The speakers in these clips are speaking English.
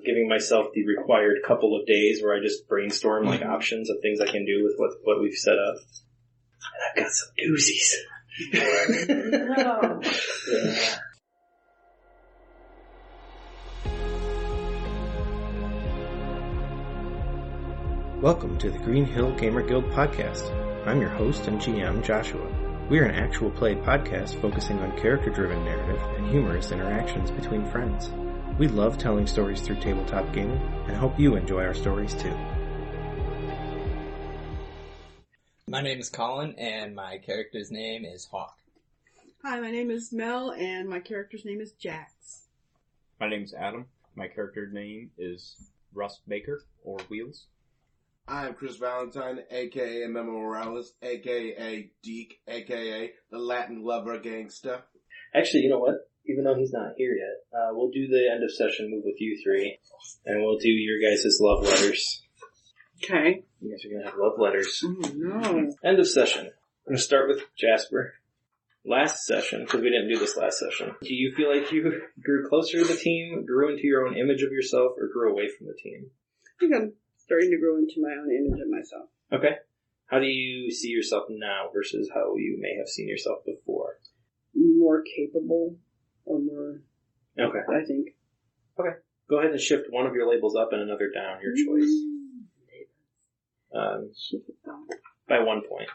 giving myself the required couple of days where I just brainstorm like options of things I can do with what we've set up. And I've got some doozies. No. Yeah. Welcome to the Green Hill Gamer Guild podcast. I'm your host and GM, Joshua. We are an actual play podcast focusing on character-driven narrative and humorous interactions between friends. We love telling stories through tabletop gaming and hope you enjoy our stories too. My name is Kollin and my character's name is Hawk. Hi, my name is Mel and my character's name is Jax. My name's Adam. My character name is Russ Baker, or Wheels. I'm Chris Valentine, a.k.a. Memo Morales, a.k.a. Deke, a.k.a. the Latin lover gangsta. Actually, you know what? Even though he's not here yet, we'll do the end of session move with you three, and we'll do your guys' love letters. Okay. You guys are going to have love letters. Oh, no. End of session. I'm going to start with Jasper. Last session, because we didn't do this last session, do you feel like you grew closer to the team, grew into your own image of yourself, or grew away from the team? I think I'm starting to grow into my own image of myself. Okay. How do you see yourself now versus how you may have seen yourself before? More capable, or more... Okay. I think. Okay. Go ahead and shift one of your labels up and another down, your choice. Shift it down. By 1 point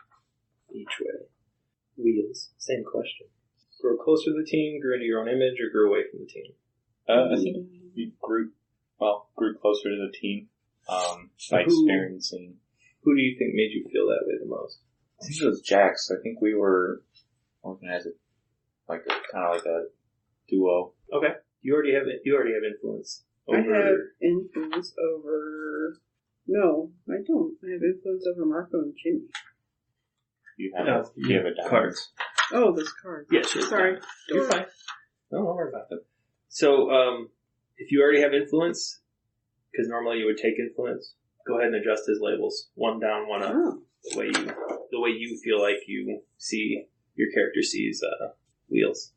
each way. Wheels, same question. Grow closer to the team, grew into your own image, or grew away from the team? I think we grew closer to the team by experiencing. Who do you think made you feel that way the most? I think it was Jax. I think we were organized like a duo. Okay. You already have influence over... I have influence over... No, I don't. I have influence over Marco and Jimmy. You have a diamond. Cards. Oh, those cards. Yes, you're sorry. You're fine. No, don't worry about them. So, if you already have influence, because normally you would take influence, go ahead and adjust his labels. One down, one up. Oh. The way you feel like you see your character sees Wheels.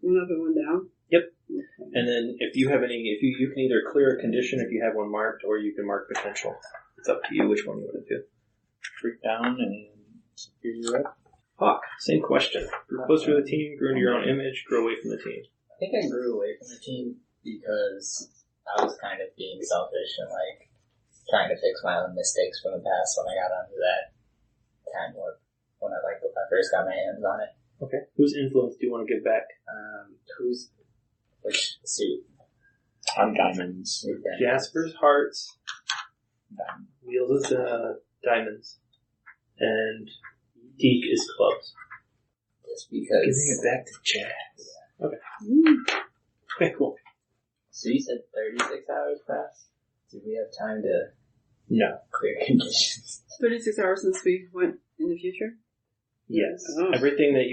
One up and one down? Yep. Okay. And then if you have you can either clear a condition if you have one marked, or you can mark potential. It's up to you which one you want to do. Freak down and superior up. Hawk, same question. Grew closer to the team, grew into your own image, grew away from the team. I think I grew away from the team because I was kind of being selfish and like trying to fix my own mistakes from the past when I got onto that time warp when I first got my hands on it. Okay. Whose influence do you want to give back? Which suit? On diamonds. Jasper's hearts. Diamond. Wheels is diamonds. And Deke is clubs. Just because. Giving it back to Jax. Yeah. Okay. Okay, cool. So you said 36 hours passed? Did we have time to clear conditions? 36 hours since we went in the future? Yes. Oh. Everything that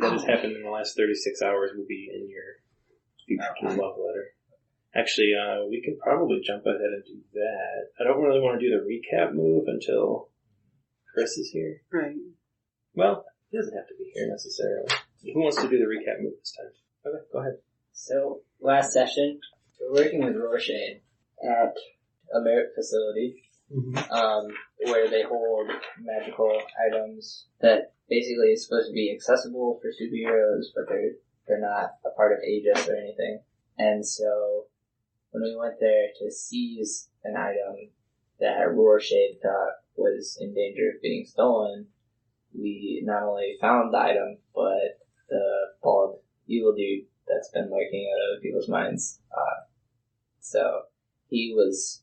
has happened in the last 36 hours will be in your future love letter. Actually, we can probably jump ahead and do that. I don't really want to do the recap move until Chris is here. Right. Well, he doesn't have to be here necessarily. Who wants to do the recap move this time? Okay, go ahead. So, last session, we're working with Rorschach at a merit facility, where they hold magical items that basically is supposed to be accessible for superheroes, but they're not a part of Aegis or anything. And so, when we went there to seize an item that Rorschach thought was in danger of being stolen, we not only found the item, but the bald evil dude that's been lurking out of people's minds. So he was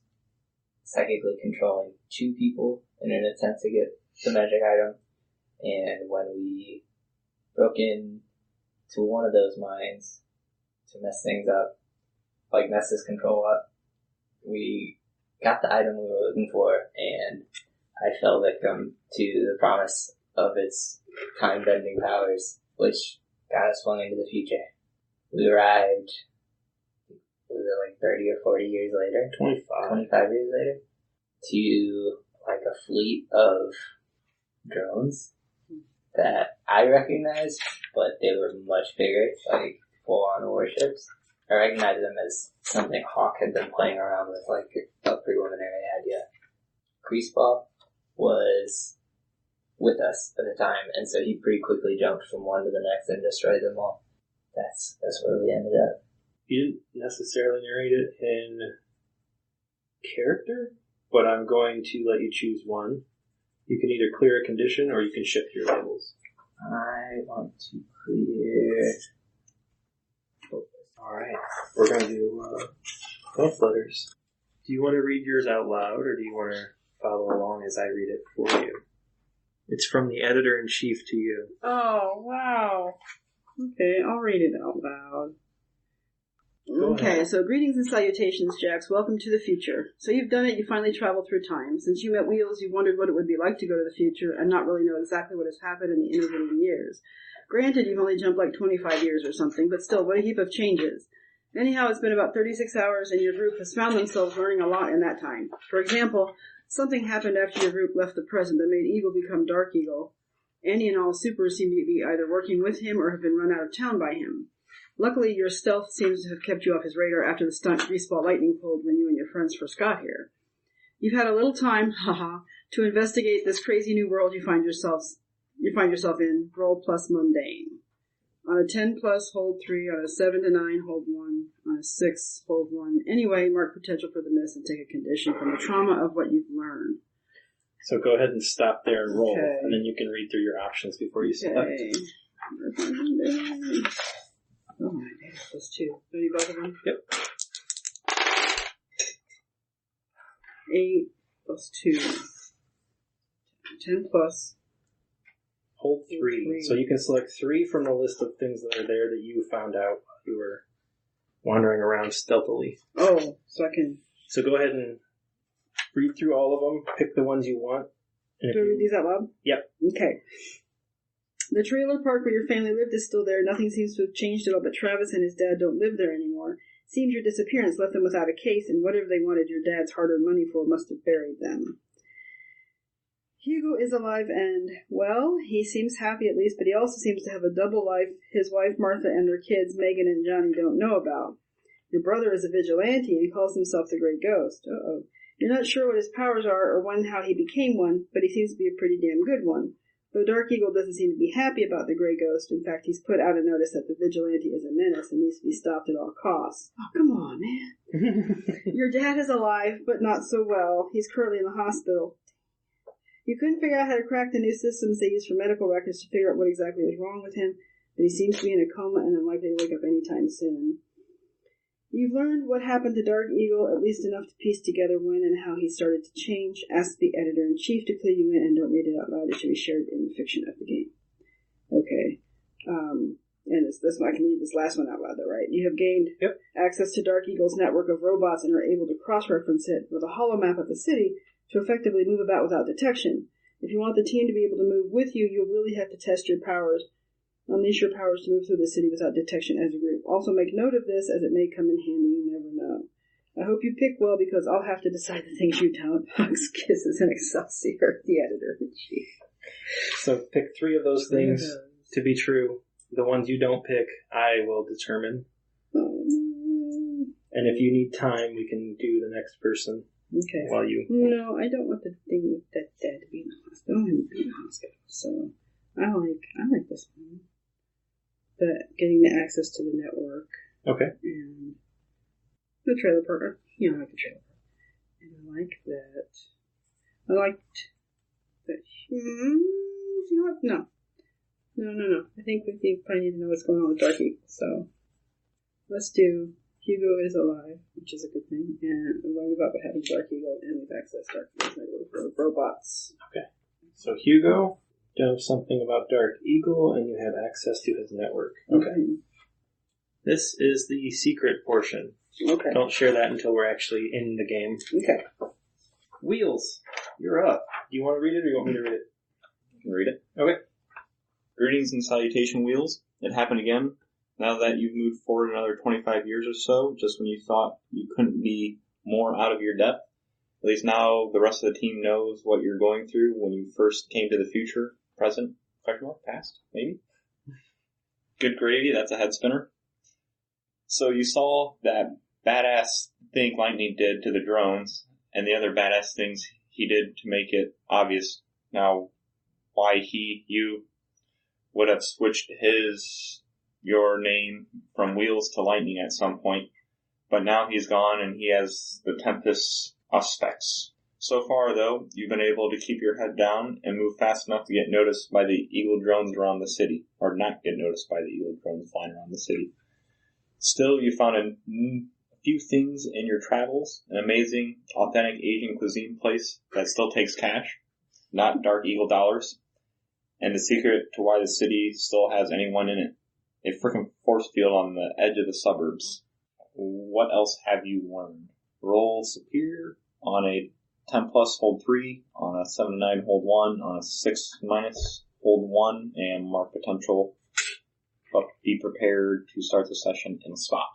psychically controlling two people in an attempt to get the magic item. And when we broke in to one of those mines to mess things up, like mess his control up, we got the item we were looking for, and I fell victim to the promise of its time-bending powers, which got us flung into the future. We arrived, was it like 30 or 40 years later? 25 years later, to like a fleet of drones that I recognized, but they were much bigger, like full-on warships. I recognized him as something Hawk had been playing around with, like a preliminary idea. Greaseball was with us at the time, and so he pretty quickly jumped from one to the next and destroyed them all. That's where we ended up. You didn't necessarily narrate it in character, but I'm going to let you choose one. You can either clear a condition or you can shift your labels. I want to clear focus. Alright, we're going to do both letters. Do you want to read yours out loud, or do you want to follow along as I read it for you? It's from the editor-in-chief to you. Oh, wow. Okay, I'll read it out loud. Okay, so greetings and salutations, Jax. Welcome to the future. So you've done it, you finally traveled through time. Since you met Wheels, you wondered what it would be like to go to the future and not really know exactly what has happened in the intervening years. Granted, you've only jumped like 25 years or something, but still, what a heap of changes. Anyhow, it's been about 36 hours and your group has found themselves learning a lot in that time. For example, something happened after your group left the present that made Eagle become Dark Eagle. Andy and all supers seem to be either working with him or have been run out of town by him. Luckily, your stealth seems to have kept you off his radar after the stunt Greaseball Lightning pulled when you and your friends first got here. You've had a little time, to investigate this crazy new world you find yourself in. Roll plus mundane. On a 10 plus, hold 3. On a 7 to 9, hold 1. On a 6, hold 1. Anyway, mark potential for the miss and take a condition from the trauma of what you've learned. So go ahead and stop there and roll, Okay. and then you can read through your options before you select. Okay. Oh my god, plus 2. Do you need both of them? Yep. 8 plus 2. 10 plus. Hold 3. So you can select 3 from the list of things that are there that you found out while you were wandering around stealthily. Oh, so I can... So go ahead and read through all of them, pick the ones you want. And Do I read these out loud? Yep. Okay. The trailer park where your family lived is still there. Nothing seems to have changed at all, but Travis and his dad don't live there anymore. Seems your disappearance left them without a case, and whatever they wanted your dad's hard-earned money for must have buried them. Hugo is alive and, well, he seems happy at least, but he also seems to have a double life his wife Martha and their kids, Megan and Johnny, don't know about. Your brother is a vigilante and calls himself the Great Ghost. Uh-oh. You're not sure what his powers are or how he became one, but he seems to be a pretty damn good one. Though Dark Eagle doesn't seem to be happy about the Grey Ghost. In fact, he's put out a notice that the vigilante is a menace and needs to be stopped at all costs. Oh, come on, man. Your dad is alive, but not so well. He's currently in the hospital. You couldn't figure out how to crack the new systems they use for medical records to figure out what exactly is wrong with him, but he seems to be in a coma and unlikely to wake up anytime soon. You've learned what happened to Dark Eagle, at least enough to piece together when and how he started to change. Ask the editor-in-chief to clue you in and don't read it out loud. It should be shared in the fiction of the game. Okay. And I can read this last one out loud though, right? You have gained access to Dark Eagle's network of robots and are able to cross-reference it with a holo map of the city to effectively move about without detection. If you want the team to be able to move with you, you'll really have to test your powers. Unleash your powers to move through the city without detection as a group. Also make note of this as it may come in handy, you never know. I hope you pick well because I'll have to decide the things you don't. Hugs, kisses, and Excelsior, the editor-in-chief. So pick 3 of those things to be true. The ones you don't pick, I will determine. And if you need time, we can do the next person. Okay. While you... No, I don't want the thing with that dad to be in the hospital. I don't want him to be in the hospital, so I like this one. Getting the access to the network. Okay. And the trailer park. I like the trailer park. And I like that. I liked that. You know what? No. I think we probably need to know what's going on with Dark Eagle. So let's do Hugo is alive, which is a good thing. And we learned about what happened to Dark Eagle, and we've accessed Dark Eagle's network for robots. Okay. So Hugo knows something about Dark Eagle, and you have access to his network. Okay. This is the secret portion. Okay. Don't share that until we're actually in the game. Okay. Wheels, you're up. Do you want to read it, or you want me to read it? I can read it. Okay. Greetings and salutation, Wheels. It happened again. Now that you've moved forward another 25 years or so, just when you thought you couldn't be more out of your depth, at least now the rest of the team knows what you're going through when you first came to the future, present, past, maybe? Good gravy, that's a head spinner. So you saw that badass thing Lightning did to the drones, and the other badass things he did to make it obvious now why you would have switched your name from Wheels to Lightning at some point. But now he's gone and he has the Tempest aspects. So far, though, you've been able to keep your head down and move fast enough to get noticed by the Eagle drones around the city. Or not get noticed by the Eagle drones flying around the city. Still, you found a few things in your travels. An amazing, authentic Asian cuisine place that still takes cash, not Dark Eagle dollars. And the secret to why the city still has anyone in it. A freaking force field on the edge of the suburbs. What else have you learned? Roll Superior on a 10 plus, hold 3, on a 7 to 9, hold 1, on a 6 minus, hold 1, and mark potential, but be prepared to start the session in a spot.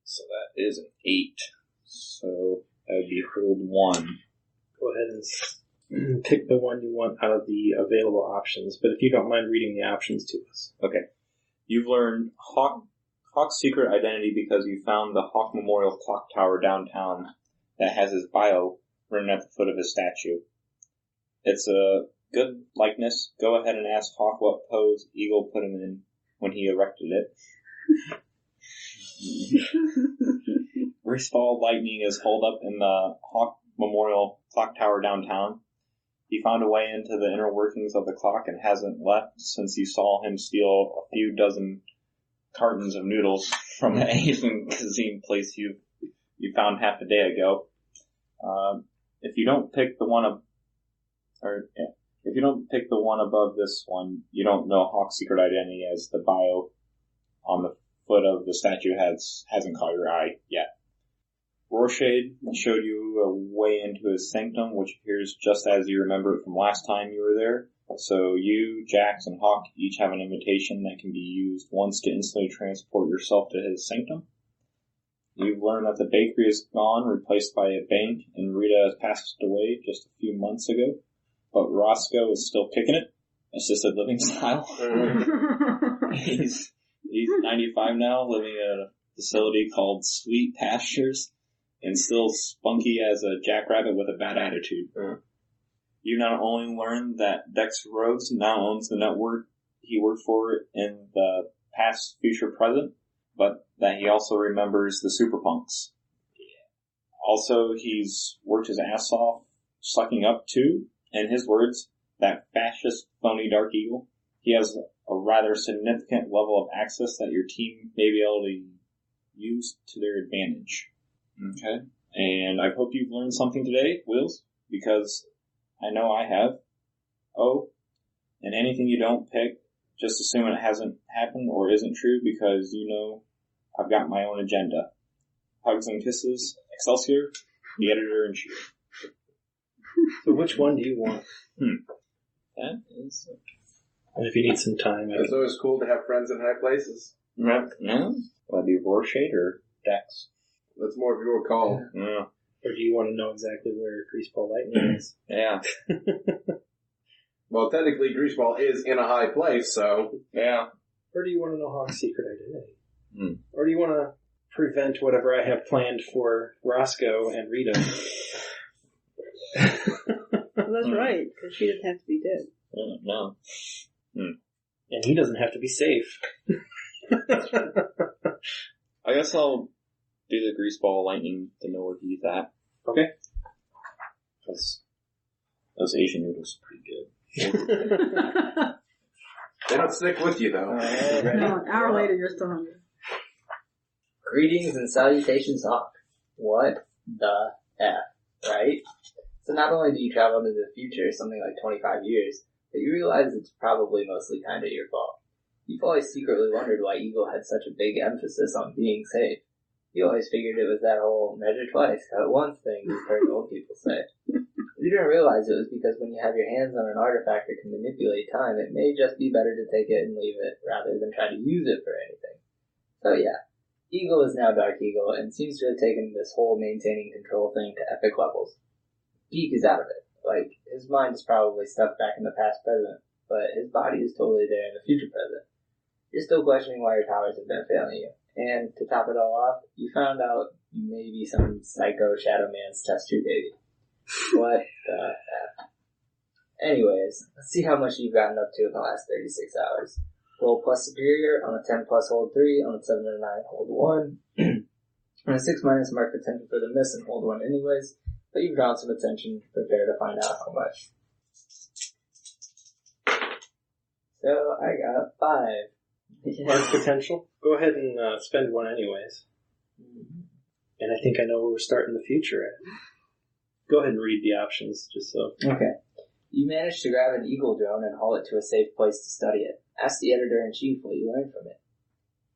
So that is an 8. So that would be hold 1. Go ahead and pick the one you want out of the available options, but if you don't mind reading the options to us. Okay. You've learned Hawk's secret identity because you found the Hawk Memorial Clock Tower downtown that has his bio written at the foot of his statue. It's a good likeness. Go ahead and ask Hawk what pose Eagle put him in when he erected it. Greaseball Lightning is holed up in the Hawk Memorial Clock Tower downtown. He found a way into the inner workings of the clock and hasn't left since you saw him steal a few dozen cartons of noodles from the Asian cuisine place you found half a day ago. If you don't pick the one above this one, you don't know Hawk's secret identity, as the bio on the foot of the statue hasn't caught your eye yet. Rorschade showed you a way into his sanctum, which appears just as you remember it from last time you were there. So you, Jax, and Hawk each have an invitation that can be used once to instantly transport yourself to his sanctum. You've learned that the bakery is gone, replaced by a bank, and Rita has passed away just a few months ago. But Roscoe is still kicking it, assisted living style. He's 95 now, living at a facility called Sweet Pastures, and still spunky as a jackrabbit with a bad attitude. You not only learned that Dex Rhodes now owns the network he worked for in the past, future, present, but that he also remembers the Superpunks. Also, he's worked his ass off sucking up to, in his words, that fascist phony Dark Eagle. He has a rather significant level of access that your team may be able to use to their advantage. Okay. And I hope you've learned something today, Wills, because I know I have. Oh, and anything you don't pick, just assume it hasn't happened or isn't true, because you know I've got my own agenda. Hugs and kisses, Excelsior, the editor-in-chief. So which one do you want? That is... And if you need some time... It's always cool to have friends in high places. No? Will I be Rorschade or Dex? That's more of your call. Yeah. Or do you want to know exactly where Greaseball Lightning is? Yeah. Well, technically, Greaseball is in a high place, so... Yeah. Or do you want to know Hawk's secret identity? Or do you want to prevent whatever I have planned for Roscoe and Rita? Well, that's right, because she doesn't have to be dead. No. And he doesn't have to be safe. I guess I'll do the Greaseball Lightning to know where he's at. Okay. Because those Asian noodles are pretty good. They don't stick with you, though. No, an hour later, you're still hungry. Greetings and salutations, Hawk. What the F, right? So not only do you travel into the future, something like 25 years, but you realize it's probably mostly kind of your fault. You've always secretly wondered why Eagle had such a big emphasis on being safe. You always figured it was that whole measure twice, cut once thing you've heard old people say. You didn't realize it was because when you have your hands on an artifact that can manipulate time, it may just be better to take it and leave it, rather than try to use it for anything. So yeah, Eagle is now Dark Eagle, and seems to have taken this whole maintaining control thing to epic levels. Deke is out of it. Like, his mind is probably stuck back in the past present, but his body is totally there in the future present. You're still questioning why your powers have been failing you. And to top it all off, you found out you may be some psycho Shadow Man's test tube baby. What the F? Anyways, let's see how much you've gotten up to in the last 36 hours. Roll plus superior on a 10 plus hold 3, on a 7 and a 9 hold 1. On a 6 minus mark potential for the miss and hold 1 anyways, but you've drawn some attention. Prepare to find out how much. So I got 5. Mark potential. Go ahead and spend 1 anyways. And I think I know where we're starting the future at. Go ahead and read the options, just so. Okay. You managed to grab an Eagle drone and haul it to a safe place to study it. Ask the editor-in-chief what you learned from it.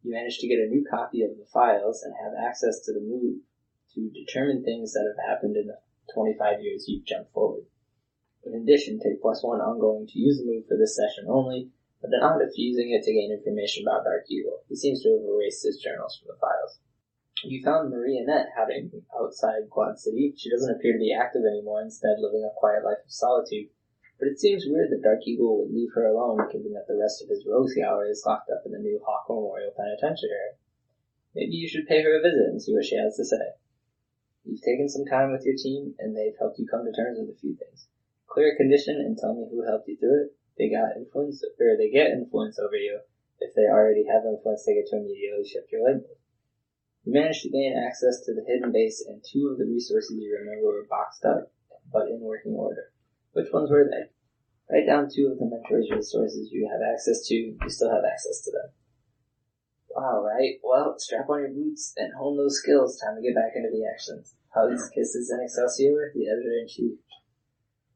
You managed to get a new copy of the files and have access to the move to determine things that have happened in the 25 years you've jumped forward. In addition, take +1 ongoing to use the move for this session only, but then on to using it to gain information about Dark Eagle. He seems to have erased his journals from the files. You found Marie Annette hiding outside Quad City. She doesn't appear to be active anymore, instead living a quiet life of solitude. But it seems weird that Dark Eagle would leave her alone, given that the rest of his rogues gallery is locked up in the new Hawk Memorial Penitentiary. Maybe you should pay her a visit and see what she has to say. You've taken some time with your team, and they've helped you come to terms with a few things. Clear a condition and tell me who helped you through it. They get influence over you. If they already have influence, they get to immediately shift your label. You managed to gain access to the hidden base, and 2 of the resources you remember were boxed up, but in working order. Which ones were they? Write down 2 of the mentor's resources you have access to. You still have access to them. Wow, right? Well, strap on your boots and hone those skills. Time to get back into the actions. Hugs, kisses, and Excelsior, the editor-in-chief.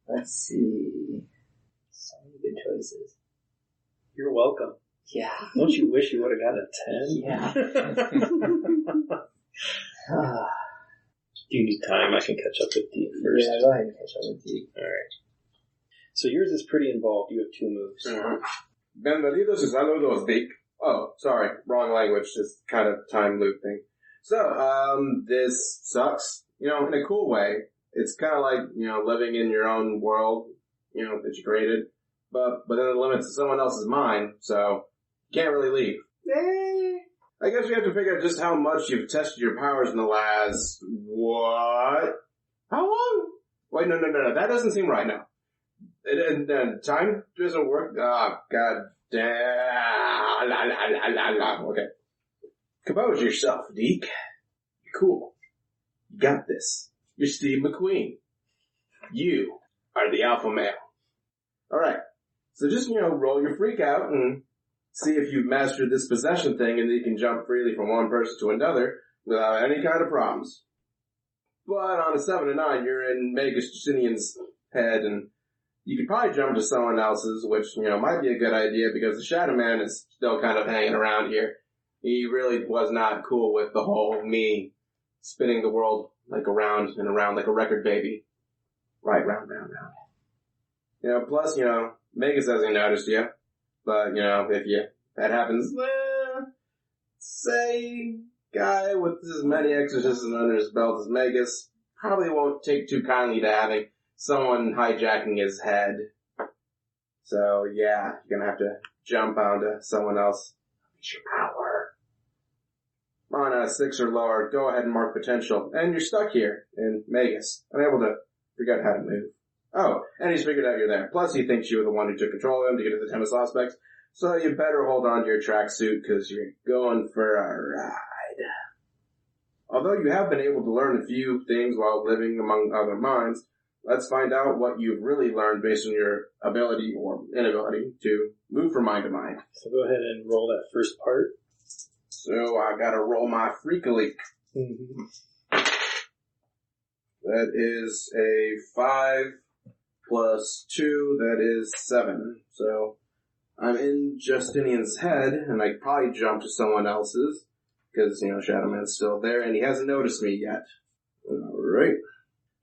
Let's see. So many good choices. You're welcome. Yeah. Don't you wish you would have got a 10? Yeah. Do you need time? I can catch up with Deke first. Yeah, go ahead and catch up with Deke. Alright. So yours is pretty involved. You have 2 moves. Bienvenidos y saludos, Deke. Oh, sorry. Wrong language. Just kind of time loop thing. So, this sucks. In a cool way. It's kind of like, living in your own world, that you created. But in the limits of someone else's mind, so you can't really leave. I guess you have to figure out just how much you've tested your powers in the last, what? How long? Wait, no, that doesn't seem right now. Time doesn't work? Oh, god damn. Okay. Compose yourself, Deke. Cool. You got this. You're Steve McQueen. You are the alpha male. Alright. So just, roll your freak out and see if you've mastered this possession thing and then you can jump freely from one person to another without any kind of problems. But on a 7 and 9, you're in Magus Justinian's head and you could probably jump to someone else's, which, might be a good idea because the Shadow Man is still kind of hanging around here. He really was not cool with the whole me spinning the world around and around like a record baby. Right, round. Plus, Magus hasn't noticed you. But, if that happens, say, guy with as many exorcisms under his belt as Magus probably won't take too kindly to having someone hijacking his head. So, yeah, you're gonna have to jump onto someone else. It's your power. On a 6 or lower, go ahead and mark potential. And you're stuck here in Magus, unable to figure out how to move. Oh, and he's figured out you're there. Plus, he thinks you were the one who took control of him to get to the 10 of suspects. So you better hold on to your tracksuit because you're going for a ride. Although you have been able to learn a few things while living among other minds, let's find out what you've really learned based on your ability or inability to move from mind to mind. So go ahead and roll that first part. So I gotta roll my freak-a-leak. That is a 5 plus 2, that is 7. So I'm in Justinian's head, and I could probably jump to someone else's, because, Shadow Man's still there, and he hasn't noticed me yet. Alright.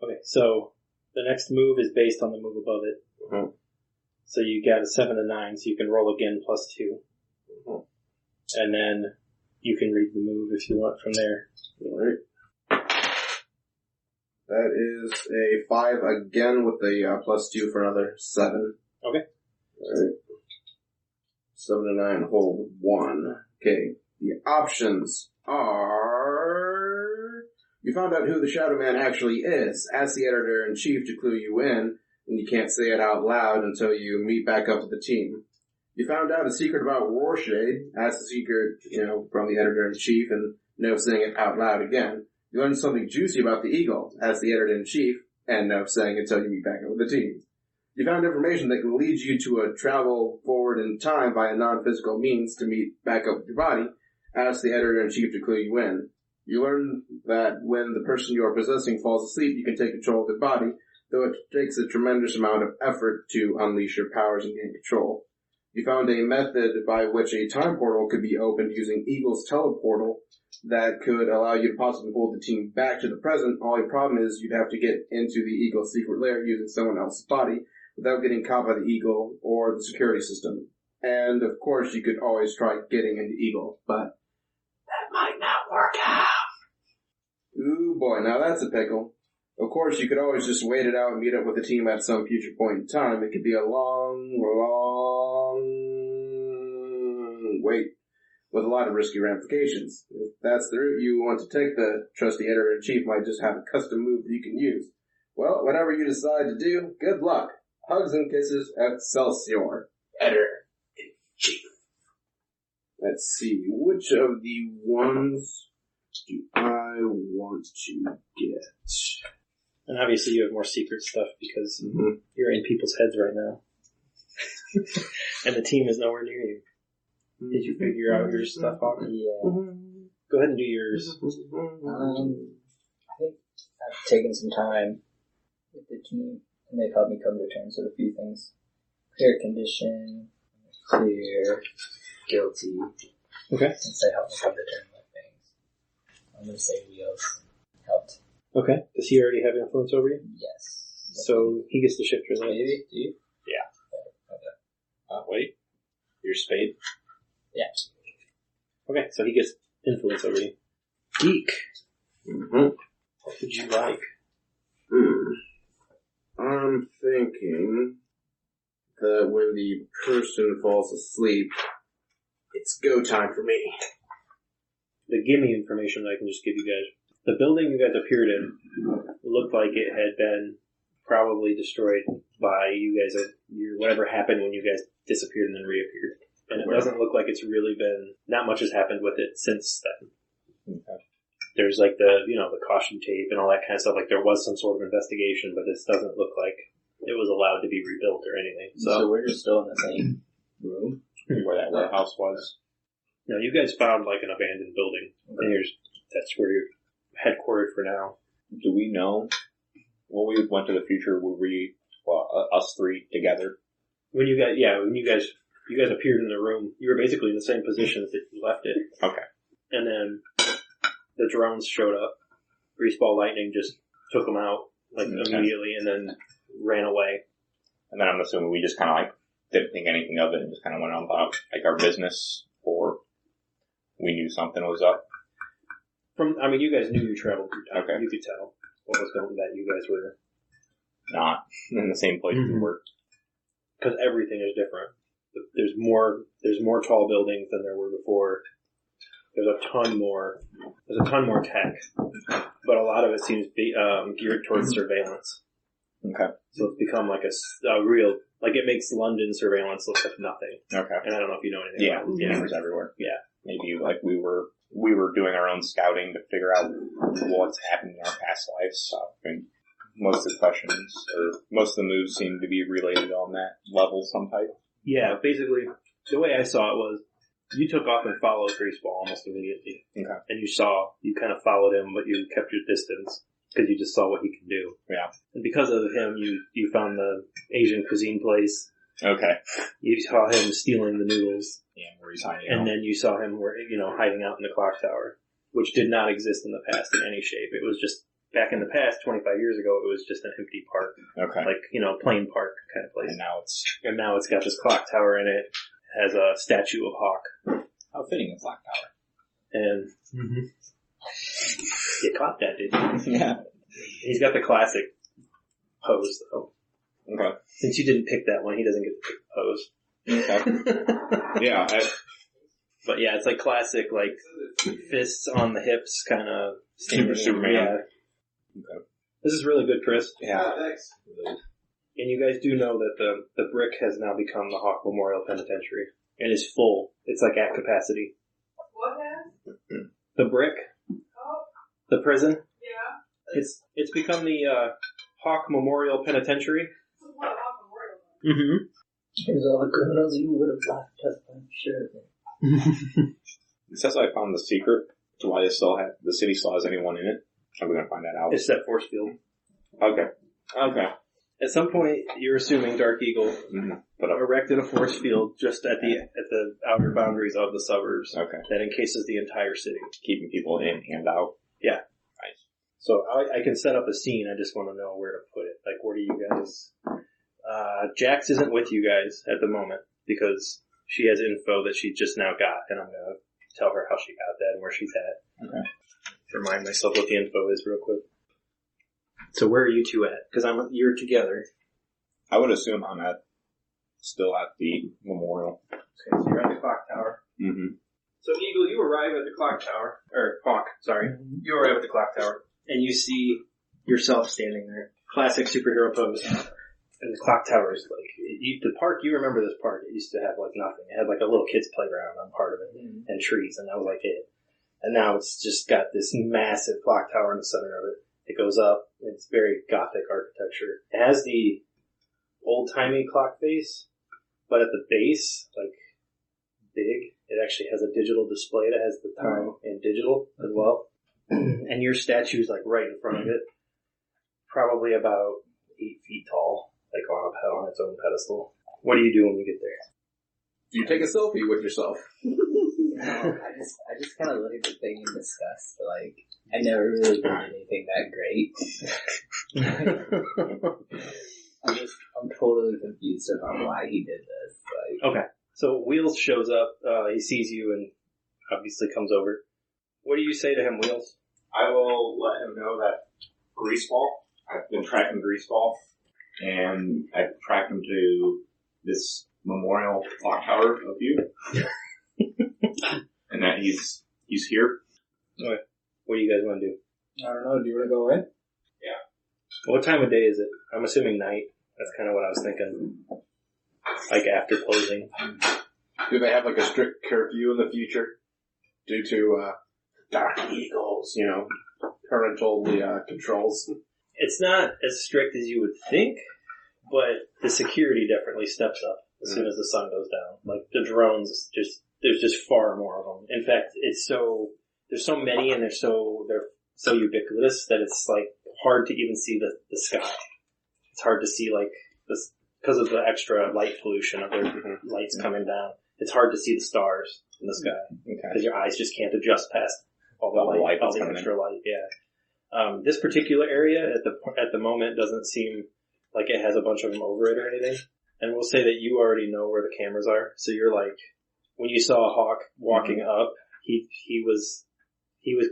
Okay, so the next move is based on the move above it. Uh-huh. So you got a 7 and 9, so you can roll again plus 2. Uh-huh. And then you can read the move if you want from there. Alright. That is a 5 again with a plus 2 for another 7. Okay. Alright. 7 to 9, hold 1. Okay, the options are... You found out who the Shadow Man actually is. Ask the editor-in-chief to clue you in, and you can't say it out loud until you meet back up with the team. You found out a secret about Rorschach. Ask the secret, from the editor-in-chief, and no saying it out loud again. You learned something juicy about the Eagle. Ask the editor-in-chief, and no saying it until you meet back up with the team. You found information that can lead you to a travel forward in time via non-physical means to meet back up with your body. Ask the editor-in-chief to clue you in. You learn that when the person you are possessing falls asleep, you can take control of their body, though it takes a tremendous amount of effort to unleash your powers and gain control. You found a method by which a time portal could be opened using Eagle's teleportal that could allow you to possibly pull the team back to the present. Only problem is you'd have to get into the Eagle's secret lair using someone else's body without getting caught by the Eagle or the security system. And, of course, you could always try getting into Eagle, but that might not work out. Ooh, boy, now that's a pickle. Of course, you could always just wait it out and meet up with the team at some future point in time. It could be a long wait with a lot of risky ramifications. If that's the route you want to take, the trusty editor-in-chief might just have a custom move that you can use. Well, whatever you decide to do, good luck. Hugs and kisses, Excelsior. Editor-in-chief. Let's see, which of the ones do I want to get? And obviously you have more secret stuff because you're in people's heads right now. And the team is nowhere near you. Did you figure out your stuff, Hawk? Yeah. Go ahead and do yours. I think I've taken some time with the team, and they've helped me come to terms with a few things. Clear condition, clear, guilty. Okay. Since they helped me come to terms with things. I'm going to say wheels helped. Okay. Does he already have influence over you? Yes. So he gets to shift your legs. Maybe? Do you? Yeah. Okay. Wait. Your spade? Yeah. Okay, so he gets influence over you. Deke. What would you like? I'm thinking that when the person falls asleep, it's go time for me. The gimme information that I can just give you guys. The building you guys appeared in looked like it had been probably destroyed by you guys, whatever happened when you guys disappeared and then reappeared. And it doesn't look like it's really been, not much has happened with it since then. Okay. There's like the caution tape and all that kind of stuff. Like there was some sort of investigation, but this doesn't look like it was allowed to be rebuilt or anything. So we're just still in the same room Where that warehouse was? No, you guys found like an abandoned building. And that's where you're headquartered for now. Do we know when we went to the future, were we, us three together? When you guys appeared in the room, you were basically in the same positions that you left it. Okay. And then the drones showed up. Greaseball Lightning just took them out immediately and then ran away. And then I'm assuming we just kind of didn't think anything of it and just kind of went on about our business, or we knew something was up. You guys knew you traveled through time. Okay. You could tell what was going on, that you guys were Not in the same place we were. Because everything is different. There's more tall buildings than there were before. There's a ton more tech, but a lot of it seems to be geared towards surveillance. Okay. So it's become like a real, it makes London surveillance look like nothing. Okay. And I don't know if you know anything about it. Cameras everywhere. Yeah. Maybe we were doing our own scouting to figure out what's happened in our past lives. So I think most of the questions, or most of the moves seem to be related on that level some type. Yeah, basically, the way I saw it was, you took off and followed Greaseball almost immediately. Okay. And you kind of followed him, but you kept your distance, because you just saw what he can do. Yeah. And because of him, you found the Asian cuisine place. Okay. You saw him stealing the noodles. Yeah, where he's hiding And out. then you saw him, hiding out in the clock tower, which did not exist in the past in any shape. It was just, back in the past, 25 years ago, it was just an empty park. Okay. Plain park kind of place. And now it's got this clock tower in it. It has a statue of Hawk. how fitting a clock tower. And you caught that, didn't you? Yeah. He's got the classic pose, though. Okay. Since you didn't pick that one, he doesn't get to pick the pose. Okay. Yeah, But yeah, it's like classic, like fists on the hips kind of Superman. Yeah. Okay. This is really good, Chris. Yeah. Thanks. And you guys do know that the brick has now become the Hawk Memorial Penitentiary and is full. It's like at capacity. What has? The brick, Oh, the prison. yeah. It's become the Hawk Memorial Penitentiary. This is what Hawk Memorial is. Mm-hmm. Here's all the criminals you would have left, just I'm sure of it. It says I found the secret to why the city still has anyone in it. Are we gonna find that out? It's that force field. Okay. Okay. At some point, you're assuming Dark Eagle But erected a force field just at the outer boundaries of the suburbs okay. that encases the entire city. Keeping people in and out. Yeah. Nice. So I can set up a scene. I just want to know where to put it. Like, where do you guys? Jax isn't with you guys at the moment because she has info that she just now got, and I'm gonna tell her how she got that and where she's at. Okay. Remind myself what the info is real quick. So where are you two at? Because you're together. I would assume I'm still at the memorial. Okay, so you're at the clock tower. Mm-hmm. So Eagle, you arrive at the clock tower, or Hawk, sorry. You arrive at the clock tower, and you see yourself standing there. Classic superhero pose. And the clock tower is like, the park, you remember this park, it used to have like nothing. It had like a little kid's playground on part of it, and trees, and that was like it. And now it's just got this massive clock tower in the center of it. It goes up, it's very gothic architecture. It has the old-timey clock face, but at the base, like, big, it actually has a digital display that has the time in digital as well. And your statue's like right in front of it, probably about 8 feet tall, like on its own pedestal. What do you do when you get there? You take a selfie with yourself. No, I just kind of look at the thing in disgust. Like, I never really did anything that great. I'm totally confused about why he did this. Like, Okay, so Wheels shows up. He sees you and obviously comes over. What do you say to him, Wheels? I will let him know that Greaseball, I've been tracking Greaseball, and I've tracked him to this memorial clock tower of you. And that he's here. Okay. What do you guys want to do? I don't know. Do you want to go in? Yeah. What time of day is it? I'm assuming night. That's kind of what I was thinking. Like after closing. Do they have like a strict curfew in the future due to Dark Eagles, parental controls? It's not as strict as you would think, but the security definitely steps up as soon as the sun goes down. Like the drones, there's just far more of them. In fact, there's so many and they're so ubiquitous that it's like hard to even see the sky. It's hard to see like this because of the extra light pollution of their lights coming down. It's hard to see the stars in the sky because your eyes just can't adjust past all the extra light. Yeah. This particular area at the moment doesn't seem like it has a bunch of them over it or anything. And we'll say that you already know where the cameras are, so you're like, when you saw Hawk walking up, he was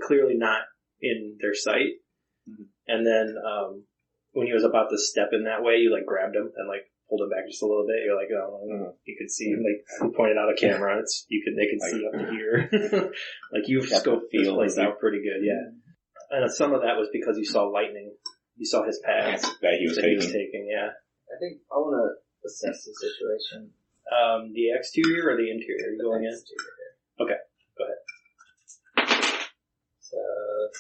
clearly not in their sight. And then when he was about to step in that way, you like grabbed him and like pulled him back just a little bit. You're like, oh, you could see him. Like he pointed out a camera. They could see up to here. Like you've scoped this place out pretty good, yeah. And some of that was because you saw lightning. You saw his path that he was taking. Yeah. I think I want to assess the situation. The exterior or the interior? Are you going in? Okay, go ahead. So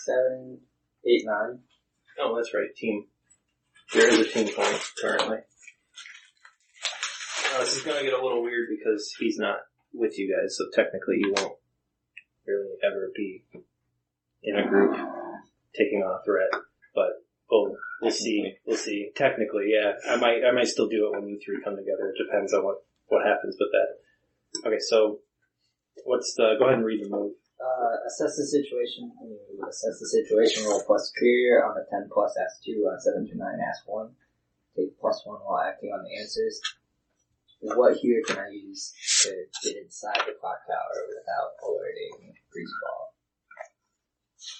7, 8, 9. Oh, that's right, team. There is a team point currently. This is going to get a little weird because he's not with you guys, so technically you won't really ever be in a group taking on a threat. But we'll see. We'll see. Technically, yeah, I might still do it when you three come together. It depends on what happens with that. Okay, so go ahead and read the move. Assess the situation. Assess the situation. Roll plus superior on a 10 plus ask 2 on a 7 to 9 ask 1. Take plus 1 while acting on the answers. What here can I use to get inside the clock tower without alerting Greaseball?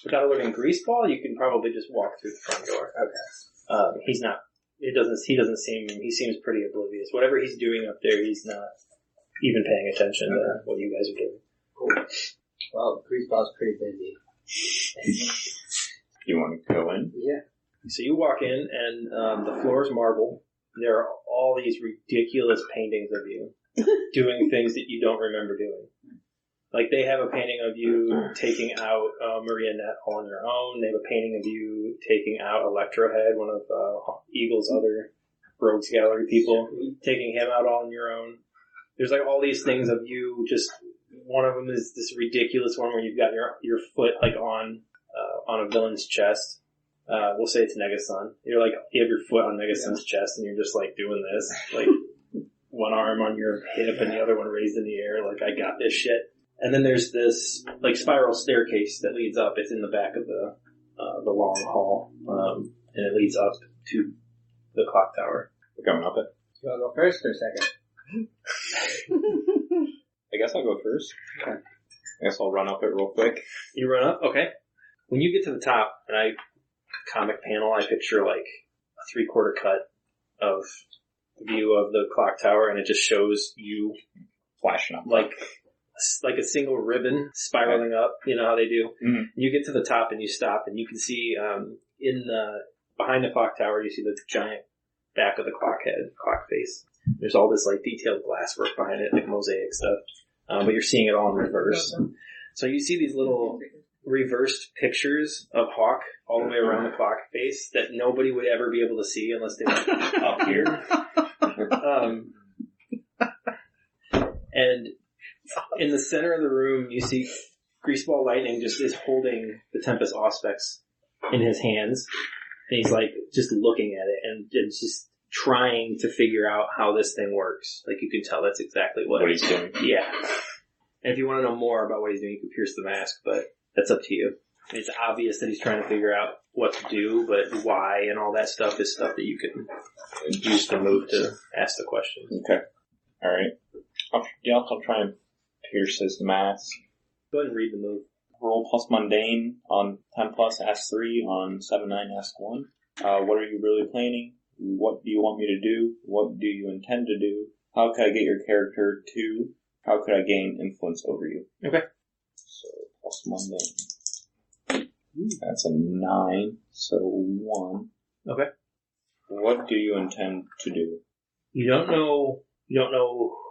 Without alerting Greaseball, you can probably just walk through the front door. Okay. He seems pretty oblivious. Whatever he's doing up there, he's not even paying attention to what you guys are doing. Cool. Well, Greaseball's pretty busy. You want to go in? Yeah. So you walk in, and the floor is marble. There are all these ridiculous paintings of you doing things that you don't remember doing. Like, they have a painting of you taking out Marionette all on your own. They have a painting of you taking out Electrohead, one of Eagle's other Rogues Gallery people, taking him out all on your own. There's like all these things of you. Just one of them is this ridiculous one where you've got your foot like on a villain's chest. We'll say it's Negasun. You have your foot on Negasun's chest, and you're just like doing this, like one arm on your hip and the other one raised in the air, like, I got this shit. And then there's this like spiral staircase that leads up. It's in the back of the long hall, and it leads up to the clock tower. We're going up it. You want to go first or second? I guess I'll go first. Okay. I guess I'll run up it real quick. You run up? Okay. When you get to the top, and comic panel, I picture like a 3/4 cut of view of the clock tower, and it just shows you flashing up. Like a single ribbon spiraling up, you know how they do? Mm-hmm. You get to the top and you stop, and you can see behind the clock tower, you see the giant back of the clock face. There's all this like detailed glasswork behind it, like mosaic stuff, but you're seeing it all in reverse. So you see these little reversed pictures of Hawk all the way around the clock face that nobody would ever be able to see unless they went up here. And in the center of the room, you see Greaseball Lightning just is holding the Tempest Auspex in his hands, and he's like just looking at it and just trying to figure out how this thing works. Like, you can tell that's exactly what he's doing. Yeah. And if you want to know more about what he's doing, you can pierce the mask, but that's up to you. It's obvious that he's trying to figure out what to do, but why and all that stuff is stuff that you can use the move to ask the questions. Okay. Alright. I'll try and pierce his mask. Go ahead and read the move. Roll plus mundane on 10 plus, ask 3, on 7-9, ask 1. What are you really planning? What do you want me to do? What do you intend to do? How could I get your character to? How could I gain influence over you? Okay. So, plus mundane. That's a 9, so 1. Okay. What do you intend to do? You don't know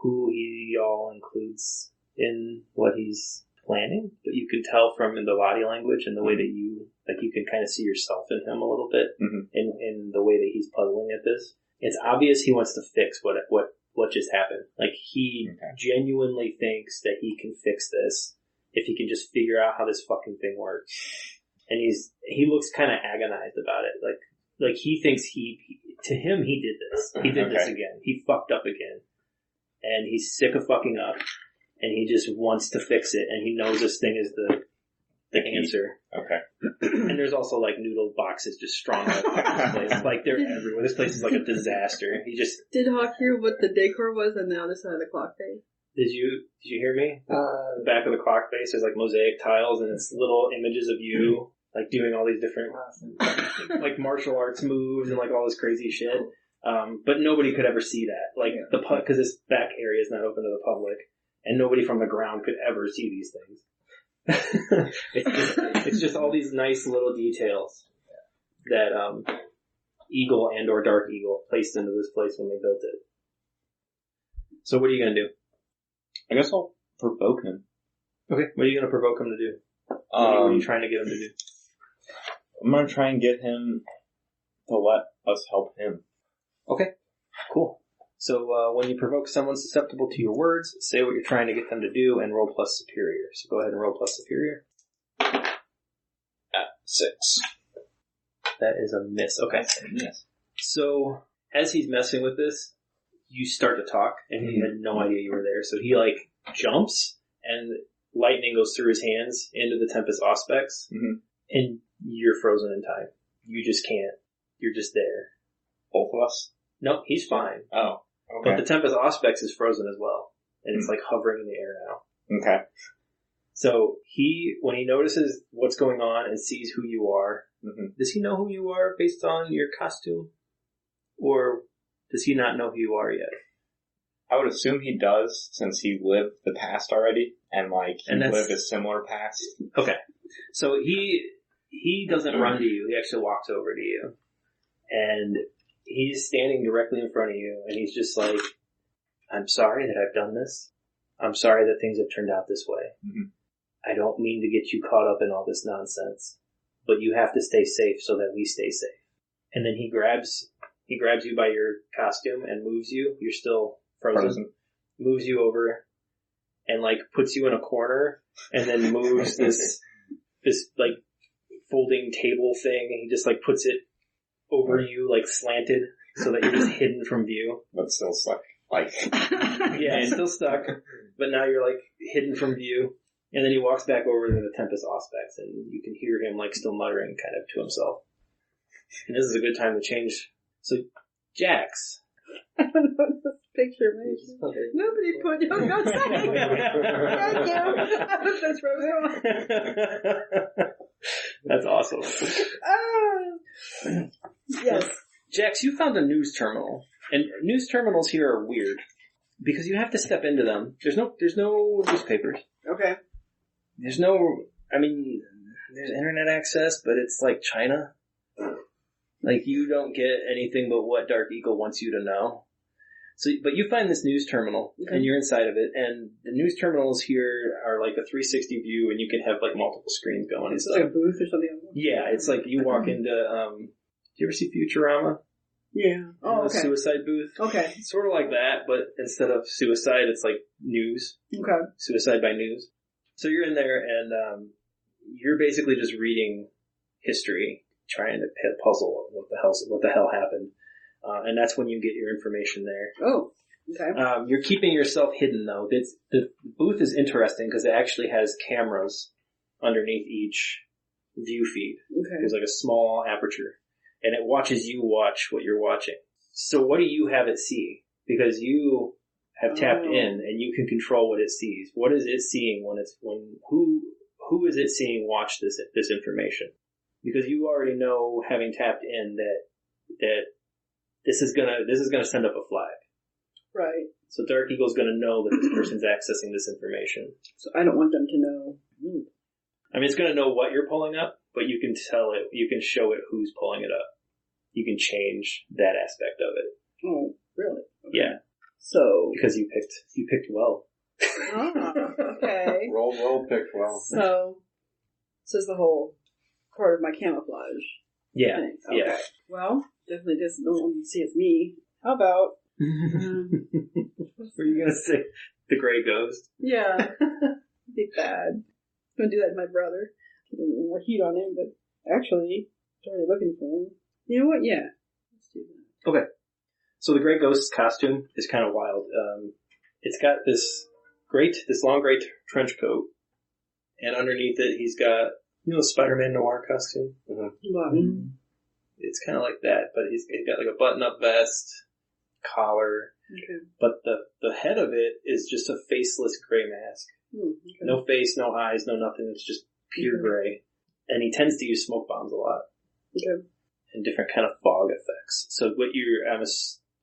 who he all includes in what he's planning, but you can tell from the body language and the way that you can kind of see yourself in him a little bit, in the way that he's puzzling at this. It's obvious he wants to fix what just happened. Like, he genuinely thinks that he can fix this if he can just figure out how this fucking thing works. And he looks kind of agonized about it. Like he thinks to him he did this. He did this again. He fucked up again. And he's sick of fucking up. And he just wants to fix it. And he knows this thing is the answer. Okay. And there's also like noodle boxes just strung up in this place. Like, they're everywhere. This place is like a disaster. Did Hawk hear what the decor was on the other side of the clock face? Did you hear me? The back of the clock face, there's like mosaic tiles and it's little images of you, like doing all these different, like martial arts moves and like all this crazy shit. But nobody could ever see that. Like, because this back area is not open to the public and nobody from the ground could ever see these things. It's just all these nice little details that, Eagle and or Dark Eagle placed into this place when they built it. So what are you gonna do? I guess I'll provoke him. Okay, what are you going to provoke him to do? What are you trying to get him to do? I'm going to try and get him to let us help him. Okay, cool. So when you provoke someone susceptible to your words, say what you're trying to get them to do and roll plus superior. So go ahead and roll plus superior. At 6. That is a miss. Okay. Yes. So as he's messing with this, you start to talk, and he had no idea you were there. So he like jumps, and lightning goes through his hands into the Tempest Auspex, and you're frozen in time. You just can't. You're just there. Both of us? No, he's fine. Oh, okay. But the Tempest Auspex is frozen as well, and it's like hovering in the air now. Okay. So when he notices what's going on and sees who you are, does he know who you are based on your costume? Or does he not know who you are yet? I would assume he does, since he lived the past already, and he lived a similar past. Okay. So he doesn't run to you, he actually walks over to you. And he's standing directly in front of you, and he's just like, I'm sorry that I've done this. I'm sorry that things have turned out this way. Mm-hmm. I don't mean to get you caught up in all this nonsense, but you have to stay safe so that we stay safe. And then he grabs you by your costume and moves you. You're still frozen. Moves you over and puts you in a corner, and then moves this folding table thing. And he just puts it over you, slanted, so that you're just hidden from view. But still stuck. Yeah, it's still stuck, but now you're hidden from view. And then he walks back over to the Tempest Auspex, and you can hear him still muttering kind of to himself. And this is a good time to change. So, Jax. I don't know this picture. Nobody put you on your side. Thank you. That's awesome. Yes. Jax, you found a news terminal. And news terminals here are weird. Because you have to step into them. There's no newspapers. Okay. There's internet access, but it's like China. You don't get anything but what Dark Eagle wants you to know. So, but you find this news terminal, and you're inside of it, and the news terminals here are a 360 view, and you can have multiple screens going. It's like a booth or something? Yeah, it's you walk into, do you ever see Futurama? Yeah. Oh, okay. Suicide booth. Okay. It's sort of like that, but instead of suicide, it's news. Okay. Suicide by news. So you're in there, and you're basically just reading history, trying to puzzle what the hell happened. And that's when you get your information there. Oh, okay. You're keeping yourself hidden, though. The booth is interesting because it actually has cameras underneath each view feed. Okay. There's a small aperture, and it watches you watch what you're watching. So what do you have it see? Because you have tapped in, and you can control what it sees. What is it seeing who is it seeing watch this information? Because you already know, having tapped in, that this is gonna send up a flag. Right. So Dark Eagle's gonna know that this person's accessing this information. So I don't want them to know. It's gonna know what you're pulling up, but you can you can show it who's pulling it up. You can change that aspect of it. Oh, really? Okay. Yeah. So. Because you picked well. Okay. Roll picked well. So, this is the whole part of my camouflage. Yeah. Thing. Okay. Yeah. Well, definitely no one can see it's me. How about? Were you gonna say the gray ghost? Yeah. It'd be bad. I'm gonna do that to my brother. Get more heat on him, but actually, I'm already looking for him. You know what? Yeah. Let's do that. Okay. So the gray ghost's costume is kind of wild. It's got this long gray trench coat, and underneath it he's got, the Spider-Man Noir costume? Mm-hmm. It's kind of like that, but he's got a button-up vest, collar, but the head of it is just a faceless gray mask. Okay. No face, no eyes, no nothing, it's just pure gray. And he tends to use smoke bombs a lot. Okay. And different kind of fog effects. So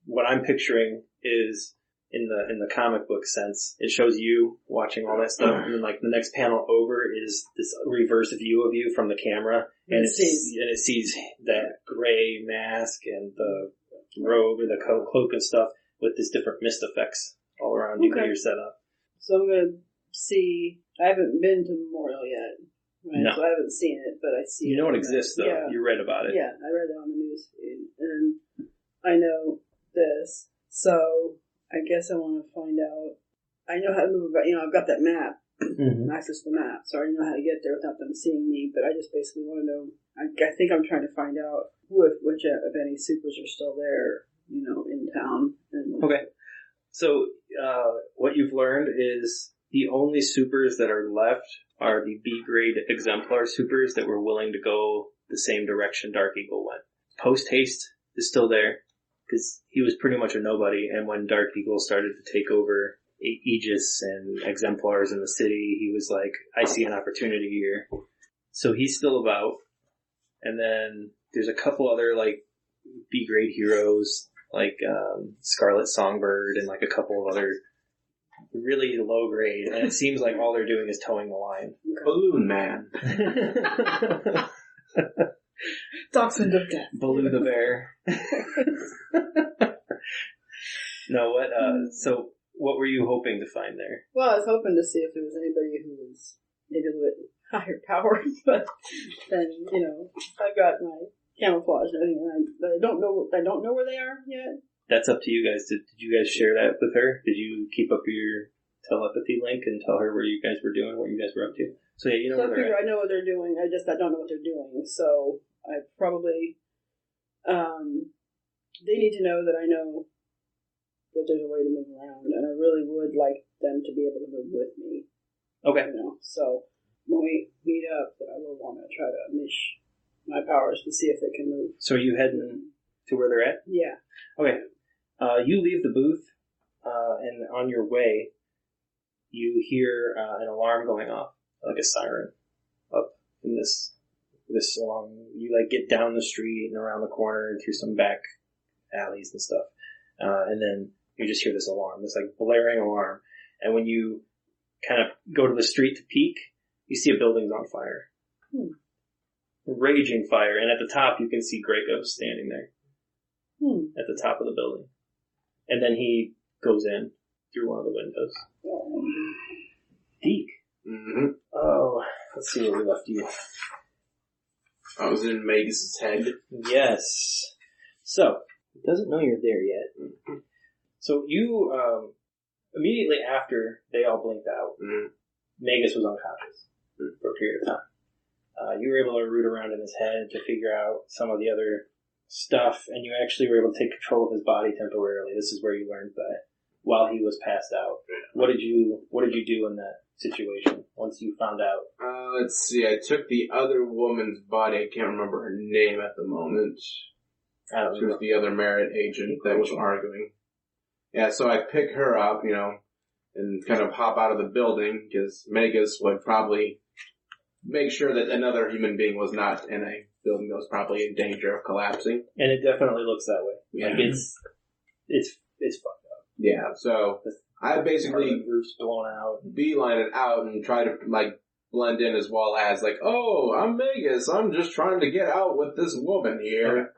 what I'm picturing is, in the comic book sense, it shows you watching all that stuff, and then the next panel over is this reverse view of you from the camera, and it sees that gray mask and the robe or the cloak and stuff with this different mist effects all around you that you're set up. So I'm gonna see. I haven't been to Memorial yet, right? No. So I haven't seen it, but I see. You know it exists, though. Yeah. You read about it. Yeah, I read it on the news feed, and I know this. So I guess I want to find out. I know how to move about. I've got that map, access the map, so I already know how to get there without them seeing me. But I just basically want to know. I think I'm trying to find out which if any supers are still there, in town. Okay. So what you've learned is the only supers that are left are the B-grade exemplar supers that were willing to go the same direction Dark Eagle went. Post Haste is still there, because he was pretty much a nobody, and when Dark Eagle started to take over Aegis and exemplars in the city, he was like, I see an opportunity here. So he's still about. And then there's a couple other B-grade heroes like Scarlet Songbird and like a couple of other really low grade, and it seems like all they're doing is towing the line. Balloon Man. Dachshund of Death. Baloo the bear. No, what? So, what were you hoping to find there? Well, I was hoping to see if there was anybody who was maybe a little bit higher powered, but then, I've got my camouflage and everything, and I don't know where they are yet. That's up to you guys. Did you guys share that with her? Did you keep up your telepathy link and tell her where you guys were doing, what you guys were up to? So yeah, you know where they're at. I know what they're doing. I don't know what they're doing. So I probably, they need to know that I know that there's a way to move around, and I really would like them to be able to move with me. Okay. So when we meet up, I will want to try to unleash my powers to see if they can move. So are you heading to where they're at? Yeah. Okay. You leave the booth, and on your way, you hear an alarm going off, like a siren, up in this along. You get down the street and around the corner and through some back alleys and stuff, and then you just hear this alarm, this blaring alarm. And when you kind of go to the street to peek, you see a building's on fire, raging fire, and at the top you can see Grey Ghost standing there at the top of the building. And then he goes in through one of the windows. Deke. Mm-hmm. Oh, let's see where we left you. I was in Magus' head. Yes. So, it doesn't know you're there yet. So you, immediately after they all blinked out, Magus was unconscious for a period of time. You were able to root around in his head to figure out some of the other stuff, and you actually were able to take control of his body temporarily. This is where you learned that while he was passed out. What did you do in that situation once you found out? Let's see. I took the other woman's body. I can't remember her name at the moment. She was the other merit agent that was arguing. Yeah, so I pick her up, and kind of hop out of the building, because Magus would probably make sure that another human being was not in a building that was probably in danger of collapsing. And it definitely looks that way. Yeah. It's fucked up. Yeah, so I basically the roof's blown out. beeline it out and try to blend in as well as oh, I'm Magus. I'm just trying to get out with this woman here.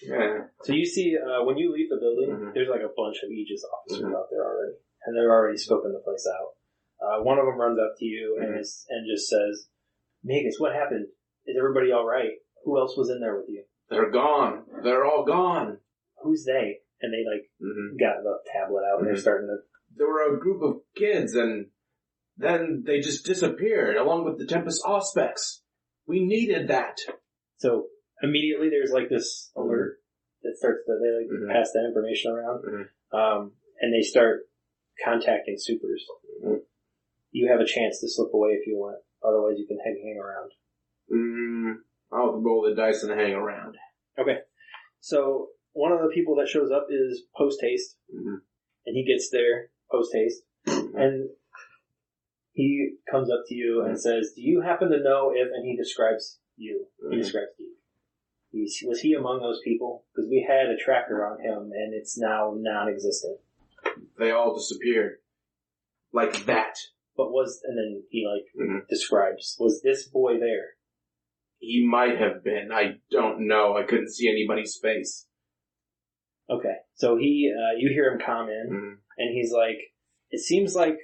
Okay. Yeah. So you see, when you leave the building, there's a bunch of Aegis officers out there already, and they're already scoping the place out. One of them runs up to you and just says, "Magus, what happened? Is everybody all right? Who else was in there with you?" They're gone. They're all gone. Who's they? And they got the tablet out and they're starting to. There were a group of kids, and then they just disappeared along with the Tempest Auspex. We needed that. So immediately there's this alert that starts to pass that information around, and they start contacting supers. You have a chance to slip away if you want. Otherwise, you can hang around. I'll roll the dice and hang around. Okay. So one of the people that shows up is Post Haste, and he gets there post haste, and he comes up to you and says, "Do you happen to know if?" And he describes you. He describes Deke. Was he among those people? Because we had a tracker on him, and it's now non-existent. They all disappeared. Like that. But and then he describes, was this boy there? He might have been. I don't know. I couldn't see anybody's face. Okay. So you hear him comment, and he's like, it seems like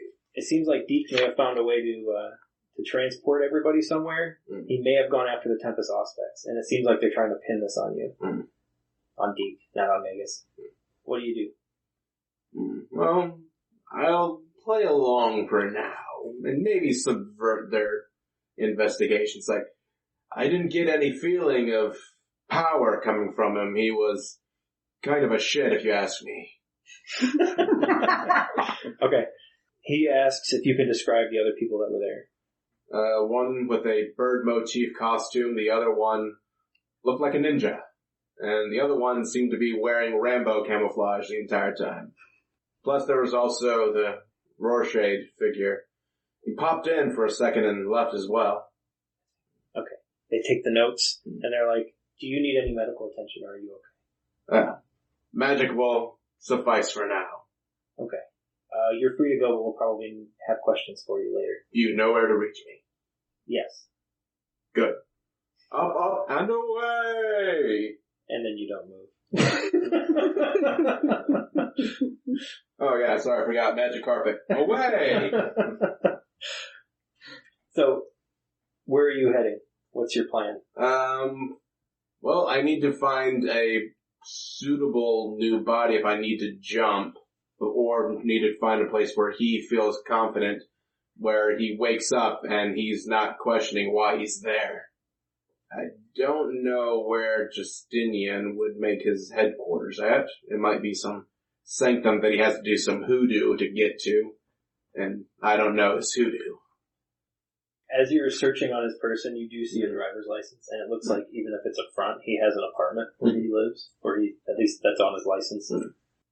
Deke may have found a way to transport everybody somewhere. He may have gone after the Tempest Auspex, and it seems like they're trying to pin this on you. On Deke, not on Magus. What do you do? Well, I'll play along for now, and maybe subvert their investigations. I didn't get any feeling of power coming from him. He was kind of a shit, if you ask me. Okay. He asks if you can describe the other people that were there. One with a bird motif costume, the other one looked like a ninja, and the other one seemed to be wearing Rambo camouflage the entire time. Plus there was also the Rorschach figure. He popped in for a second and left as well. Okay. They take the notes, and they're like, "Do you need any medical attention, or are you okay?" magic will suffice for now. Okay. You're free to go, but we'll probably have questions for you later. You know where to reach me. Yes. Good. Up, and away! And then you don't move. Oh yeah, sorry, I forgot. Magic carpet. Away! So, where are you heading? What's your plan? Well, I need to find a suitable new body if I need to jump, or need to find a place where he feels confident, where he wakes up and he's not questioning why he's there. I don't know where Justinian would make his headquarters at. It might be some sanctum that he has to do some hoodoo to get to, and I don't know his hoodoo. As you're searching on his person, you do see a driver's license, and it looks like even if it's a front, he has an apartment where he lives, or at least that's on his license.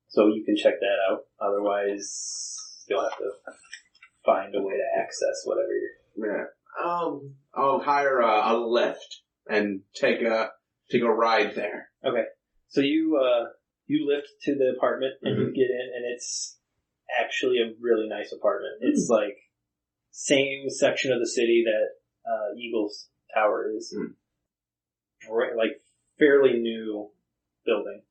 So you can check that out. Otherwise, you'll have to find a way to access whatever you're... Yeah. I'll hire a lift and take a ride there. Okay. So you lift to the apartment and you get in, and it's actually a really nice apartment. It's like same section of the city that Eagles Tower is. Like fairly new building.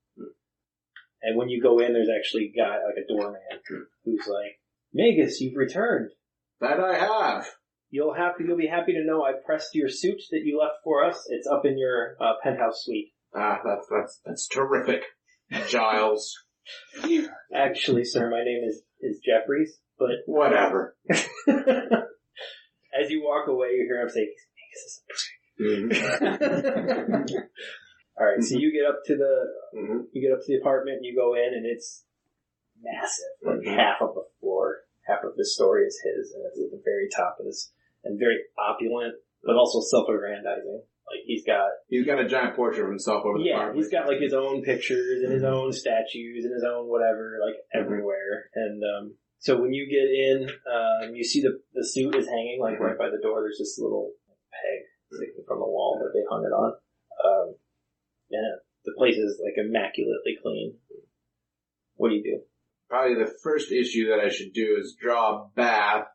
And when you go in, there's actually a guy, like a doorman, who's like, Magus, you've returned. That I have. You'll be happy to know I pressed your suit that you left for us. It's up in your penthouse suite. That's terrific, Giles. Actually, sir, my name is Jeffries, but... Whatever. As you walk away, you hear him say, Magus is a prick. Alright, so you get up to the apartment, and you go in, and it's massive. Like half of the floor, half of the story is his, and it's at the very top of this, and very opulent, but also self-aggrandizing. Like he's got a giant portrait of himself over the apartment. He's got like his own pictures and his own statues and his own whatever, like everywhere. And so when you get in, you see the suit is hanging like right by the door. There's this little peg sticking from the wall that they hung it on. And the place is like immaculately clean. What do you do? Probably the first issue that I should do is draw a bath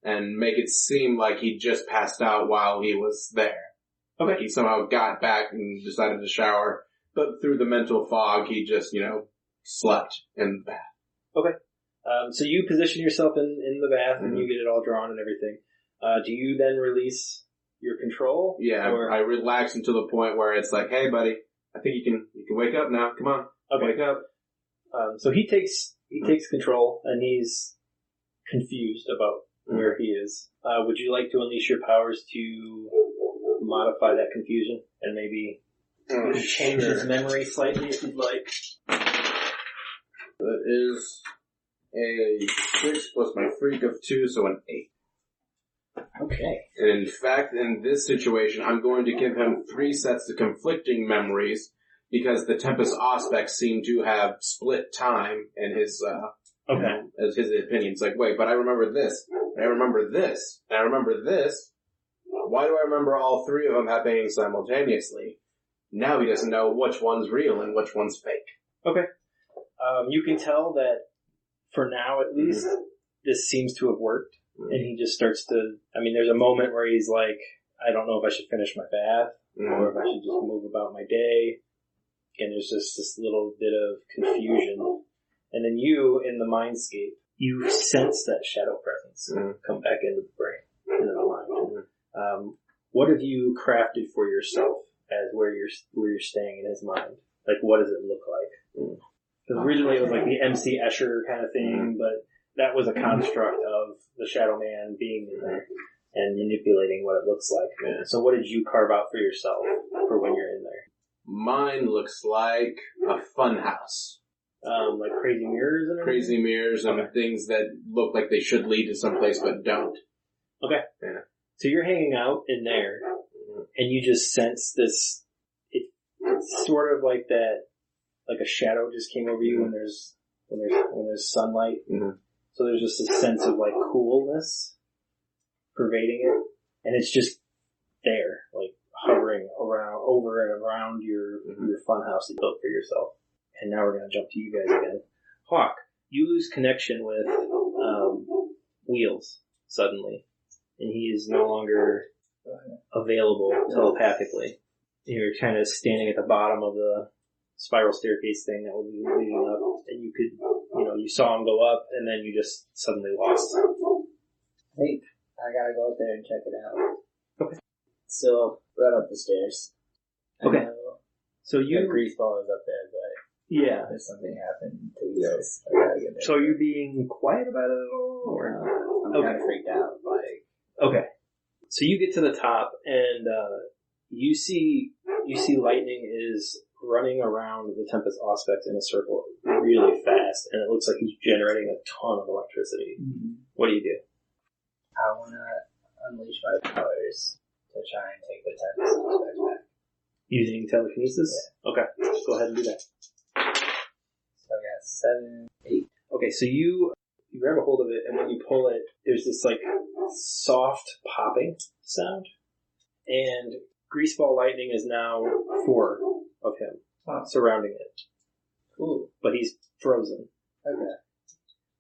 and make it seem like he just passed out while he was there. Okay. Like he somehow got back and decided to shower, but through the mental fog, he just, slept in the bath. Okay. So you position yourself in the bath and you get it all drawn and everything. Do you then release your control? Yeah, I relax until the point where it's like, hey buddy, I think you can wake up now. Come on. Okay. Wake up. So he takes control and he's confused about where he is. Would you like to unleash your powers to modify that confusion and maybe change his memory slightly if you'd like? That is a 6 plus my freak of 2, so an 8. Okay. And in fact, in this situation, I'm going to give him 3 sets of conflicting memories because the Tempest aspects seem to have split time in his, as his opinions. Like, wait, but I remember this, and I remember this, and I remember this. Why do I remember all 3 of them happening simultaneously? Now he doesn't know which one's real and which one's fake. Okay. You can tell that, for now at least, this seems to have worked. And he just starts to, there's a moment where he's like, I don't know if I should finish my bath, or if I should just move about my day. And there's just this little bit of confusion. And then you, in the mindscape, you sense that shadow presence come back into the brain, into the mind. What have you crafted for yourself as where you're staying in his mind? Like, what does it look like? Because originally it was like the MC Escher kind of thing, but that was a construct of the Shadow Man being in there and manipulating what it looks like. Yeah. So what did you carve out for yourself for when you're in there? Mine looks like a fun house. Like crazy mirrors and everything? Crazy mirrors and things that look like they should lead to someplace but don't. Okay. Yeah. So you're hanging out in there and you just sense this, it's sort of like that, like a shadow just came over you when there's sunlight. So there's just a sense of like coolness pervading it, and it's just there, like hovering over and around your fun house that you built for yourself. And now we're going to jump to you guys again. Hawk, you lose connection with Wheels suddenly, and he is no longer available telepathically. You're kind of standing at the bottom of the spiral staircase thing that was leading up, and you could, you saw him go up, and then you just suddenly lost. I think I gotta go up there and check it out. Okay. So, right up the stairs. Okay. So The greaseball is up there, but yeah. if something happened to you guys, I gotta get there. So are you being quiet about it at all? Or? I'm kind of freaked out. Okay. So you get to the top, and you see lightning is running around the Tempest Auspex in a circle really fast, and it looks like he's generating a ton of electricity. Mm-hmm. What do you do? I want to unleash my powers to try and take the Tempest Auspex back. Using telekinesis? Yeah. Okay. Go ahead and do that. So I got 7, 8. Okay, so you grab a hold of it, and when you pull it, there's this like soft popping sound, and Greaseball Lightning is now 4 of him surrounding it. Cool. But he's frozen. Okay.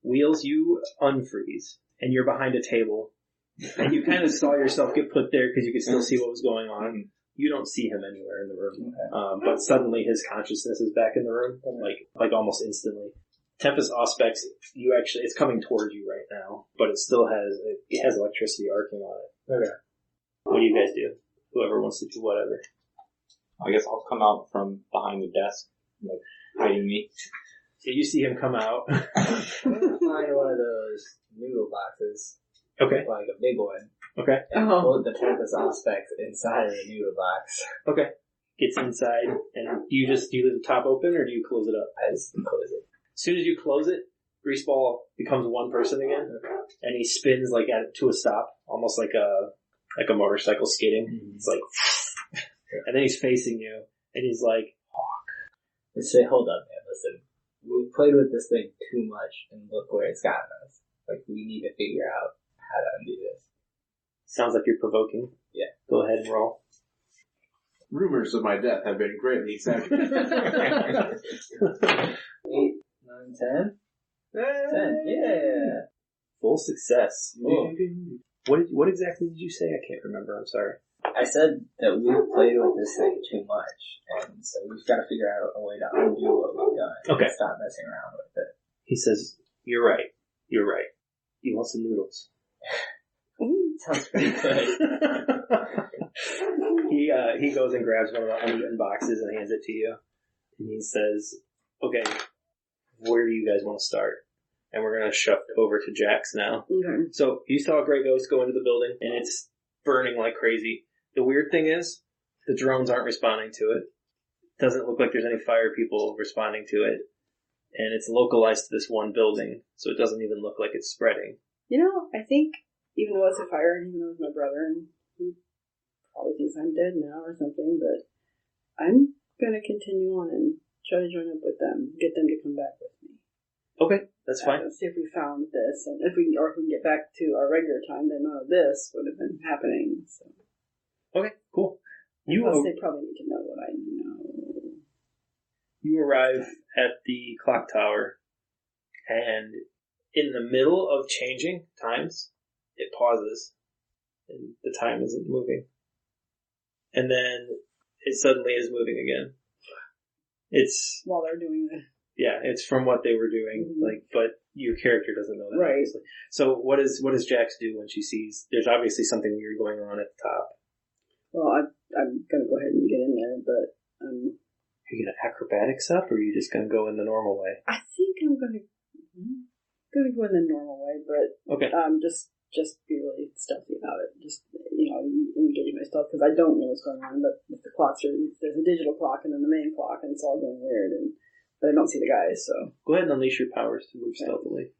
Wheels, you unfreeze, and you're behind a table, and you kind of saw yourself get put there because you could still see what was going on. You don't see him anywhere in the room, but suddenly his consciousness is back in the room, like almost instantly. Tempest Auspex, it's coming towards you right now, but it still has electricity arcing on it. Okay. What do you guys do? Whoever wants to do whatever. I guess I'll come out from behind the desk, like hiding me. So you see him come out. I'm gonna find one of those noodle boxes. Okay. Like a big one. Okay. And put the Tempest Auspex inside of the noodle box. Okay. Gets inside, and do you leave the top open, or do you close it up? I just close it. As soon as you close it, Greaseball becomes one person again, and he spins like to a stop, almost like a motorcycle skidding. Mm-hmm. It's like, and then he's facing you, and he's like, Hawk. Let's say, hold up, man, listen. We played with this thing too much, and look where it's gotten us. Like, we need to figure out how to undo this. Sounds like you're provoking. Yeah. Go ahead and roll. Rumors of my death have been greatly exaggerated. 8, 9, 10? 10, yeah. Full success. Cool. What exactly did you say? I can't remember. I'm sorry. I said that we played with this thing too much, and so we've got to figure out a way to undo what we've done. Okay. And stop messing around with it. He says, You're right. You want some noodles. Sounds pretty good. He goes and grabs one of the uneaten boxes and hands it to you. And he says, okay, where do you guys want to start? And we're going to shift over to Jax now. Okay. So you saw a gray ghost go into the building, and it's burning like crazy. The weird thing is, the drones aren't responding to it. Doesn't look like there's any fire people responding to it. And it's localized to this one building, so it doesn't even look like it's spreading. I think, even though it's a fire, even though it's my brother, and he probably thinks I'm dead now or something, but I'm gonna continue on and try to join up with them, get them to come back with me. Okay, that's fine. See if we found this, and if we can get back to our regular time, then none of this would have been happening. So. Okay, cool. Plus, they probably need to know what I know. You arrive at the clock tower, and in the middle of changing times, it pauses, and the time isn't moving. And then it suddenly is moving again. It's while they're doing that. Yeah, it's from what they were doing, but your character doesn't know that, right? Obviously. So what does Jax do when she sees there's obviously something weird going on at the top? Well, I'm gonna go ahead and get in there, but are you gonna acrobatics up, or are you just gonna go in the normal way? I think I'm gonna go in the normal way, but okay, just be really stealthy about it. Just engage myself because I don't know what's going on. But if the clocks there's a digital clock and then the main clock, and it's all going weird, but I don't see the guys. So go ahead and unleash your powers to move stealthily.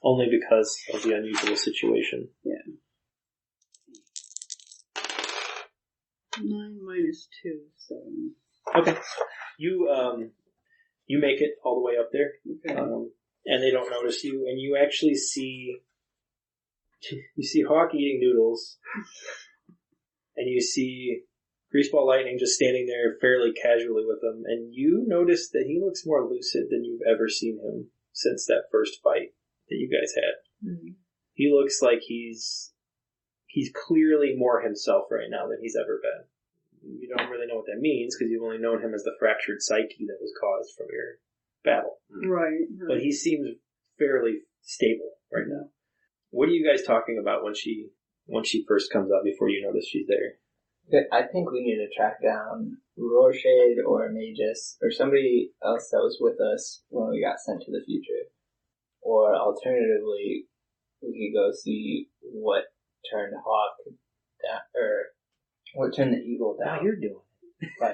Only because of the unusual situation. Yeah. 9 minus 2, 7. Okay. You make it all the way up there. Okay. And they don't notice you, and you actually see Hawk eating noodles, and you see Greaseball Lightning just standing there fairly casually with him, and you notice that he looks more lucid than you've ever seen him since that first fight that you guys had. Mm-hmm. He looks like he's clearly more himself right now than he's ever been. You don't really know what that means because you've only known him as the fractured psyche that was caused from your battle. Right. But he seems fairly stable right now. What are you guys talking about when she first comes up before you notice she's there? I think we need to track down Rorschade or Magus or somebody else that was with us when we got sent to the future. Or alternatively, we could go see what turned Hawk down, or what turned the Eagle down. How you're doing But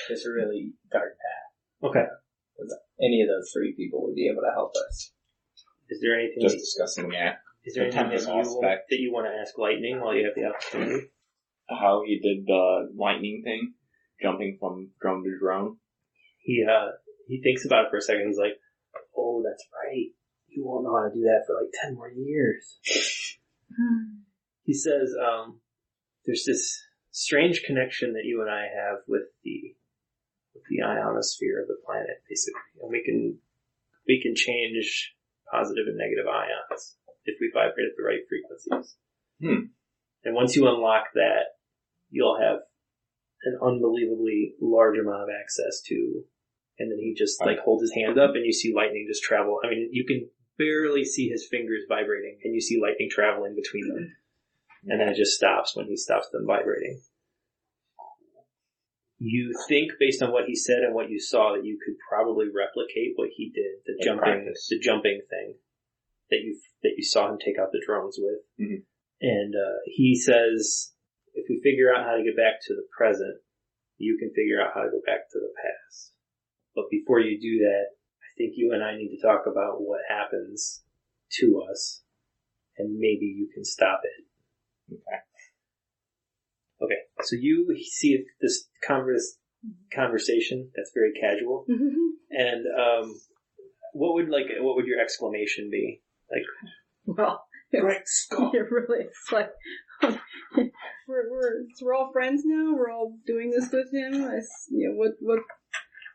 just a really dark path. Okay. Any of those three people would be able to help us. Is there anything just discussing that? Is there anything that you want to ask Lightning while you have the opportunity? How he did the lightning thing, jumping from drone to drone. He thinks about it for a second. He's like, "Oh, that's right. You won't know how to do that for like 10 more years." He says, "There's this strange connection that you and I have with the ionosphere of the planet, basically, and we can change positive and negative ions if we vibrate at the right frequencies. And once you unlock that, you'll have an unbelievably large amount of access to." And then he just holds his hand up, and you see lightning just travel. I mean, you can barely see his fingers vibrating, and you see lightning traveling between them. And then it just stops when he stops them vibrating. You think, based on what he said and what you saw, that you could probably replicate what he did, the jumping thing that you saw him take out the drones with. Mm-hmm. And he says, if we figure out how to get back to the present, you can figure out how to go back to the past. But before you do that, I think you and I need to talk about what happens to us, and maybe you can stop it. Okay. So you see this conversation that's very casual, and what would your exclamation be? Like, well, great Scott. It really, it's like we're all friends now. We're all doing this with him.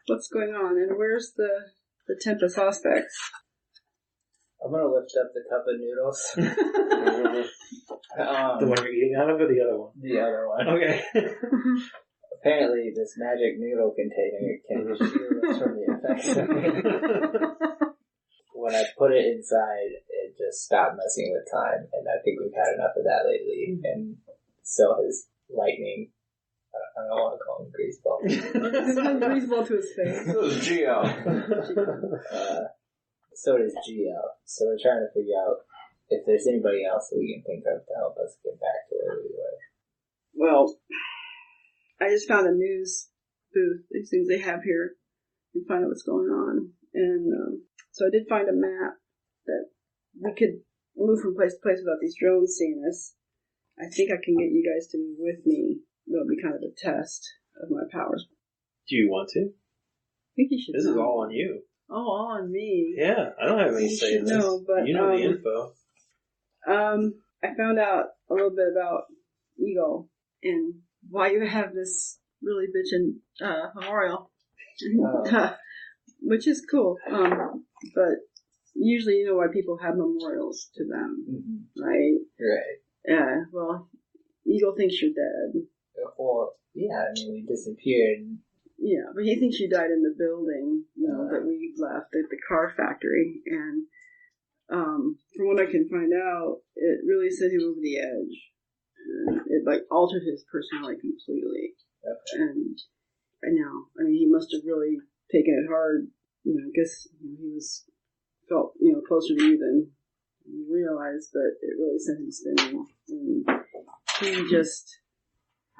What's going on, and where's the Tempest Aspects? I'm gonna lift up the cup of noodles. The one you're eating out of, or the other one? The other one. Okay. Apparently, this magic noodle container can shield us from the effects of it. When I put it inside, it just stopped messing with time, and I think we've had enough of that lately. And so has lightning. I don't want to call him Greaseball. Greaseball to his face. So is Geo. So does Geo. So we're trying to figure out if there's anybody else that we can think of to help us get back to where we were. Well, I just found a news booth, these things they have here. You can find out what's going on. And so I did find a map that we could move from place to place without these drones seeing us. I think I can get you guys to move with me. It'll be kind of a test of my powers. Do you want to? I think you should. This is all on you. Oh, all on me. Yeah, I don't have any say in this. Know, but, you know the info. I found out a little bit about Eagle and why you have this really bitchin' memorial, which is cool. But usually you know why people have memorials to them, right? Right. Yeah. Well, Eagle thinks you're dead. Well, yeah. I mean, we disappeared. Yeah, but he thinks you died in the building, that we left at the car factory, and from what I can find out, it really sent him over the edge. And it altered his personality completely. Okay. And I know, I mean, he must have really taken it hard. I guess he felt closer to you than you realized, but it really sent him spinning. And he just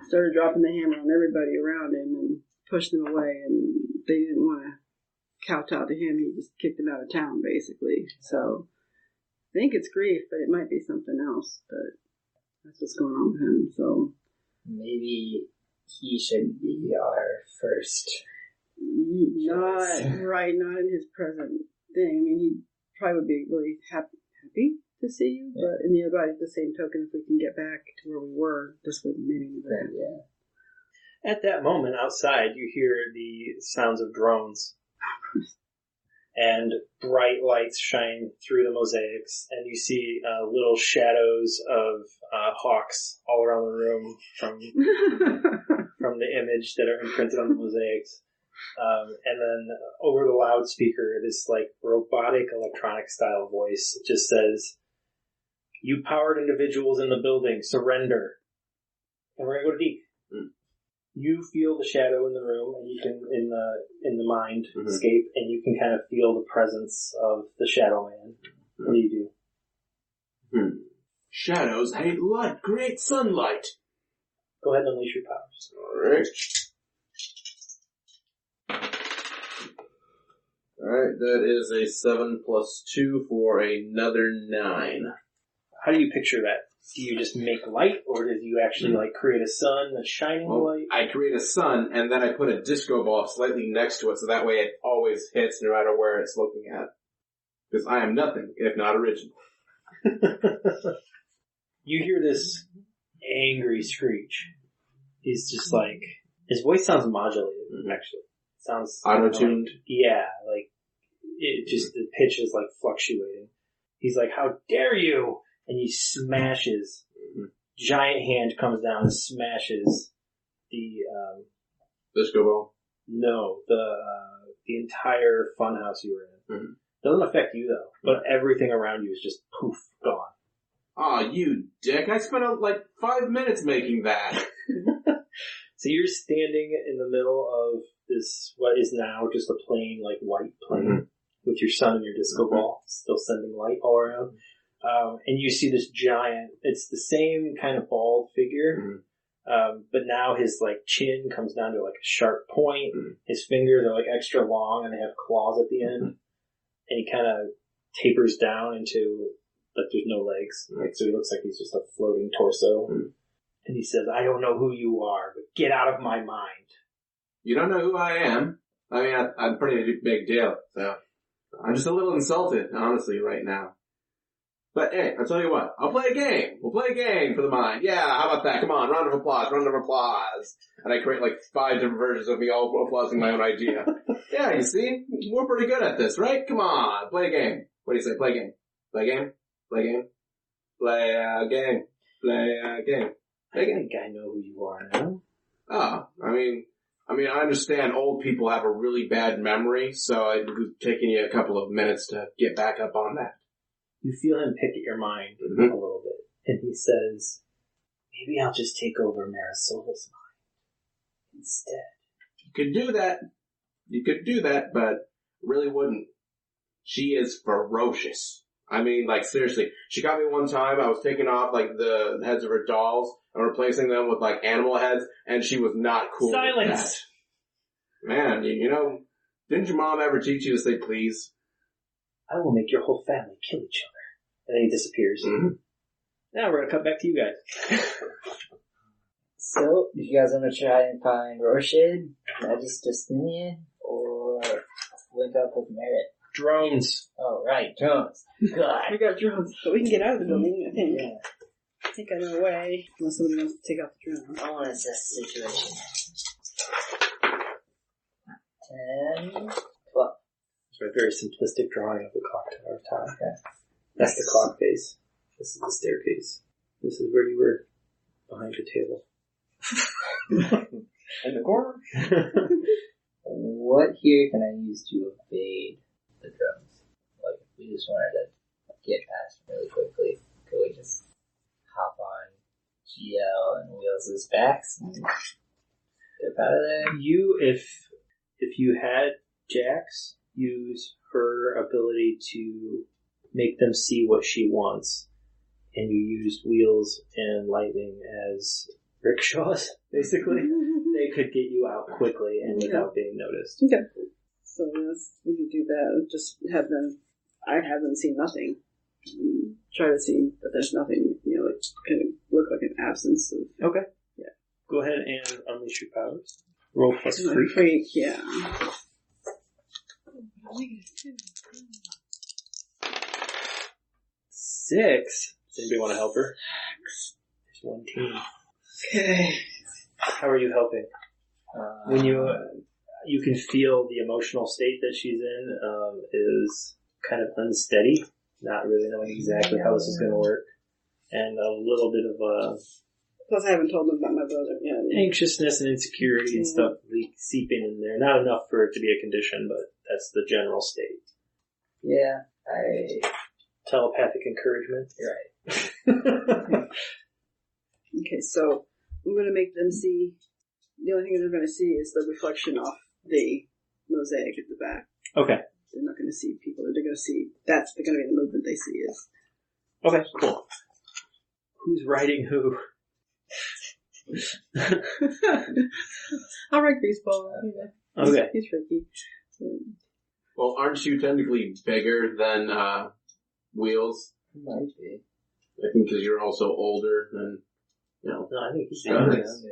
started dropping the hammer on everybody around him and pushed them away, and they didn't want to kowtow to him. He just kicked them out of town, basically. So I think it's grief, but it might be something else. But that's what's going on with him. So maybe he should be our first. Not in his present thing. I mean, he probably would be really happy to see you, but by the same token, if we can get back to where we were, this would maybe be better. Yeah. At that moment, outside, you hear the sounds of drones. And bright lights shine through the mosaics, and you see little shadows of hawks all around the room from the image that are imprinted on the mosaics. And then over the loudspeaker, this like robotic electronic style voice just says, "You powered individuals in the building, surrender." And we're gonna go to Deke. You feel the shadow in the room, and you can in the mind escape, and you can kind of feel the presence of the Shadow Man. What do you do? Shadows hate light. Create sunlight. Go ahead and unleash your powers. Alright, that is a 7 plus 2 for another 9. How do you picture that? Do you just make light, or do you actually like create a sun that's shining light? I create a sun, and then I put a disco ball slightly next to it, so that way it always hits no matter where it's looking at. Because I am nothing, if not original. You hear this angry screech. He's just like, his voice sounds modulated, actually. It sounds auto-tuned? Like, yeah, like, it just, the pitch is like fluctuating. He's like, "How dare you!" And he smashes. Giant hand comes down and smashes the disco ball. No, the entire funhouse you were in. Doesn't affect you though, but everything around you is just poof, gone. Aw, you dick! I spent like 5 minutes making that. So you're standing in the middle of this, what is now just a plain, like white plane, with your sun and your disco ball still sending light all around. And you see this giant, it's the same kind of bald figure, but now his like chin comes down to like a sharp point, his fingers are like extra long and they have claws at the end, and he kind of tapers down into, like there's no legs, right? So he looks like he's just a floating torso, and he says, "I don't know who you are, but get out of my mind." You don't know who I am? I mean, I'm a pretty big deal, so I'm just a little insulted, honestly, right now. But hey, I'll tell you what, I'll play a game. We'll play a game for the mind. Yeah, how about that? Come on, round of applause. And I create like 5 different versions of me all applauding my own idea. Yeah, you see? We're pretty good at this, right? Come on, play a game. What do you say? Play a game. Play a game? Play a game? Play a game. Play a game. I think I know who you are now. Oh, I mean, I understand old people have a really bad memory, so it's taking you a couple of minutes to get back up on that. You feel him pick at your mind a little bit, and he says, "Maybe I'll just take over Marisol's mind instead." You could do that, but really wouldn't. She is ferocious. I mean, like, seriously. She got me one time, I was taking off, like, the heads of her dolls and replacing them with, like, animal heads, and she was not cool with that. Man, you know, didn't your mom ever teach you to say please? "I will make your whole family kill each other." And then he disappears. Now we're gonna cut back to you guys. So, you guys want to try and find Rorschach, Justinian, or link up with Merritt? Drones. Oh, right, drones. God. We got drones, but we can get out of the building, I think. Yeah. I think I know a way, unless somebody wants to take out the drone. I want to assess the situation. 10, 12. It's a very simplistic drawing of the clock tower. Okay. That's the clock face. This is the staircase. This is where you were behind the table. In the corner? What here can I use to evade the drones? Like, if we just wanted to get past them really quickly, could we just hop on GL and Wheels' backs and get out of there? If you had Jax use her ability to make them see what she wants, and you used Wheels and Lightning as rickshaws, basically, they could get you out quickly and without being noticed. Okay. So yes, we could do that. Just have them, I have them see nothing. Try to see that there's nothing, it kind of look like an absence of... Okay. Yeah. Go ahead and unleash your powers. Roll plus freak. freak. Yeah. 6. Does anybody want to help her? There's one team. Okay. How are you helping? When you can feel the emotional state that she's in is kind of unsteady, not really knowing exactly how this is going to work, and a little bit of Plus, I haven't told them about my brother yet. anxiousness and insecurity and stuff seeping in there. Not enough for it to be a condition, but that's the general state. Yeah, Telepathic encouragement. You're right. Okay, so I'm going to make them see. The only thing they're going to see is the reflection off the mosaic at the back. Okay. They're not going to see people. They're going to see. That's going to be the movement they see is. Okay, cool. Who's writing who? I'll write baseball. Okay. He's tricky. Well, aren't you technically bigger than Wheels? Might be. I think because you're also older than, No, I think he's Yeah. young. Youngest.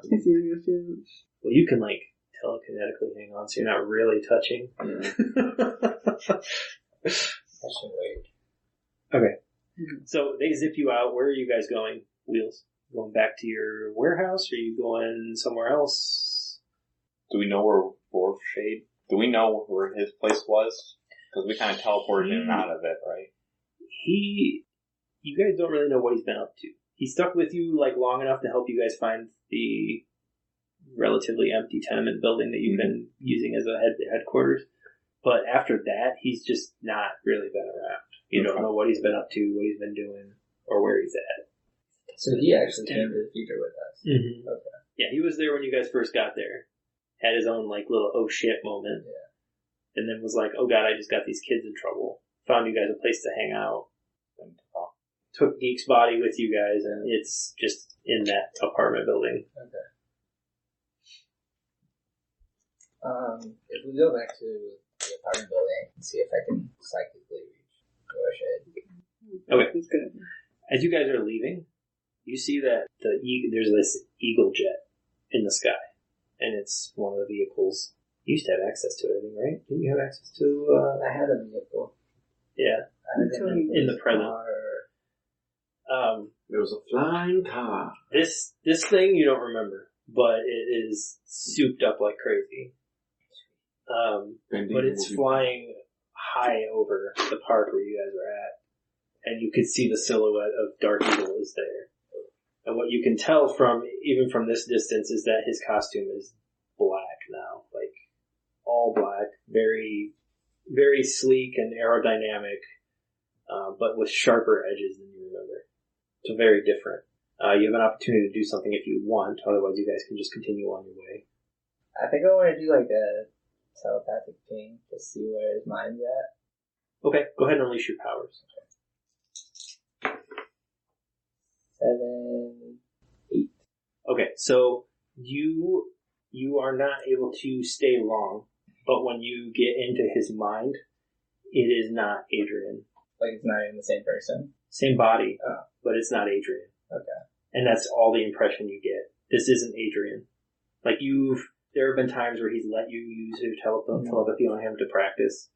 He's the youngest, yeah. Well, you can telekinetically hang on, so you're not really touching. I should wait. Okay. So they zip you out. Where are you guys going, Wheels? Going back to your warehouse? Or are you going somewhere else? Do we know where Shade? Do we know where his place was? Because we kind of teleported in and out of it, right? You guys don't really know what he's been up to. He stuck with you long enough to help you guys find the relatively empty tenement building that you've been using as a headquarters. But after that, he's just not really been around. You don't know what he's been up to, what he's been doing, or where he's at. So he actually came to the future with us. Mm-hmm. Okay. Yeah, he was there when you guys first got there. Had his own little oh shit moment. Yeah. And then was like, oh god, I just got these kids in trouble. Found you guys a place to hang out. And took Geek's body with you guys, and it's just in that apartment building. Okay. If we go back to the apartment building, I can see if I can psychically reach Rush. Okay. That's good. As you guys are leaving, you see that there's this Eagle jet in the sky. And it's one of the vehicles. You used to have access to it, I think, right? Didn't you have access to, I had a vehicle. Yeah. In the present. there was a flying car. This thing you don't remember, but it is souped up like crazy. But it's flying high over the park where you guys are at. And you could see the silhouette of Dark Eagle is there. And what you can tell even from this distance is that his costume is black now. All black. Very, very sleek and aerodynamic, but with sharper edges than you remember. So very different. You have an opportunity to do something if you want, otherwise you guys can just continue on your way. I think I want to do a telepathic ping to see where his mind's at. Okay, go ahead and unleash your powers. 7, 8. Okay, so you are not able to stay long, but when you get into his mind, it is not Adrian. It's not even the same person? Same body, but it's not Adrian. Okay. And that's all the impression you get. This isn't Adrian. There have been times where he's let you use your telepathy on him to practice.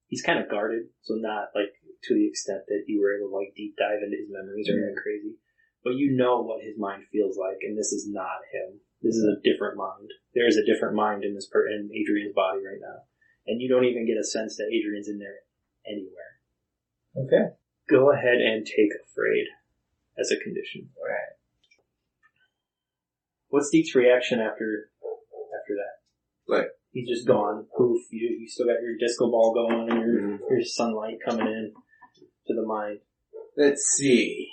He's kind of guarded, so not to the extent that you were able to deep dive into his memories or anything crazy. But you know what his mind feels like, and this is not him. This is a different mind. There is a different mind in in Adrian's body right now. And you don't even get a sense that Adrian's in there anywhere. Okay. Go ahead and take Afraid as a condition. Alright. What's Deke's reaction after that? He's just gone. Poof. You still got your disco ball going and your sunlight coming in to the mind. Let's see.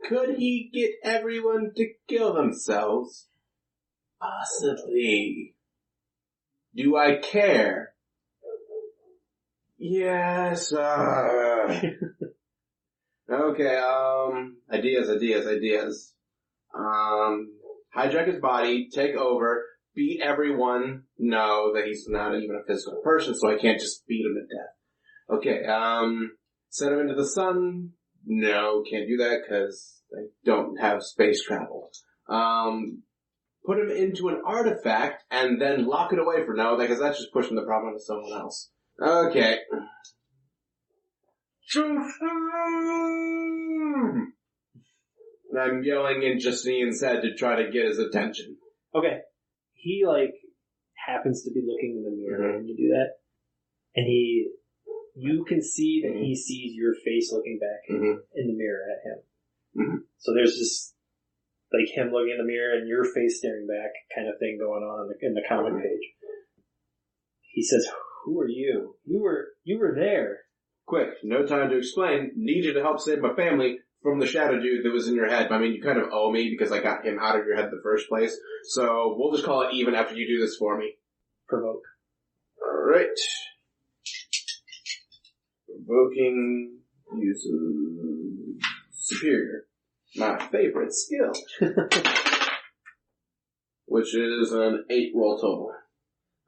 Could he get everyone to kill themselves? Possibly. Do I care? Yes. Okay, ideas. Hijack his body, take over, beat everyone. No, that he's not even a physical person, so I can't just beat him to death. Okay, send him into the sun. No, can't do that because I don't have space travel. Put him into an artifact and then lock it away for now, because that's just pushing the problem to someone else. Okay. And I'm yelling in Justine's head to try to get his attention. Okay. He, like, happens to be looking in the mirror when you do that. And you can see that he sees your face looking back in the mirror at him. So there's just, like, him looking in the mirror and your face staring back kind of thing going on in the comic page. He says, "Who are you? You were there." Quick, no time to explain. Need you to help save my family from the shadow dude that was in your head. I mean, you kind of owe me because I got him out of your head in the first place. So we'll just call it even after you do this for me. Provoke. Alright. Provoking uses superior. My favorite skill. Which is an 8 roll total.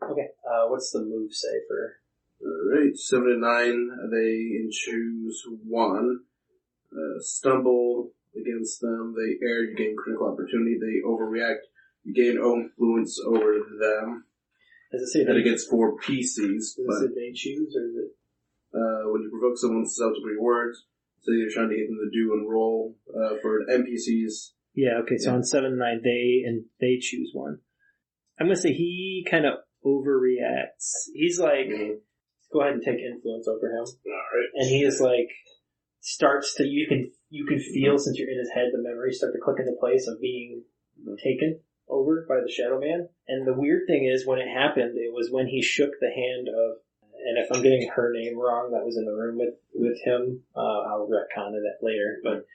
Okay, what's the move say for? Alright, 7 to 9, they choose 1. Stumble against them, they err, you gain critical opportunity, they overreact, you gain influence over them. Does it say that against 4 PCs. Does it say they choose, or is it? When you provoke someone susceptible to your words, so you're trying to get them to do and roll, for NPCs. Yeah, okay, so on 7 to 9, they choose 1. I'm gonna say he kind of overreacts. He's like, go ahead and take influence over him. Alright. And he is like, starts to, you can feel, since you're in his head, the memories start to click into place of being taken over by the Shadow Man. And the weird thing is, when it happened, it was when he shook the hand of, and if I'm getting her name wrong, that was in the room with him, I'll retcon it later, but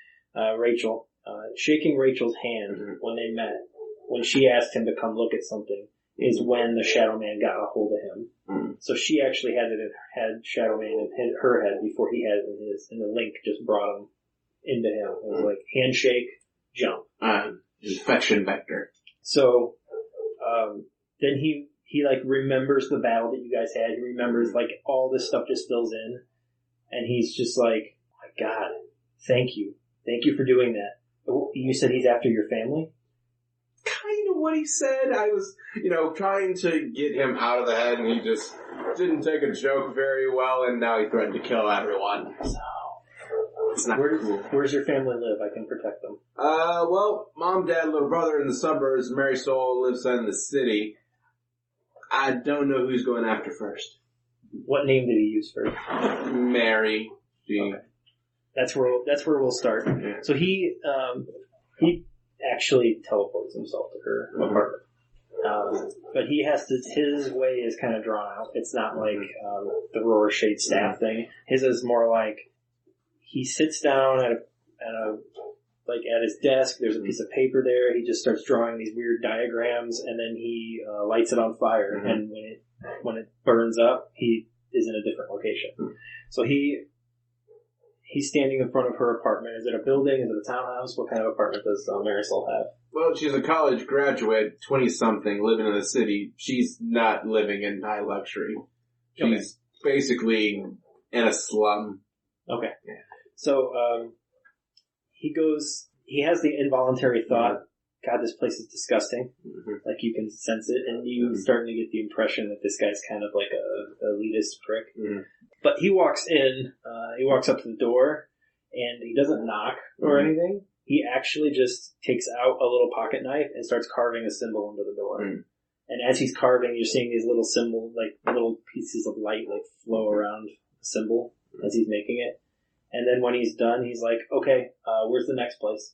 Rachel, shaking Rachel's hand when they met, when she asked him to come look at something, is when the Shadow Man got a hold of him. So she actually had Shadow Man in her head before he had it in his, and the link just brought him into him. It was like handshake, jump. Infection vector. So, then he like remembers the battle that you guys had. He remembers like all this stuff just fills in, and he's just like, oh my God, thank you for doing that. You said he's after your family? Kind of what he said. I was, trying to get him out of the head, and he just didn't take a joke very well, and now he threatened to kill everyone. So, it's not cool. Where's your family live? I can protect them. Well, mom, dad, little brother in the suburbs. Mary Soul lives in the city. I don't know who's going after first. What name did he use first? Mary. Okay. That's where we'll start. Yeah. So he actually teleports himself to her apartment. But he has to, his way is kind of drawn out. It's not like, the Roar Shade staff thing. His is more like, he sits down at his desk, there's a piece of paper there, he just starts drawing these weird diagrams, and then he, lights it on fire, and when it burns up, he is in a different location. So he's standing in front of her apartment. Is it a building? Is it a townhouse? What kind of apartment does Marisol have? Well, she's a college graduate, 20-something, living in the city. She's not living in high luxury. She's basically in a slum. Okay. Yeah. So, he has the involuntary thought, God, this place is disgusting. Like, you can sense it, and you starting to get the impression that this guy's kind of like a elitist prick. But he walks up to the door, and he doesn't knock or anything. He actually just takes out a little pocket knife and starts carving a symbol into the door. And as he's carving, you're seeing these little symbols, like little pieces of light, like flow around the symbol as he's making it. And then when he's done, he's like, okay, where's the next place?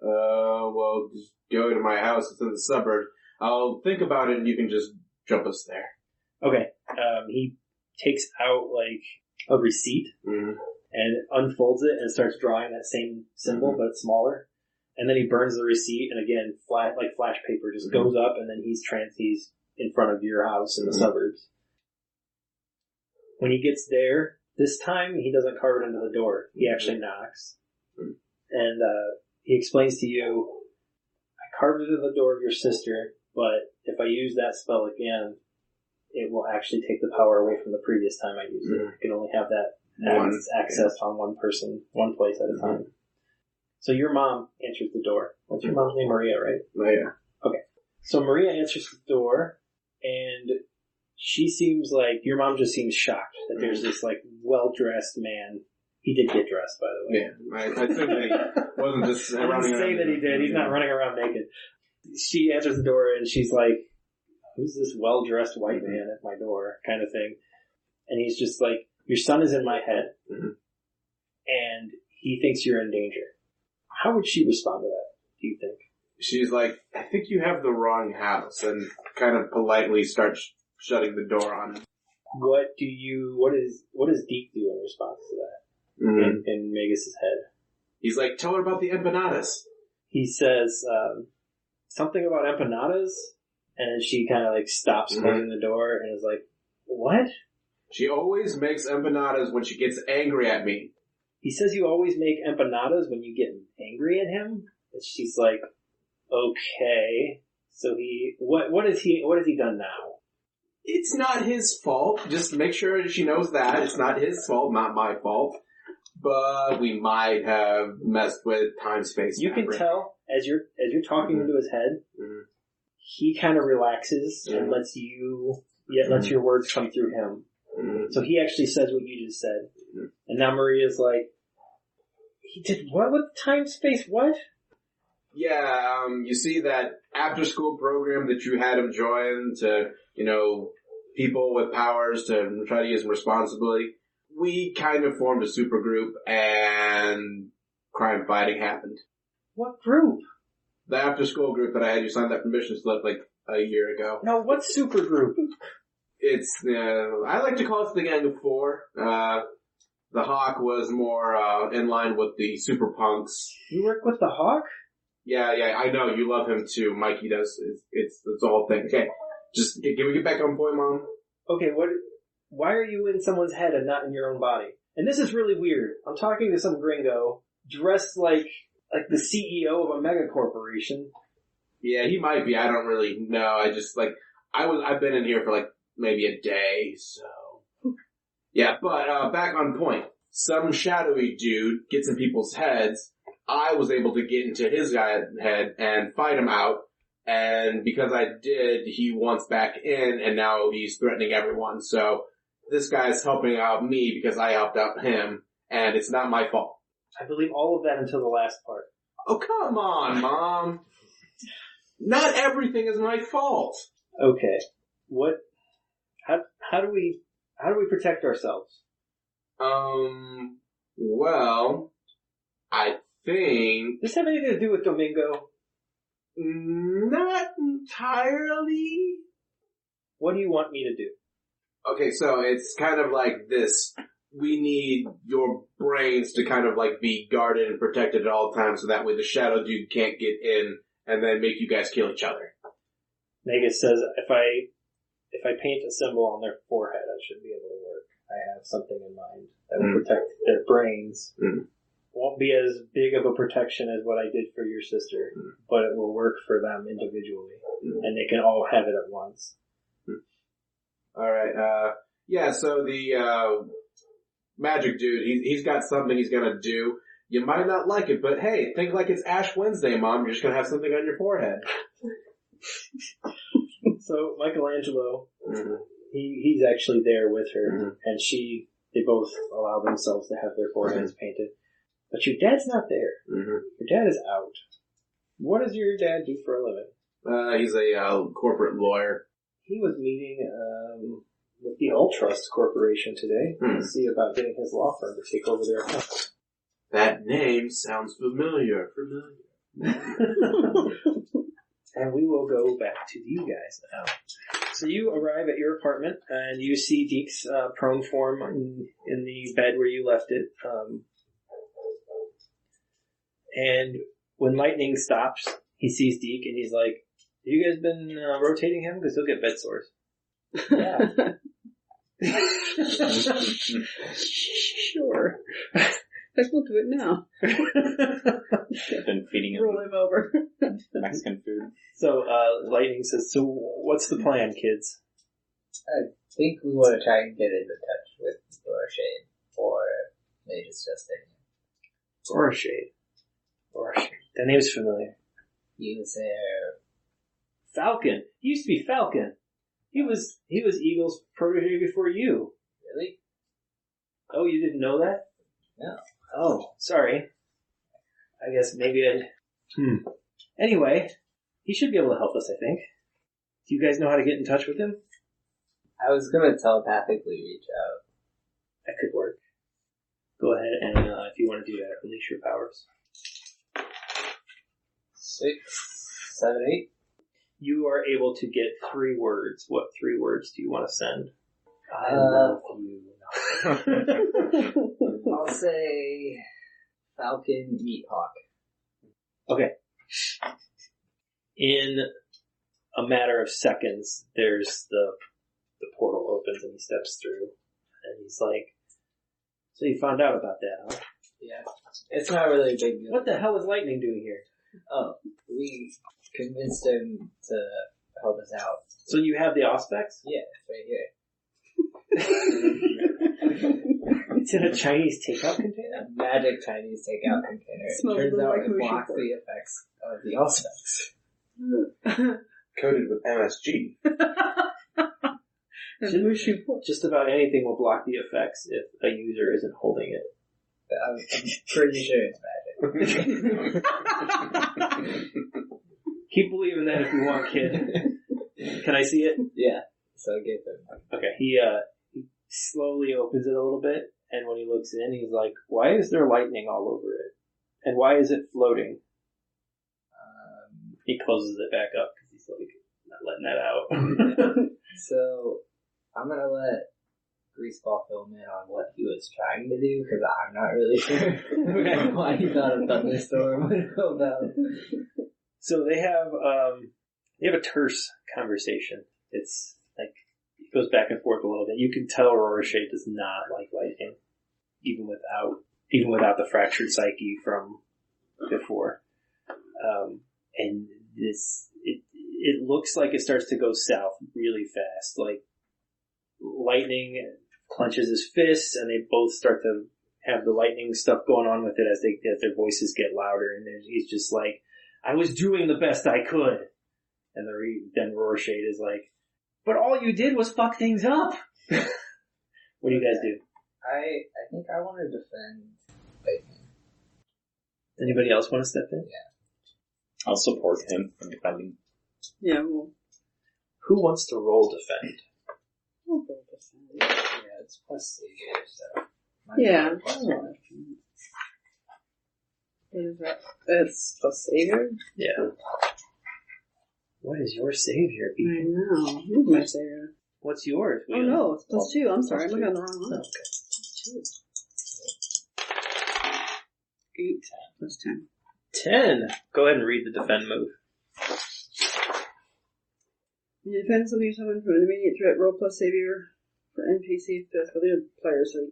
Well, just go to my house. It's in the suburbs. I'll think about it and you can just jump us there. Okay. He takes out like a receipt and unfolds it and starts drawing that same symbol, but it's smaller. And then he burns the receipt, and again, like flash paper just goes up, and then he's in front of your house in the suburbs. When he gets there, this time he doesn't carve it into the door. He actually knocks. And he explains to you, I carved it into the door of your sister, but if I use that spell again, it will actually take the power away from the previous time I used it. You can only have that access on one person, one place at a time. So your mom answers the door. What's your mom's name? Maria, right? Maria. Okay. So Maria answers the door, and she seems like, your mom just seems shocked that there's this like well-dressed man. He did get dressed, by the way. Yeah, I think that he wasn't just I didn't say that he did. He's not running around naked. She answers the door and she's like, who's this well-dressed white man at my door kind of thing. And he's just like, your son is in my head and he thinks you're in danger. How would she respond to that, do you think? She's like, I think you have the wrong house, and kind of politely starts shutting the door on him. What does Deke do in response to that in Magus's head? He's like, tell her about the empanadas. He says something about empanadas, and then she kind of like stops closing the door and is like, what? She always makes empanadas when she gets angry at me. He says you always make empanadas when you get angry at him? And she's like, okay. So what has he done now? It's not his fault. Just make sure she knows that. It's not his fault, not my fault. But we might have messed with time-space. You can tell as you're talking into his head, he kind of relaxes and lets your words come through him. So he actually says what you just said. And now Maria's like, he did what with time-space? What? Yeah, you see that after-school program that you had him join to, people with powers to try to use them responsibly? We kind of formed a super group and crime fighting happened. What group? The after-school group that I had you sign that permission slip like a year ago. No, what super group? It's, I like to call it the Gang of Four. The Hawk was more in line with the super punks. You work with the Hawk? Yeah, I know. You love him too. Mikey does. It's the whole thing. Okay. Just, can we get back on point, Mom? Okay, why are you in someone's head and not in your own body? And this is really weird. I'm talking to some gringo dressed like the CEO of a mega corporation. Yeah, he might be. I don't really know. I just, I've been in here for maybe a day, so. Yeah, but, back on point. Some shadowy dude gets in people's heads. I was able to get into his head and fight him out. And because I did, he wants back in, and now he's threatening everyone. So this guy's helping out me because I helped out him, and it's not my fault. I believe all of that until the last part. Oh, come on, Mom. Not everything is my fault. Okay. How do we protect ourselves? Well, I think... Does this have anything to do with Domingo? Not entirely. What do you want me to do? Okay, so it's kind of like this. We need your brains to kind of be guarded and protected at all times so that way the shadow dude can't get in and then make you guys kill each other. Megas says if I paint a symbol on their forehead, I should be able to work. I have something in mind that will protect their brains. Won't be as big of a protection as what I did for your sister, but it will work for them individually, and they can all have it at once. Alright, so the, magic dude, he's got something he's gonna do. You might not like it, but hey, think like it's Ash Wednesday, Mom. You're just gonna have something on your forehead. So, Michelangelo, he's actually there with her, and they both allow themselves to have their foreheads painted. But your dad's not there. Your dad is out. What does your dad do for a living? He's a corporate lawyer. He was meeting with the Ultrust Corporation today to see about getting his law firm to take over their accounts. That name sounds familiar. And we will go back to you guys now. So you arrive at your apartment, and you see Deke's prone form in the bed where you left it. And when lightning stops, he sees Deke, and he's like, have you guys been rotating him? Because he'll get bed sores. Yeah. Sure. I will do it now. Been feeding him Roll him over. Mexican food. So, Lightning says, so what's the plan, kids? I think we want to try and get into touch with Russ, or maybe it's just Russ. That name's familiar. he was there. Falcon. He used to be Falcon. He was Eagle's protege before you. Really? Oh, you didn't know that? No. Oh, sorry. I guess maybe Anyway, He should be able to help us, I think. Do you guys know how to get in touch with him? I was gonna telepathically reach out. That could work. Go ahead and, if you want to do that, release your powers. 6, 7, 8. You are able to get 3 words. What 3 words do you want to send? I love you. I'll say Falcon Meat Hawk. Okay. In a matter of seconds, there's the portal opens and he steps through. And he's like, so you found out about that, huh? Yeah. It's not really a big deal. What the hell is Lightning doing here? Oh, we convinced him to help us out. So you have the Auspex? Yeah, it's right here. It's in a Chinese takeout container? A magic Chinese takeout container. It Smells turns out like it blocks the effects of the Auspex. Coated with MSG. Just about anything will block the effects if a user isn't holding it. I'm pretty sure it's magic. Keep believing that if you want, kid. Can I see it? Yeah. So I gave him. Okay, he slowly opens it a little bit, and when he looks in, he's like, why is there lightning all over it? And why is it floating? He closes it back up, because he's like, not letting that out. So, I'm gonna let Greaseball fill me in on what he was trying to do, because I'm not really sure why he thought a thunderstorm would go about. So they have a terse conversation. It's like, it goes back and forth a little bit. You can tell Rorschach does not like lightning, even without the fractured psyche from before. And it looks like it starts to go south really fast. Like, Lightning clenches his fists, and they both start to have the lightning stuff going on with it as their voices get louder, and he's just like, I was doing the best I could. And then Rorschach is like, but all you did was fuck things up. What do you guys do? I think I want to defend Lightning. Anybody else want to step in? Yeah. I'll support him in defending. Yeah, well. Who wants to roll defend? I'll roll defend. Yeah, it's plus savior, so. Yeah. What is that? It's plus savior? Yeah. What is your savior, I Beacon? know. Who's my savior? What's yours? Oh no, it's plus 2. I'm sorry, I'm looking at the wrong one. Oh, okay. 8 plus 10. 10. Go ahead and read the defend move. When you defend something you summon from an immediate threat, roll plus savior for NPC threats for the player, so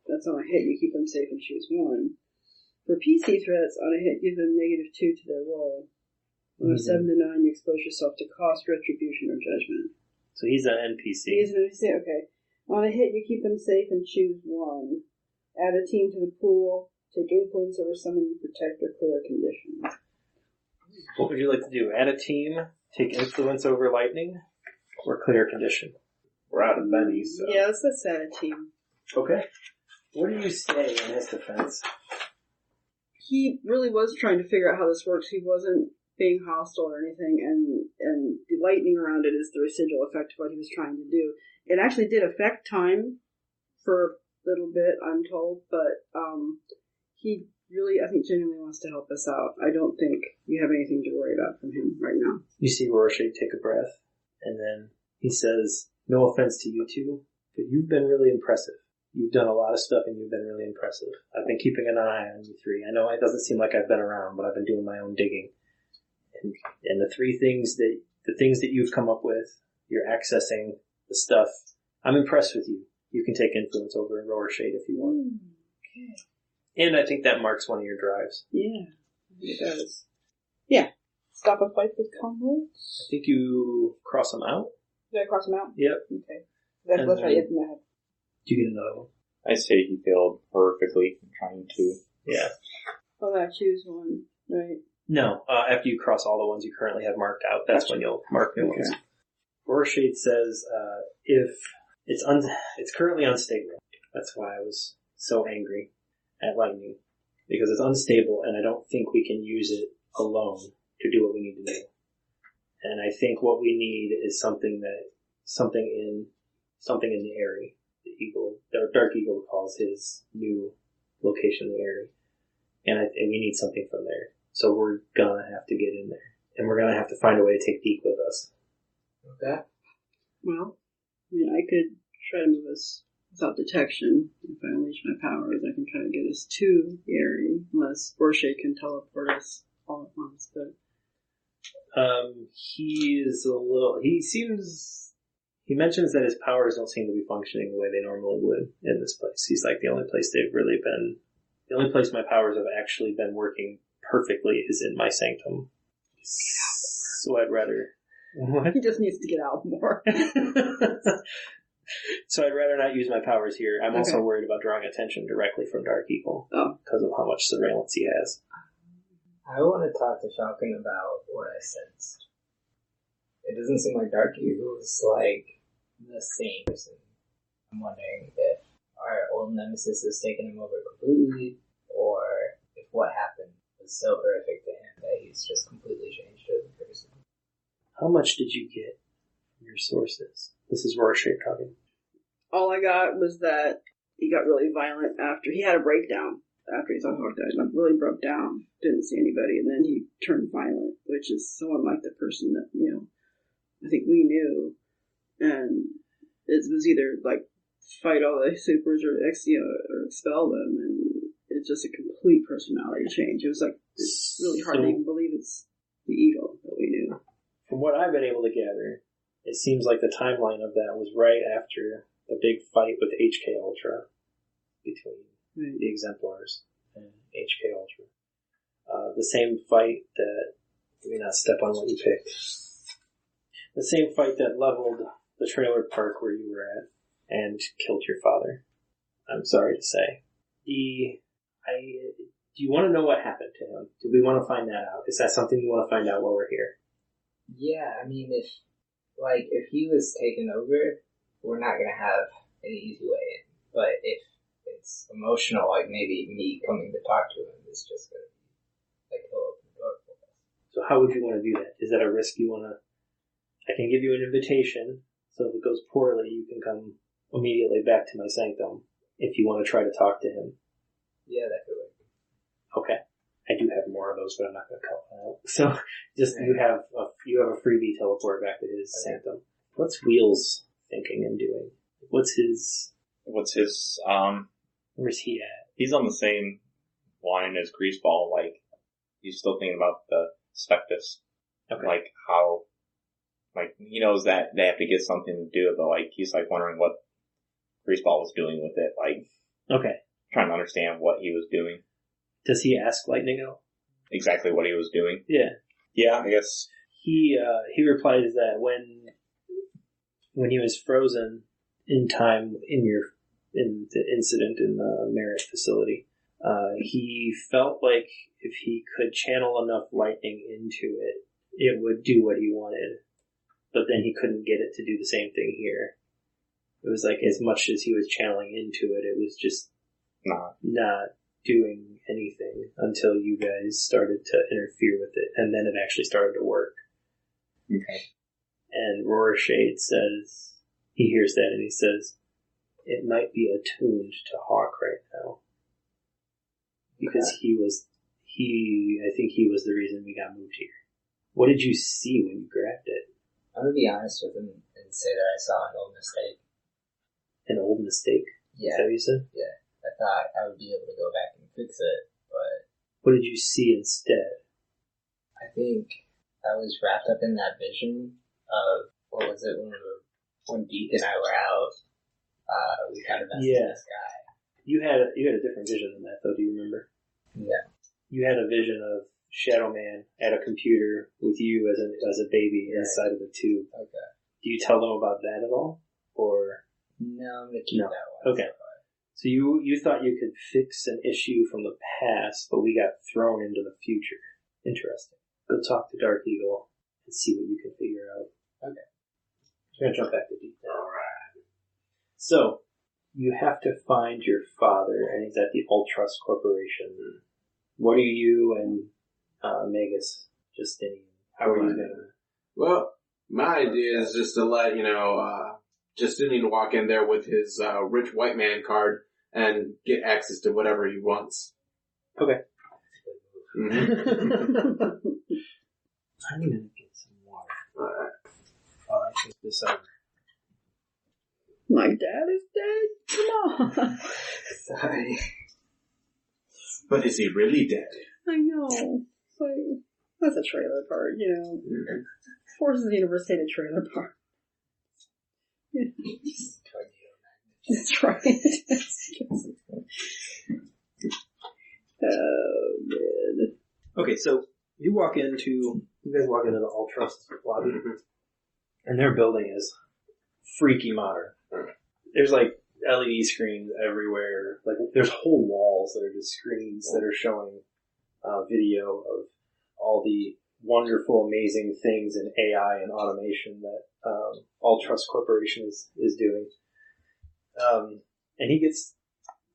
that's on a hit, you keep them safe and choose 1. For PC threats, on a hit, give them -2 to their roll. On a 7 to 9, you expose yourself to cost, retribution, or judgment. So he's an NPC. He's an NPC, okay. On a hit, you keep them safe and choose 1. Add a team to the pool. Take influence over someone you protect or clear a condition. What would you like to do? Add a team, take influence over lightning, or clear a condition? We're out of bennies, so. Yeah, let's add a team. Okay. What do you say in his defense? He really was trying to figure out how this works. He wasn't being hostile or anything, and the lightning around it is the residual effect of what he was trying to do. It actually did affect time for a little bit, I'm told, but he really, I think, genuinely wants to help us out. I don't think you have anything to worry about from him right now. You see Rorschach take a breath, and then he says, no offense to you two, but you've been really impressive. You've done a lot of stuff, and you've been really impressive. I've been keeping an eye on you three. I know it doesn't seem like I've been around, but I've been doing my own digging. And the things that you've come up with, you're accessing the stuff. I'm impressed with you. You can take influence over Rorschach if you want. Okay. And I think that marks one of your drives. Yeah, it does. Yeah. Stop a fight with comrades. I think you cross them out. Did I cross them out? Yep. Okay. That's right. Yep, no. Do you get another one? I say he failed horrifically in trying to. Yeah. Well, I choose one, right? No, after you cross all the ones you currently have marked out, that's when you'll mark new ones. Rorschach says, if it's currently unstable. That's why I was so angry at lightning. Because it's unstable, and I don't think we can use it alone to do what we need to do. And I think what we need is something in the Eyrie. The Dark Eagle calls his new location the Eyrie. And we need something from there. So we're gonna have to get in there. And we're gonna have to find a way to take Deke with us. Okay. Well, I mean, I could try to move us without detection. If I unleash my powers, I can try to get us to the Eyrie, unless Rorschach can teleport us all at once. But he mentions that his powers don't seem to be functioning the way they normally would in this place. He's like, the only place my powers have actually been working perfectly is in my sanctum. So I'd rather... What? He just needs to get out more. So I'd rather not use my powers here. I'm also worried about drawing attention directly from Dark Eagle because of how much surveillance he has. I want to talk to Falcon about what I sensed. It doesn't seem like Dark Eagle is like the same person. I'm wondering if our old nemesis has taken him over completely, or if what happened was so horrific to him that he's just completely changed as a person. How much did you get from your sources? This is Rorschach talking. All I got was that he got really violent after he had a breakdown. After he saw Hawk died, like really broke down, didn't see anybody, and then he turned violent, which is so unlike the person that, I think we knew. And it was either like fight all the supers or expel them, and it's just a complete personality change. It was like, it's really hard to even believe it's the Eagle that we knew. From what I've been able to gather, it seems like the timeline of that was right after the big fight with HK Ultra between the Exemplars and HK Ultra. The same fight that, let me not step on what you picked. The same fight that leveled the trailer park where you were at and killed your father. I'm sorry to say. Do you want to know what happened to him? Do we want to find that out? Is that something you want to find out while we're here? Yeah, I mean, if he was taken over, we're not going to have an easy way in. But if it's emotional, like maybe me coming to talk to him is just going to be like he'll open the door for us. So how would you want to do that? Is that a risk you want to... I can give you an invitation, so if it goes poorly, you can come immediately back to my sanctum if you want to try to talk to him. Yeah, that could work. Okay. I do have more of those, but I'm not going to cut one out. So, just you have a freebie teleport back to his sanctum. What's Wheels thinking and doing? Where's he at? He's on the same line as Greaseball. Like, he's still thinking about the Spectus. Okay. Like, how, like, he knows that they have to get something to do it, but, like, he's, like, wondering what Greaseball was doing with it. Like, okay. Trying to understand what he was doing. Does he ask Lightning-O? Exactly what he was doing. Yeah. Yeah, I guess. He replies that when he was frozen in time in the incident in the Merit facility, he felt like if he could channel enough lightning into it, it would do what he wanted. But then he couldn't get it to do the same thing here. It was like as much as he was channeling into it, it was just not doing anything until you guys started to interfere with it, and then it actually started to work. Okay. And Rorschach says, he hears that and he says, it might be attuned to Hawk right now. Because I think he was the reason we got moved here. What did you see when you grabbed it? I'm going to be honest with him and say that I saw an old mistake. An old mistake? Yeah. Is that what you said? Yeah. I thought I would be able to go back and fix it, but... What did you see instead? I think I was wrapped up in that vision of, what was it, when Deke and I were out, we kind of messed in the sky. You had a different vision than that, though, do you remember? Yeah. You had a vision of Shadow Man at a computer with you as a baby inside of the tube. Okay. Do you tell them about that at all? Or... No, I'm going to keep that one. Okay. So you thought you could fix an issue from the past, but we got thrown into the future. Interesting. Go talk to Dark Eagle and see what you can figure out. Okay. I'm going to jump back to Deke now. Alright. So, you have to find your father, and he's at the Ultras Corporation. What are you and Magus Justinian? How are you going to... Well, my idea is just to let, Justinian walk in there with his rich white man card and get access to whatever he wants. Okay. Mm-hmm. I'm gonna get some water. Alright. I'll take this over. My dad is dead? Come on. Sorry. But is he really dead? I know. It's like, that's a trailer park, Forces the universe hate a trailer park. Yeah. That's right. Oh, man. Okay, so you guys walk into the All Trust lobby, and their building is freaky modern. There's like LED screens everywhere. Like there's whole walls that are just screens that are showing video of all the wonderful, amazing things in AI and automation that All Trust Corporation is doing. And he gets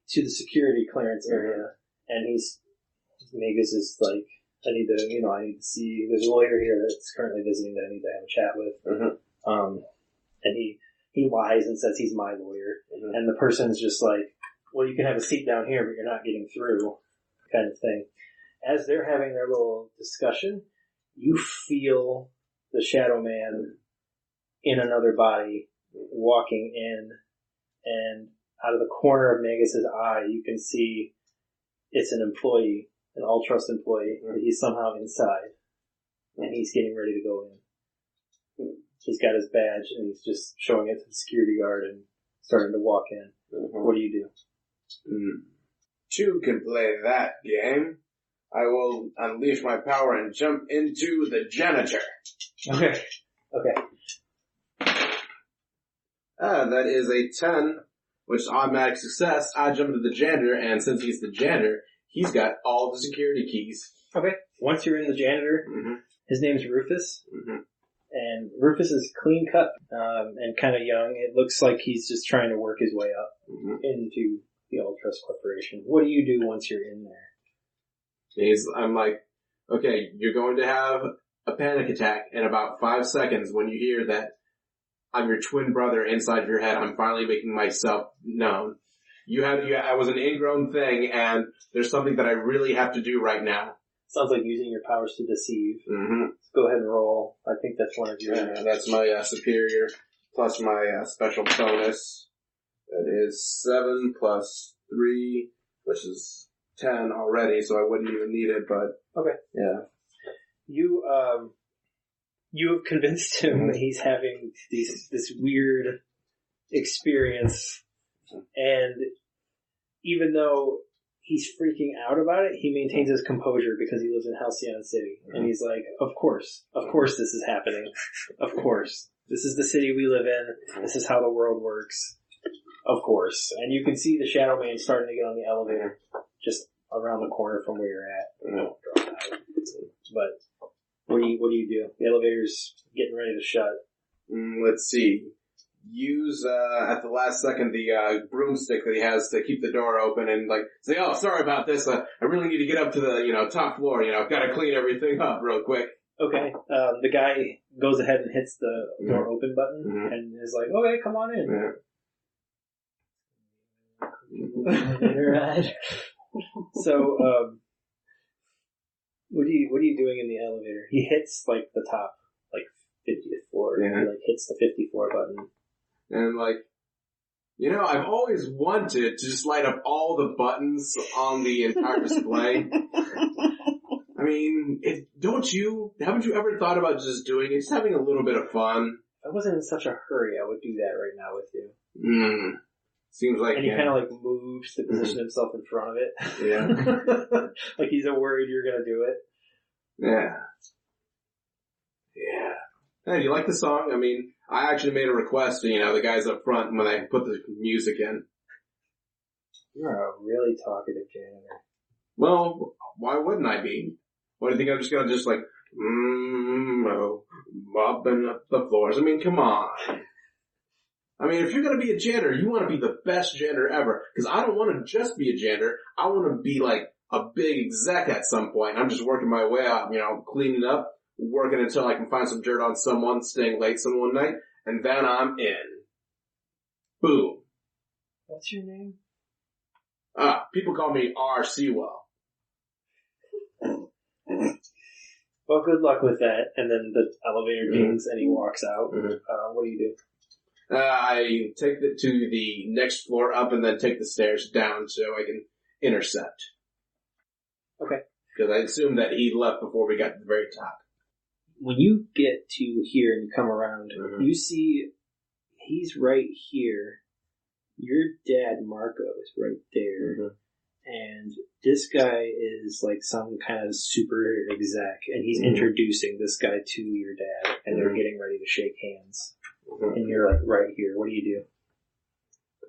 to the security clearance area, and Magus is like, I need to see, there's a lawyer here that's currently visiting that I need to have a chat with. And he lies and says he's my lawyer. And the person's just like, well, you can have a seat down here, but you're not getting through, kind of thing. As they're having their little discussion, you feel the Shadow Man in another body walking in, and out of the corner of Magus's eye, you can see it's an employee, an All Trust employee, and he's somehow inside, and he's getting ready to go in. He's got his badge, and he's just showing it to the security guard and starting to walk in. What do you do? Two can play that game. I will unleash my power and jump into the janitor. Okay. That is a 10, which is automatic success. I jump into the janitor, and since he's the janitor, he's got all the security keys. Okay. Once you're in the janitor, his name's Rufus. And Rufus is clean cut and kind of young. It looks like he's just trying to work his way up into the All Trust Corporation. What do you do once you're in there? I'm like, okay, you're going to have a panic attack in about 5 seconds when you hear that I'm your twin brother inside your head. I'm finally making myself known. I was an ingrown thing, and there's something that I really have to do right now. Sounds like using your powers to deceive. Let's go ahead and roll. I think that's one of your... Yeah, that's my superior plus my special bonus. That is 7 plus 3, which is 10 already, so I wouldn't even need it, but... Okay. Yeah. You have convinced him that he's having this weird experience, and even though he's freaking out about it, he maintains his composure because he lives in Halcyon City. And he's like, of course this is happening. Of course. This is the city we live in. This is how the world works. Of course. And you can see the Shadow Man starting to get on the elevator just around the corner from where you're at. But what do you do? The elevator's getting ready to shut. Let's see. Use, at the last second, the broomstick that he has to keep the door open and, say, oh, sorry about this. I really need to get up to the, top floor. I've got to clean everything up real quick. Okay. The guy goes ahead and hits the door open button and is like, okay, come on in. Right. So, what are you doing in the elevator? He hits, the top, 50th floor. Yeah. He, hits the 50 floor button. And I've always wanted to just light up all the buttons on the entire display. I mean, haven't you ever thought about just doing it, just having a little bit of fun? If I wasn't in such a hurry, I would do that right now with you. Seems like, and he kind of moves to position himself in front of it. Yeah. Like he's worried you're gonna do it. Yeah. Hey, do you like the song? I mean, I actually made a request to, the guys up front when I put the music in. You're a really talkative janitor. Well, why wouldn't I be? What do you think I'm just gonna mopping up the floors? I mean, come on. I mean, if you're gonna be a janitor, you want to be the best janitor ever. Because I don't want to just be a janitor. I want to be a big exec at some point. I'm just working my way up, cleaning up working until I can find some dirt on someone, staying late some one night, and then I'm in. Boom. What's your name? People call me R. Sewell. Well, good luck with that. And then the elevator dings and he walks out. What do you do? I take it to the next floor up and then take the stairs down so I can intercept. Okay. Because I assume that he left before we got to the very top. When you get to here and you come around, you see he's right here. Your dad, Marco, is right there. And this guy is like some kind of super exec, and he's introducing this guy to your dad, and they're getting ready to shake hands. And you're like right here. What do you do?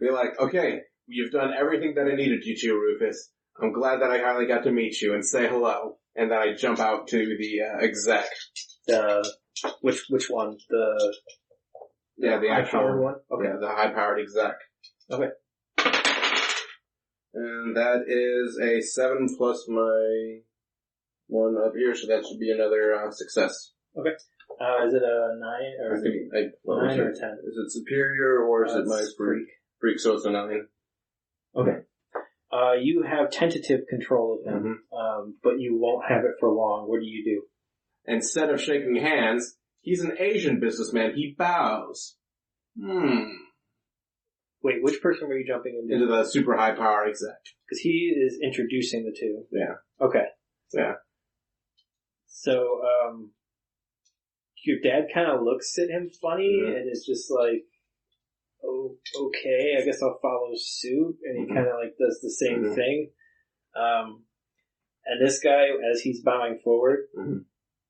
Be like, okay, you've done everything that I needed you to, Rufus. I'm glad that I finally got to meet you and say hello. And then I jump out to the exec. Which one? The actual one? Okay. Yeah, the high-powered exec. Okay. And that is a 7 plus my one up here, so that should be another success. Okay. Is it a 9 or I think 9 or 10? Is it superior or is it my freak? Freak, so it's a 9. Okay. You have tentative control of him, but you won't have it for long. What do you do? Instead of shaking hands, he's an Asian businessman. He bows. Wait, which person were you jumping into? Into the super high power exec. Because he is introducing the two. Yeah. Okay. Yeah. So, your dad kind of looks at him funny and is just like, oh, okay, I guess I'll follow suit. And he kind of like does the same thing. And this guy, as he's bowing forward,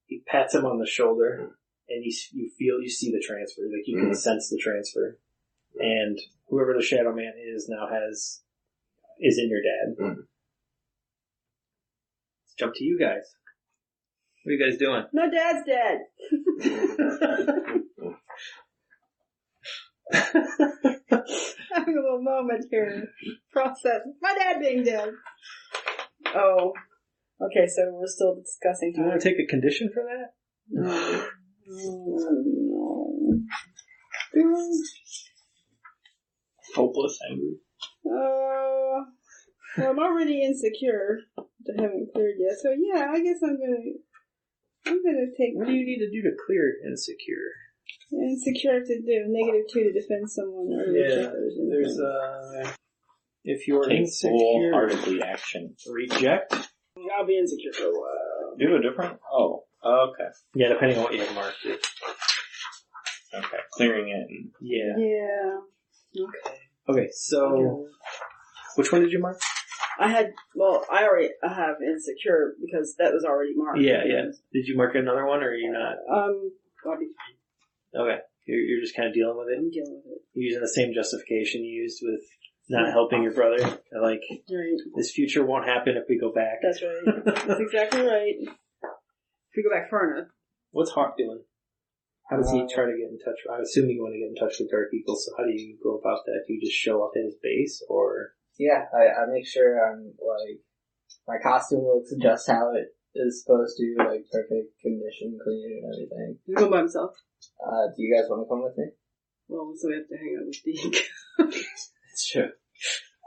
he pats him on the shoulder and you see the transfer. Like you can sense the transfer. And whoever the Shadow Man is now is in your dad. Let's jump to you guys. What are you guys doing? My dad's dead. Having a little moment here. Process. My dad being dead. Oh. Okay, so we're still discussing. Do you want to take a condition for that? No. Hopeless, angry. Well, I'm already insecure. I haven't cleared yet, so yeah, I guess I'm gonna take. What do you need to do to clear insecure? Insecure to do -2 to defend someone or there's if you're insecure, wholeheartedly action. Reject. I'll be insecure for a while. Do you have a different? Oh, okay. Yeah, depending on what you have marked it. Okay, clearing it. Yeah. Yeah. Okay. Okay, so which one did you mark? I already have insecure because that was already marked. Yeah. Did you mark another one or are you not? I'll be fine. Okay. You're just kind of dealing with it? I'm dealing with it. You're using the same justification you used with not helping your brother. Like, right. This future won't happen if we go back. That's right. That's exactly right. If we go back far enough. What's Hawk doing? How does he try to get in touch? I'm assuming you want to get in touch with Dark Eagle, so how do you go about that? Do you just show up at his base, or? Yeah, I make sure I'm, like, my costume looks just how it is supposed to, like, perfect condition, clean, and everything. He's going by himself. Do you guys want to come with me? Well, so we have to hang out with Deke. Sure.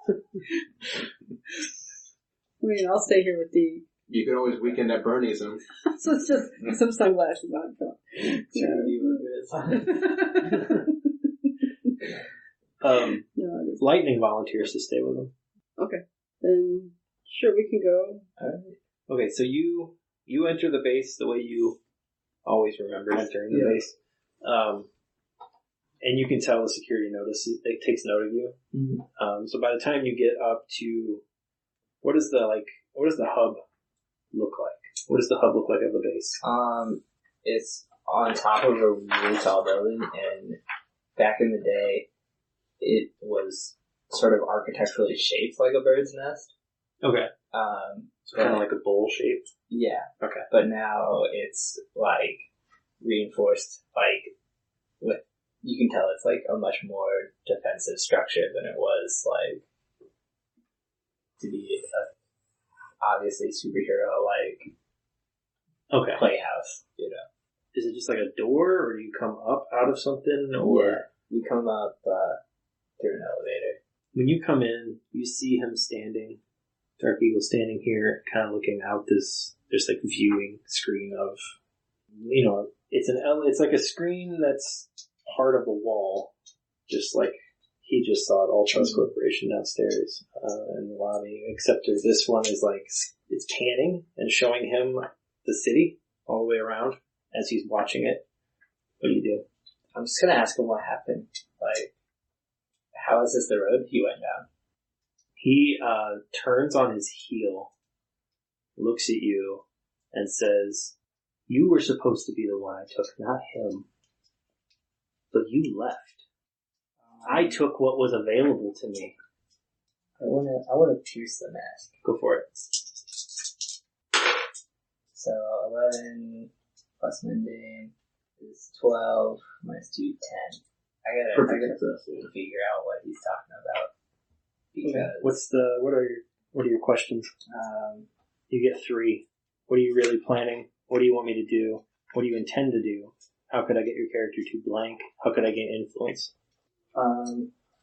I mean, I'll stay here with Deke. You can always weekend at Bernie's him. So it's just some sunglasses on. Lightning volunteers to stay with him. Okay. Then, sure, we can go. Okay, so you enter the base the way you always remember entering the base. And you can tell the security notice, it takes note of you. So by the time you get up to, what does the hub look like? What does the hub look like of the base? It's on top of a really tall building, and back in the day, it was sort of architecturally shaped like a bird's nest. Okay. So kind of like a bowl shape? Yeah. Okay. But now it's like reinforced, like with, you can tell it's like a much more defensive structure than it was like to be a, obviously superhero like playhouse, Is it just like a door, or do you come up out of something, or? Yeah, we come up through an elevator. When you come in, you see him standing, Dark Eagle standing here, kind of looking out this like viewing screen of, it's like a screen that's part of the wall, just like he just saw at All Trust Corporation downstairs in the lobby, except this one is like, it's panning and showing him the city all the way around as he's watching it. What do you do? I'm just gonna ask him what happened. Like, how is this the road he went down? He turns on his heel, looks at you, and says, "You were supposed to be the one I took, not him. But you left. I took what was available to me." I wanna pierce the mask. Go for it. So 11 plus mundane is 12 minus 2, 10. I gotta figure out what he's talking about. Because what are your questions? You get 3. What are you really planning? What do you want me to do? What do you intend to do? How could I get your character to blank? How could I gain influence?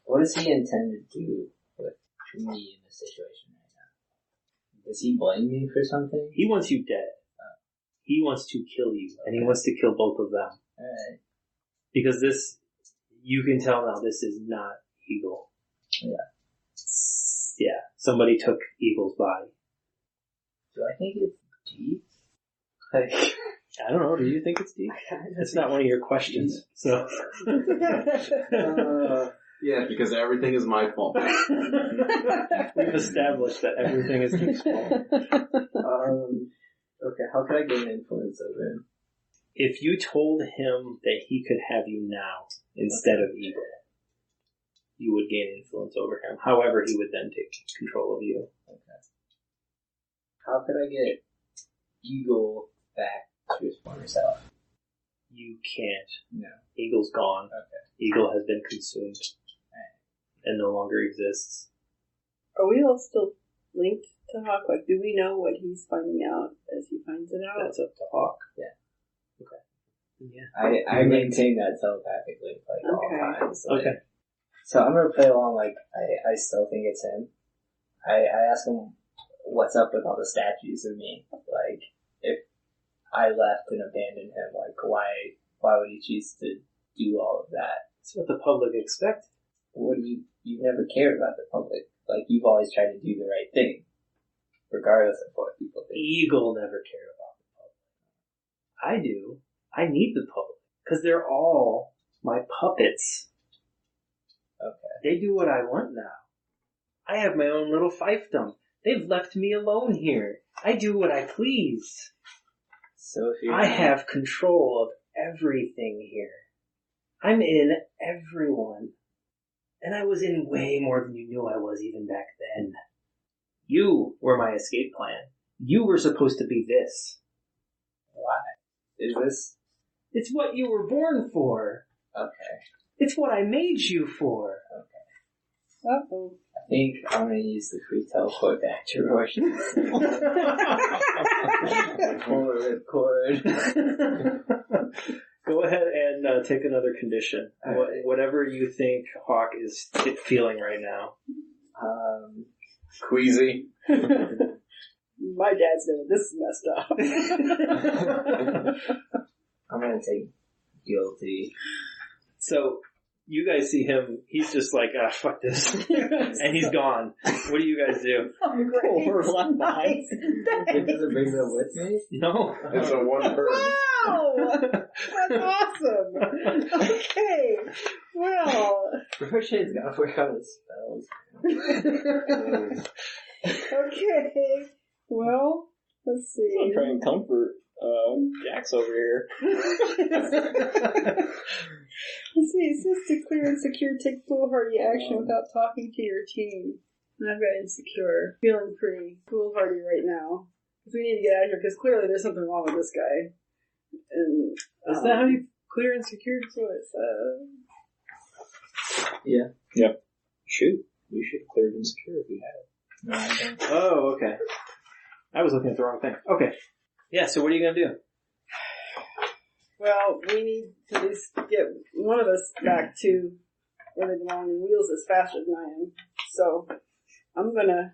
What does he intend to do with me in this situation right now? Does he blame me for something? He wants you dead. He wants to kill you, and he wants to kill both of them. Alright. Because this, you can tell now, this is not Eagle. Yeah, somebody took Eagle's body. Do I think it's deep? Like, I don't know, do you think it's deep? It's not one of your questions, so. Yeah, because everything is my fault. We've established that everything is Deep's fault. Okay, how can I gain influence over him? If you told him that he could have you now instead of Eagle, you would gain influence over him. However, he would then take control of you. Okay. How could I get Eagle back to his former self? You can't. No. Eagle's gone. Okay. Eagle has been consumed. And no longer exists. Are we all still linked to Hawk? Like, do we know what he's finding out as he finds it out? That's up to Hawk. Yeah. Okay. Yeah. I maintain that telepathically, all times. Okay. So I'm gonna play along like I still think it's him. I ask him what's up with all the statues of me. Like, if I left and abandoned him, like why would he choose to do all of that? That's what the public expect. What do you never cared about the public. Like, you've always tried to do the right thing, regardless of what people think. Eagle never cared about the public. I do. I need the public. Because they're all my puppets. Okay. They do what I want now. I have my own little fiefdom. They've left me alone here. I do what I please. So if I have control of everything here. I'm in everyone. And I was in way more than you knew I was even back then. You were my escape plan. You were supposed to be this. Why? Is this? It's what you were born for. Okay. It's what I made you for. Okay. Uh-oh. I think I'm going to use the free teleport back to Rorschach. Forward cord. Go ahead and take another condition. Right. Whatever you think Hawk is feeling right now. Queasy. My dad's doing this is messed up. I'm going to take guilty. So, you guys see him, he's just like, fuck this. And he's gone. What do you guys do? Oh, great. We're left Nice. It doesn't bring them with me? No. It's a one bird. Wow! That's awesome. Okay. Well. Rorschach's got to work on his spells. Okay. Well, let's see. I'm trying to comfort Jax over here. Let's see, it says to clear and secure, take foolhardy action without talking to your team. And I've got insecure. Feeling pretty foolhardy right now. Because we need to get out of here, because clearly there's something wrong with this guy. And Is that how you clear and secure? that's what it says. Yeah. Yep. Shoot. We should have cleared insecure if we had it. No, I don't. Oh, okay. I was looking at the wrong thing. Okay. Yeah, so what are you going to do? Well, we need to at least get one of us back to where they belong, and Wheels is faster than I am. So, I'm gonna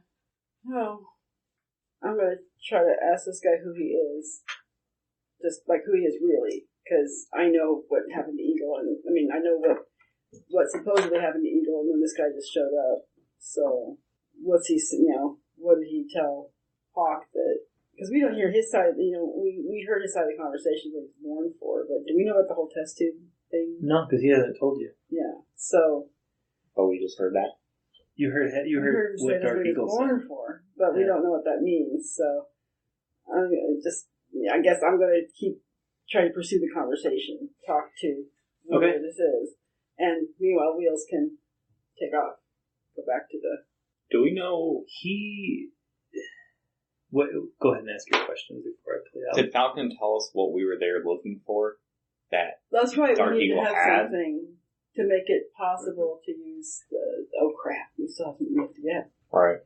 try to ask this guy who he is. Just like who he is really. Because I know what happened to Eagle, and I mean, I know what supposedly happened to Eagle, and then this guy just showed up. So, what did he tell Hawk that, because we don't hear his side, we heard his side of the conversation that he's mourned for, but do we know about the whole test tube thing? No, because he hasn't told you. Yeah, so. Oh, we just heard that? You heard him what say Dark that's what he's Eagle mourned said. for, but we don't know what that means, so. I guess I'm gonna keep trying to pursue the conversation, talk to whoever this is, and meanwhile Wheels can take off, go back to the... Do we know go ahead and ask your question before I play out. Did Falcon tell us what we were there looking for? That's right, Dark we need Eagle to have had? something to make it possible to use the... Oh crap, we still have something left to get. Right.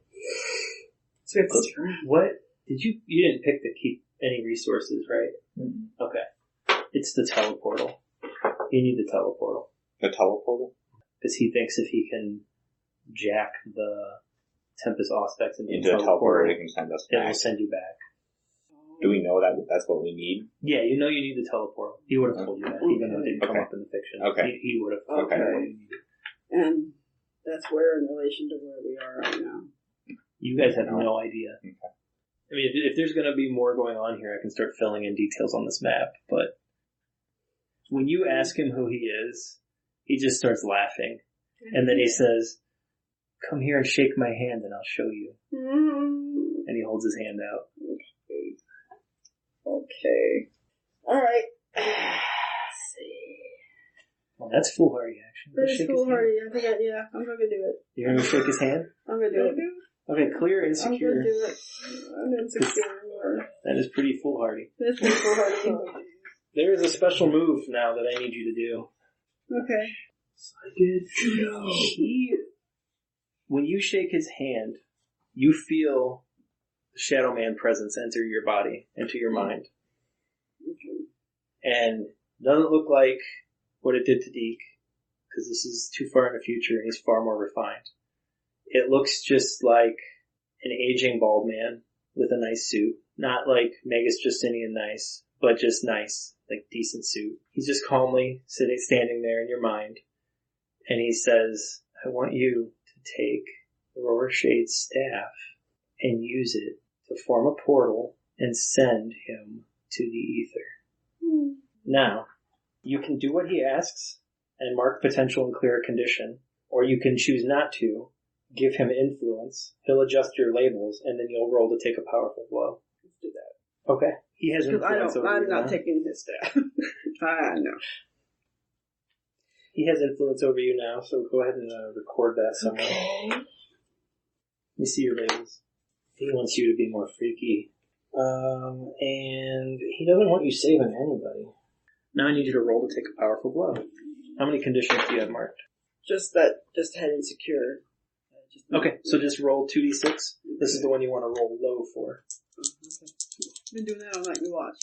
So we have to stick around. What? You didn't pick to keep any resources, right? Mm-hmm. Okay. It's the teleportal. You need the teleportal. The teleportal? Because he thinks if he can jack the Tempest Auspex Into a teleporter, it can send us it back. will send you back. Do we know that that's what we need? Yeah, you need the teleportal. He would have told you that, even though it didn't come up in the fiction. Okay. He would have. Okay. And that's where in relation to where we are right now. You guys have no idea. Okay. I mean, if there's going to be more going on here, I can start filling in details on this map, but when you ask him who he is, he just starts laughing. And then he says, "Come here and shake my hand and I'll show you." And he holds his hand out. Okay. Alright. Let's see. Well, that's foolhardy action. Go That is shake his hand. foolhardy. I think I'm gonna do it. You're going to shake his hand? I'm gonna do it. Okay, clear I'm insecure. gonna do it. I'm insecure. That is pretty foolhardy. That's pretty foolhardy. There is a special move now that I need you to do. Okay. When you shake his hand, you feel the Shadow Man presence enter your body, enter your mind. And it doesn't look like what it did to Deke, because this is too far in the future and he's far more refined. It looks just like an aging bald man with a nice suit. Not like Magus Justinian nice, but just nice, like decent suit. He's just calmly standing there in your mind. And he says, "I want you to take Rorshade's staff and use it to form a portal and send him to the ether." Now, you can do what he asks and mark potential and clear a condition, or you can choose not to, give him influence, he'll adjust your labels, and then you'll roll to take a powerful blow. Let's do that. Okay. He has influence over you I'm not now. taking his staff. I know. He has influence over you now, so go ahead and record that somewhere. Okay. Let me see your labels. He wants you to be more freaky. And he doesn't want you saving anybody. Now I need you to roll to take a powerful blow. How many conditions do you have marked? Just head insecure. Okay, so just roll 2d6. This is the one you want to roll low for. Okay. Been doing that all night. You watch.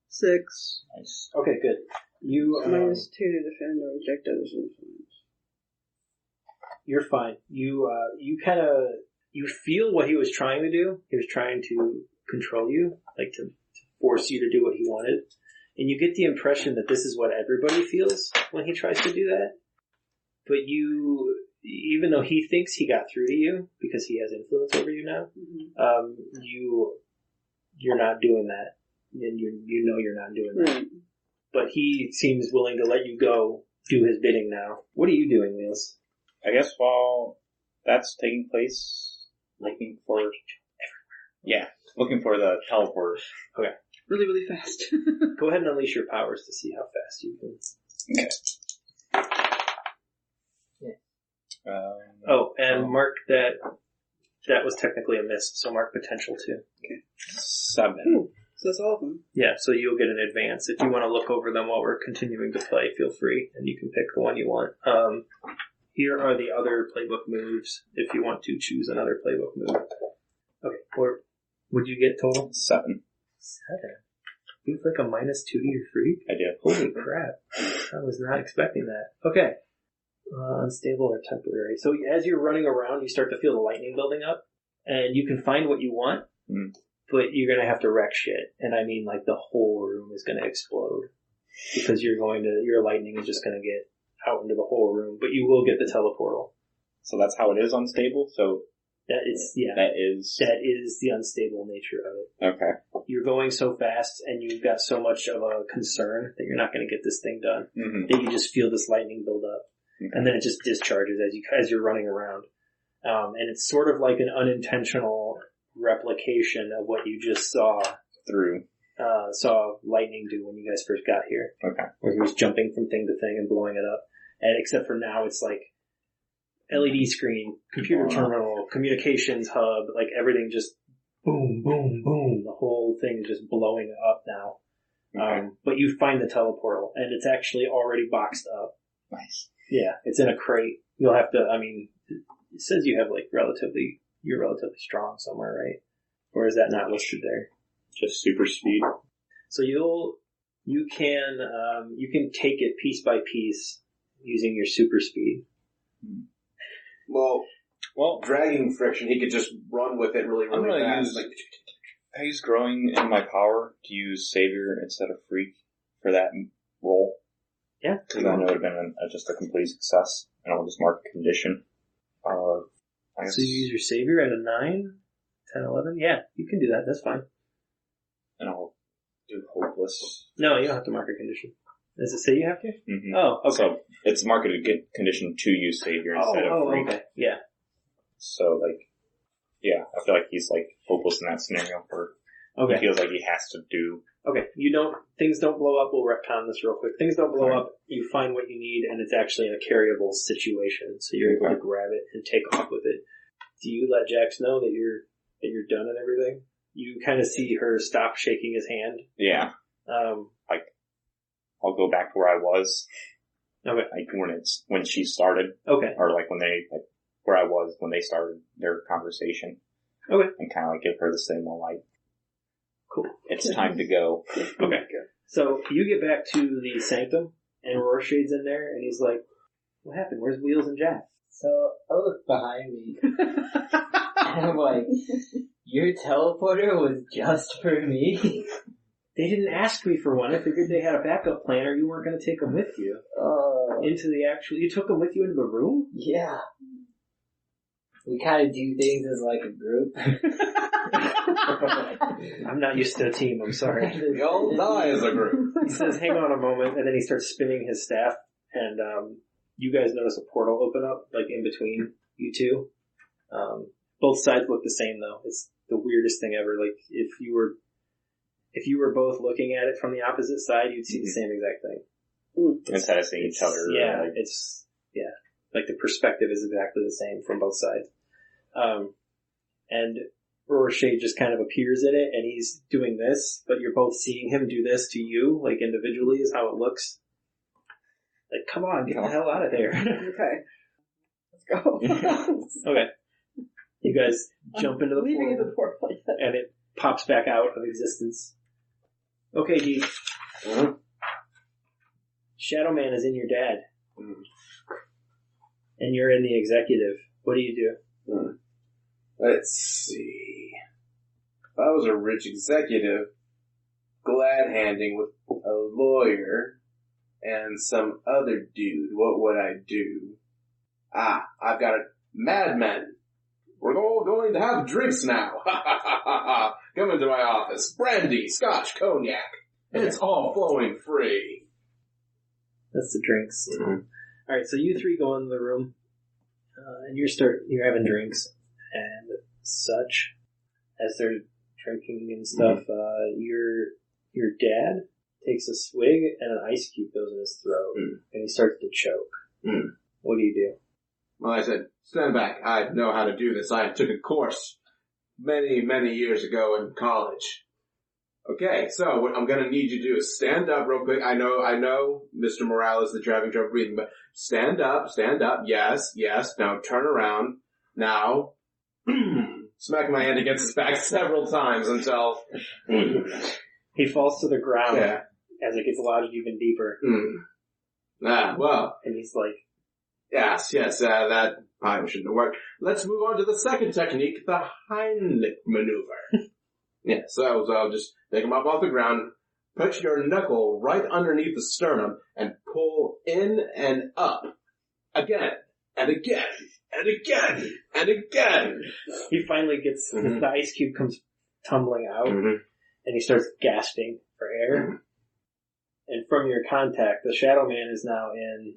6. Nice. Okay, good. You -2 to defend or reject others' influence. You're fine. You feel what he was trying to do. He was trying to control you, like to force you to do what he wanted. And you get the impression that this is what everybody feels when he tries to do that. But you, even though he thinks he got through to you because he has influence over you now, you're not doing that. And you know you're not doing that. Right. But he seems willing to let you go do his bidding now. What are you doing, Niels? I guess while that's taking place, looking for the teleporters. Okay. Really, really fast. Go ahead and unleash your powers to see how fast you can. Okay. And mark that was technically a miss, so mark potential too. Okay. 7. Ooh, so that's all of them. Yeah, so you'll get an advance. If you want to look over them while we're continuing to play, feel free, and you can pick the one you want. Here are the other playbook moves, if you want to choose another playbook move. Okay, we're What'd you get total? 7. 7. You have like a -2 to your freak? I did. Holy crap. I was not expecting that. Okay. Unstable or temporary. So as you're running around, you start to feel the lightning building up, and you can find what you want, but you're going to have to wreck shit. And I mean, like, the whole room is going to explode because your lightning is just going to get out into the whole room, but you will get the teleportal. So that's how it is unstable? So that is the unstable nature of it. Okay. You're going so fast and you've got so much of a concern that you're not going to get this thing done. That you just feel this lightning build up. Okay. And then it just discharges as you're running around. And it's sort of like an unintentional replication of what you just saw lightning do when you guys first got here. Okay. Where he was jumping from thing to thing and blowing it up. And except for now it's like LED screen, computer terminal, communications hub, like everything just boom, boom, boom. The whole thing is just blowing up now. Okay. But you find the teleportal, and it's actually already boxed up. Nice. Yeah, it's in a crate. You'll have to, it says you have you're relatively strong somewhere, right? Or is that not listed there? Just super speed. So you can take it piece by piece using your super speed. Well, dragging friction, he could just run with it really, really fast. I use growing in my power to use Savior instead of Freak for that roll. Yeah. Because I know it would have been just a complete success, and I'll just mark a condition. So you use your Savior at a 9, 10, 11? Yeah, you can do that. That's fine. And I'll do Hopeless. No, you don't have to mark a condition. Does it say you have to? Mm-hmm. Oh, okay. So it's marked a good condition to use Savior instead of Freak. Okay. Yeah. So, I feel like he's, hopeless in that scenario where he feels like he has to do. Okay. Things don't blow up. We'll retcon this real quick. Things don't blow up. You find what you need, and it's actually in a carryable situation, so you're able to grab it and take off with it. Do you let Jax know that you're done and everything? You kind of see her stop shaking his hand. Yeah. I'll go back to where I was. Okay. When she started. Okay. Or where I was when they started their conversation. Okay. And kind of give her the signal cool. It's time to go. Okay. So you get back to the sanctum, and Rorshade's in there, and he's like, "What happened? Where's Wheels and Jack?" So I look behind me, and I'm like, "Your teleporter was just for me?" They didn't ask me for one. I figured they had a backup plan, or you weren't going to take them with you. You took them with you into the room? Yeah. We kind of do things as a group. I'm not used to a team, I'm sorry. We all die as a group. He says, hang on a moment, and then he starts spinning his staff, and you guys notice a portal open up, in between you two. Both sides look the same, though. It's the weirdest thing ever. If you were both looking at it from the opposite side, you'd see the same exact thing. Instead of seeing each other. Yeah, the perspective is exactly the same from both sides. And Rorschach just kind of appears in it, and he's doing this, but you're both seeing him do this to you, individually is how it looks. Come on, get the hell out of there. Okay. Let's go. Okay. You guys jump into the portal, and it pops back out of existence. Okay, Deke. Shadow Man is in your dad. And you're in the executive. What do you do? Let's see. If I was a rich executive, glad-handing with a lawyer and some other dude, what would I do? I've got a madman. We're all going to have drinks now. Come into my office. Brandy, scotch, cognac. It's all flowing free. That's the drinks. Alright, so you three go into the room, and you're having drinks and such. As they're drinking and stuff, your dad takes a swig and an ice cube goes in his throat, and he starts to choke. What do you do? Well, I said, stand back. I know how to do this. I took a course many, many years ago in college. Okay, so what I'm gonna need you to do is stand up real quick. I know, Mr. Morales, the driving, breathing, but stand up, yes. Now turn around. Now, smack my hand against his back several times until... He falls to the ground Yeah. as it gets lodged even deeper. Well. And he's like... Yes, that probably shouldn't have worked. Let's move on to the second technique, the Heimlich maneuver. So I'll just pick him up off the ground, put your knuckle right underneath the sternum, and pull in and up. Again, and again, and again, and again. He finally gets, the ice cube comes tumbling out, and he starts gasping for air. And from your contact, the Shadow Man is now in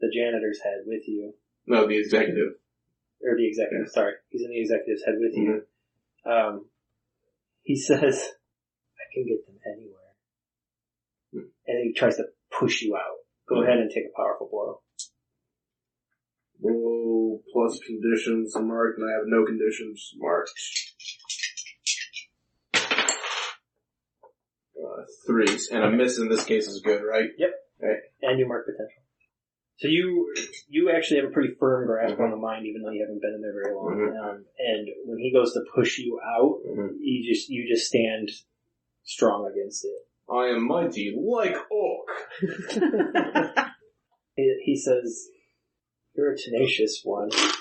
the janitor's head with you. No, the executive. Or the executive, sorry. He's in the executive's head with you. He says, I can get them anywhere. And he tries to push you out. Go ahead and take a powerful blow. Roll plus conditions marked, and I have no conditions marked. 3s, and a miss in this case is good, right? Yep. Okay. And you mark potential. So you actually have a pretty firm grasp on the mind, even though you haven't been in there very long. And when he goes to push you out, you just stand strong against it. I am mighty like Orc. He says, you're a tenacious one. I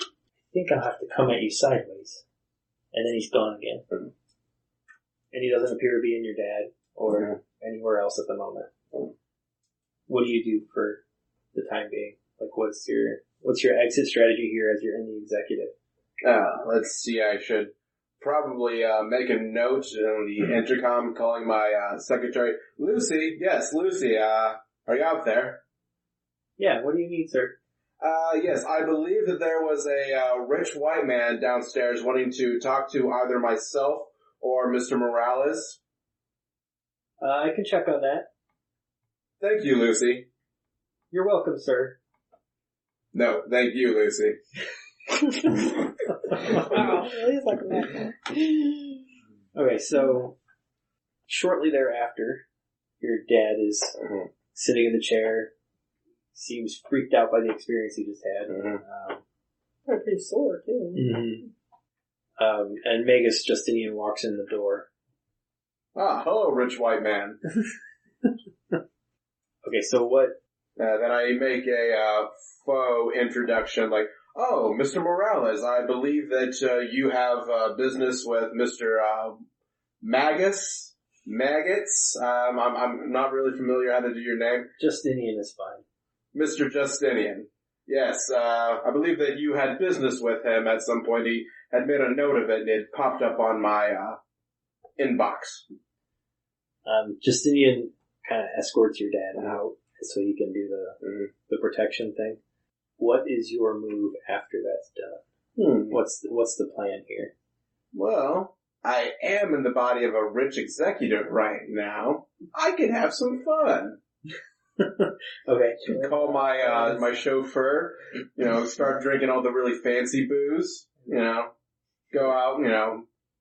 think I'll have to come at you sideways. And then he's gone again. And he doesn't appear to be in your dad or anywhere else at the moment. What do you do for the time being? Like, what's your exit strategy here as you're in the executive? Let's see, I should probably make a note on the intercom calling my secretary. Lucy, yes, Lucy, are you out there? Yeah, what do you need, sir? Yes, I believe that there was a rich white man downstairs wanting to talk to either myself or Mr. Morales. I can check on that. Thank you, Lucy. You're welcome, sir. No, thank you, Lucy. Wow, he's like a madman. Okay, so shortly thereafter, your dad is sitting in the chair, seems freaked out by the experience he just had. Probably pretty sore, too. And Magus Justinian walks in the door. Hello, rich white man. Okay, so what? Then I make a faux introduction, like, oh, Mr. Morales, I believe that you have business with Mr. Maggots. I'm not really familiar how to do your name. Justinian is fine. Mr. Justinian. Yes, I believe that you had business with him at some point. He had made a note of it and it popped up on my inbox. Justinian kind of escorts your dad out so he can do the protection thing. What is your move after that's done? What's the plan here? Well, I am in the body of a rich executive right now. I can have some fun. Okay. Call my my chauffeur, start drinking all the really fancy booze, go out,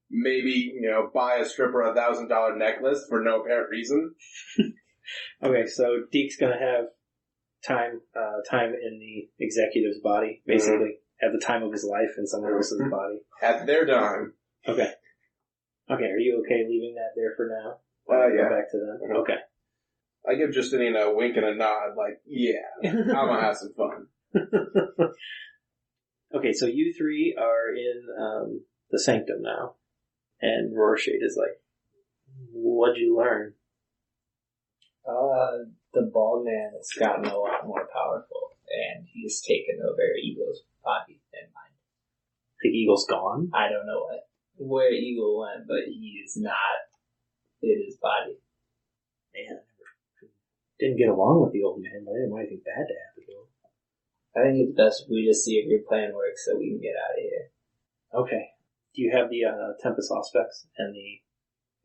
maybe, buy a stripper a $1,000 necklace for no apparent reason. Okay, so Deke's gonna have time in the executive's body, basically. Have the time of his life in someone else's body. At their dime. Okay. Okay, are you okay leaving that there for now? Yeah. Go back to them? Okay. I give Justinian a wink and a nod, like, yeah, I'm gonna have some fun. Okay, so you three are in the sanctum now. And Rorschach is like, what'd you learn? The bald man has gotten a lot more powerful, and he's taken over Eagle's body and mind. The Eagle's gone? I don't know where Eagle went, but he is not in his body. Man, I didn't get along with the old man, but I didn't want anything bad to happen to him. I think it's best if we just see if your plan works so we can get out of here. Okay. Do you have the Tempest Auspex and the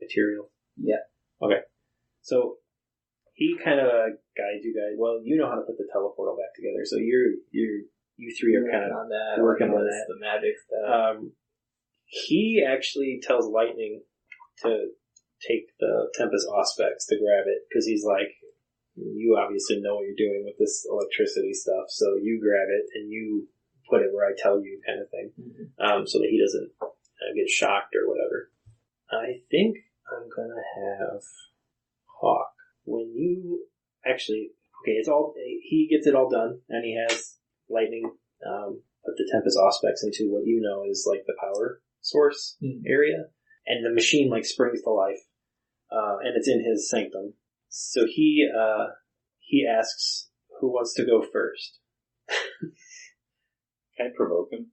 material? Yeah. Okay. So he kind of guides you guys. Well, you know how to put the teleportal back together, so you three are kind of working on that. The magic stuff. He actually tells Lightning to take the Tempest Auspex to grab it, because he's like, you obviously know what you're doing with this electricity stuff, so you grab it and you put it where I tell you, kind of thing, so that he doesn't get shocked or whatever. I think I'm gonna have Hawk. When you actually, okay, he gets it all done, and he has lightning, put the Tempest Auspex into what you know is like the power source area, and the machine like springs to life, and it's in his sanctum. So he asks who wants to go first. Can I provoke him?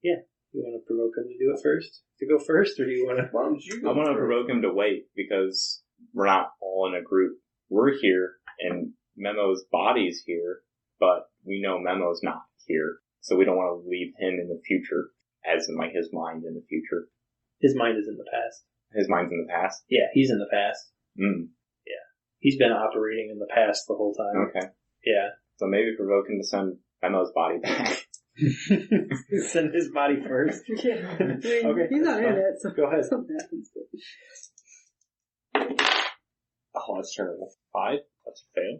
Yeah. You want to provoke him to do it first? To go first, or do you want to? Why don't you go I want to first? provoke him to wait because we're not all in a group. We're here, and Memo's body's here, but we know Memo's not here, so we don't want to leave him in the future, as in like his mind in the future. His mind is in the past. His mind's in the past? Yeah, he's in the past. Mm. Yeah. He's been operating in the past the whole time. Okay. Yeah. So maybe provoke him to send Memo's body back. Send his body first. Yeah. I mean, Okay, he's not that's in fine. it, so Go ahead. something happens. Oh, that's terrible. 5? That's a fail.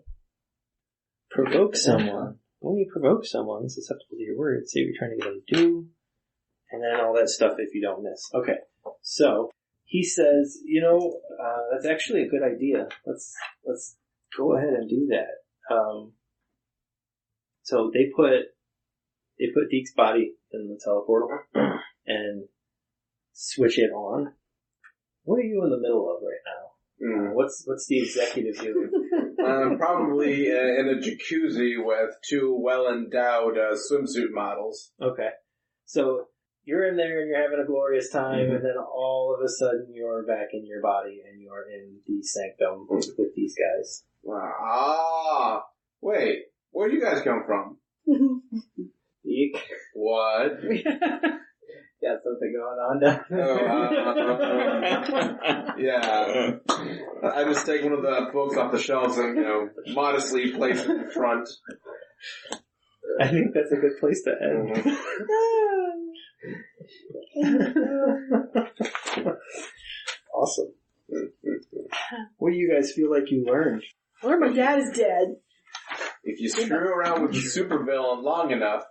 Provoke someone. When you provoke someone, susceptible to your words, say what you're trying to get them to do, and then all that stuff if you don't miss. Okay. So, he says, that's actually a good idea. Let's go ahead and do that. So they put Deke's body in the teleportal and switch it on. What are you in the middle of right now? What's the executive doing? Probably in a jacuzzi with two well-endowed swimsuit models. Okay. So you're in there and you're having a glorious time, and then all of a sudden you're back in your body and you're in the sanctum with these guys. Ah, wait, where'd you guys come from? Deke, What? got something going on down there. Yeah. I just take one of the books off the shelves and, modestly place it in front. I think that's a good place to end. Awesome. What do you guys feel like you learned? I learned my dad is dead. If you screw around with the supervillain long enough,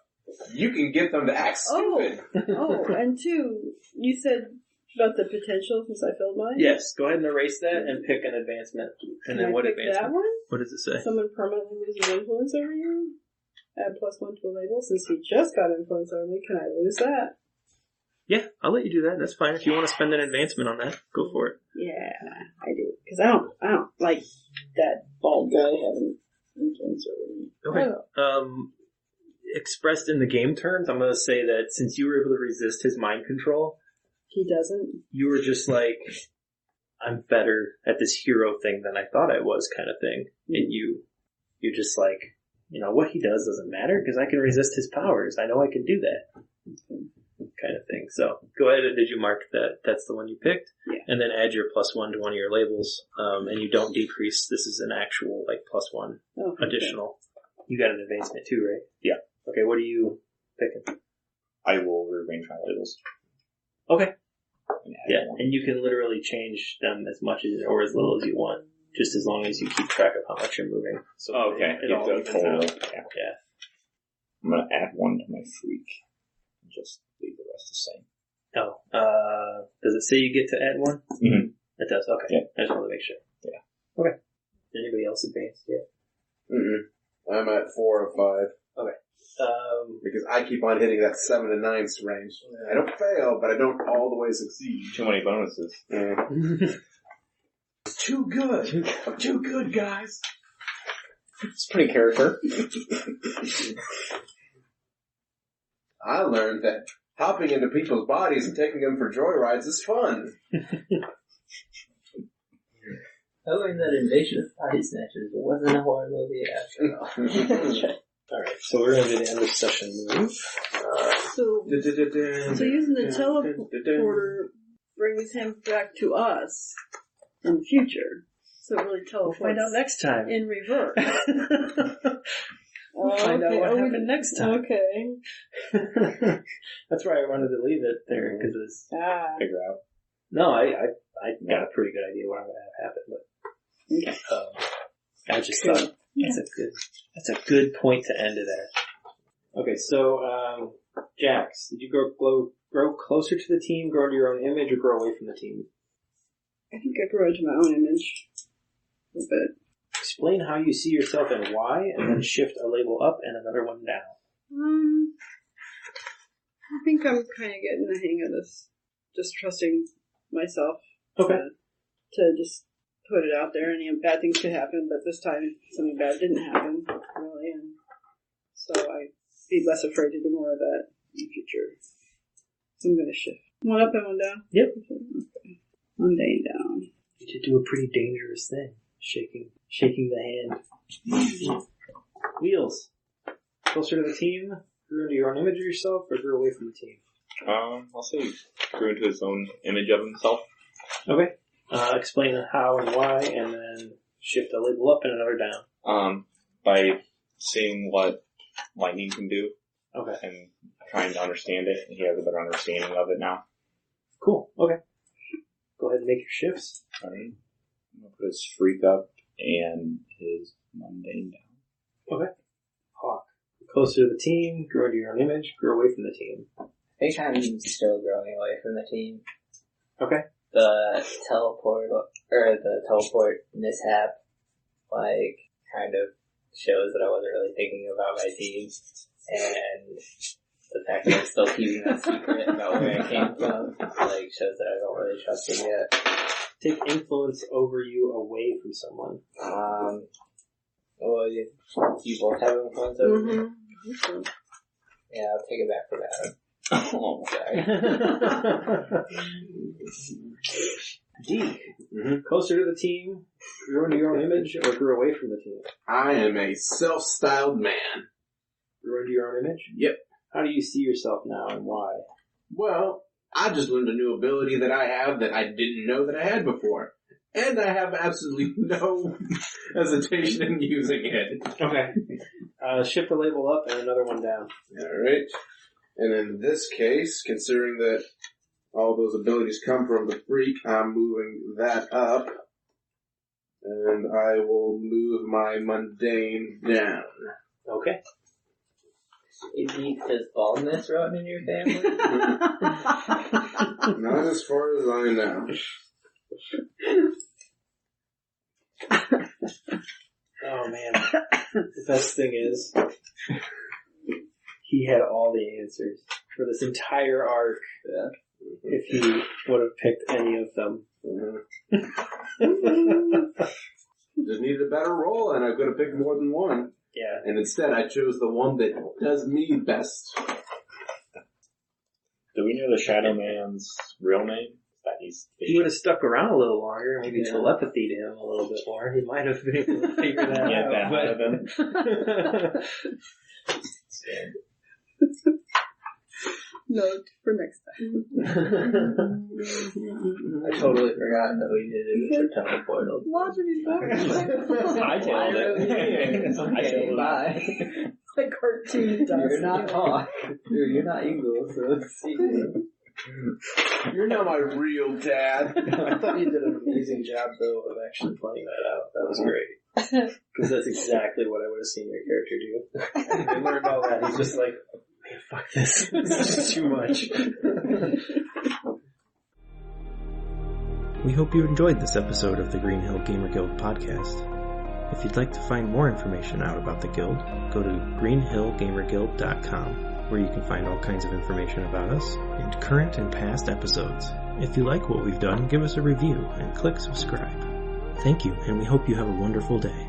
you can get them to act stupid. Oh, and two, you said about the potential since I filled mine? Yes, go ahead and erase that and pick an advancement. And then Can I what pick advancement? that one? What does it say? Someone permanently loses influence over you? Add +1 to a label. Since he just got influence over me, can I lose that? Yeah, I'll let you do that. That's fine. If you want to spend an advancement on that, go for it. Yeah, I do. Because I don't like that bald guy having influence over me. Okay. Expressed in the game terms, I'm going to say that since you were able to resist his mind control, He doesn't. you were just like, I'm better at this hero thing than I thought I was kind of thing. And you're just like, what he does doesn't matter because I can resist his powers. I know I can do that. Kind of thing. So go ahead and did you mark that that's the one you picked? Yeah. And then add your +1 to one of your labels. And you don't decrease. This is an actual +1 additional. You got an advancement too, right? Yeah. Okay, what are you picking? I will rearrange my labels. Okay. Yeah, and you can literally change them as much as or as little as you want, just as long as you keep track of how much you're moving. So Okay, it all the evens total. out. Yeah. I'm going to add 1 to my freak. And just leave the rest the same. Oh, does it say you get to add 1? Mm-hmm. It does, okay. Yeah. I just want to make sure. Yeah. Okay. Anybody else advanced yet? I'm at 4 of 5. Okay. Because I keep on hitting that 7 to 9 range. I don't fail, but I don't all the way succeed. Too many bonuses. It's too good. I'm too good, guys. It's pretty character. I learned that hopping into people's bodies and taking them for joyrides is fun. I learned that Invasion of Body Snatchers wasn't a horror movie after all. Alright, so we're going to do the end of session move. So using the teleporter brings him back to us in the future. So it really teleports. We'll find out next time. In reverse. We'll find out what happened next time. Okay. That's why I wanted to leave it there, because it's... Figure out. No, I got a pretty good idea what I'm going to have happen, but... I just thought that's a good point to end it at. Okay, so Jax, did you grow closer to the team, grow into your own image, or grow away from the team? I think I grew into my own image a bit. Explain how you see yourself and why, and then shift a label up and another one down. I think I'm kind of getting the hang of this. Just trusting myself. Okay. To just put it out there, and bad things could happen, but this time something bad didn't happen, really, and so I'd be less afraid to do more of that in the future. So I'm going to shift. One up and one down? Yep. Okay. Mundane down. You did do a pretty dangerous thing. Shaking the hand. Wheels. Closer to the team, grew into your own image of yourself, or grew away from the team? I'll say grew into his own image of himself. Okay. Explain how and why, and then shift a label up and another down. By seeing what lightning can do. Okay. And trying to understand it. He has a better understanding of it now. Cool. Okay. Go ahead and make your shifts. Alright. I'm going to put his freak up and his mundane down. Okay. Hawk. Closer to the team, grow into your own image, grow away from the team. I think I'm still growing away from the team. Okay. The teleport mishap, kind of shows that I wasn't really thinking about my team, and the fact that I'm still keeping that secret about where I came from, shows that I don't really trust him yet. Take influence over you away from someone. Well, you both have influence over me? Mm-hmm. Yeah, I'll take it back from Adam. Oh, sorry. Deke. Closer to the team, grew into your own image, or grew away from the team? I am a self-styled man. Grew into your own image? Yep. How do you see yourself now, and why? Well, I just learned a new ability that I have that I didn't know that I had before. And I have absolutely no hesitation in using it. Okay. Shift the label up and another one down. Alright. And in this case, considering that all those abilities come from the freak, I'm moving that up. And I will move my mundane down. Okay. Is does baldness run in your family? Not as far as I know. Oh man. The best thing is, he had all the answers for this entire arc. Yeah. If he would have picked any of them. Just needed a better roll, and I could have picked more than one. Yeah. And instead, I chose the one that does me best. Do we know the Shadow Man's real name? He would have stuck around a little longer, maybe telepathy to him a little bit more. He might have been able to figure that out. That might have been. Note for next time. I totally forgot that we did it for teleportal. Watch it. I told it. Okay, bye. It's like cartoon dust. You're not Hawk. You're not Eagle, so let's see. You're not my real dad. I thought you did an amazing job, though, of actually playing that out. That was great. Because that's exactly what I would have seen your character do. I learned all that. He's just like, man, fuck this. This is just too much. We hope you enjoyed this episode of the Green Hill Gamer Guild podcast. If you'd like to find more information out about the guild, go to greenhillgamerguild.com, where you can find all kinds of information about us and current and past episodes. If you like what we've done, give us a review and click subscribe. Thank you, and we hope you have a wonderful day.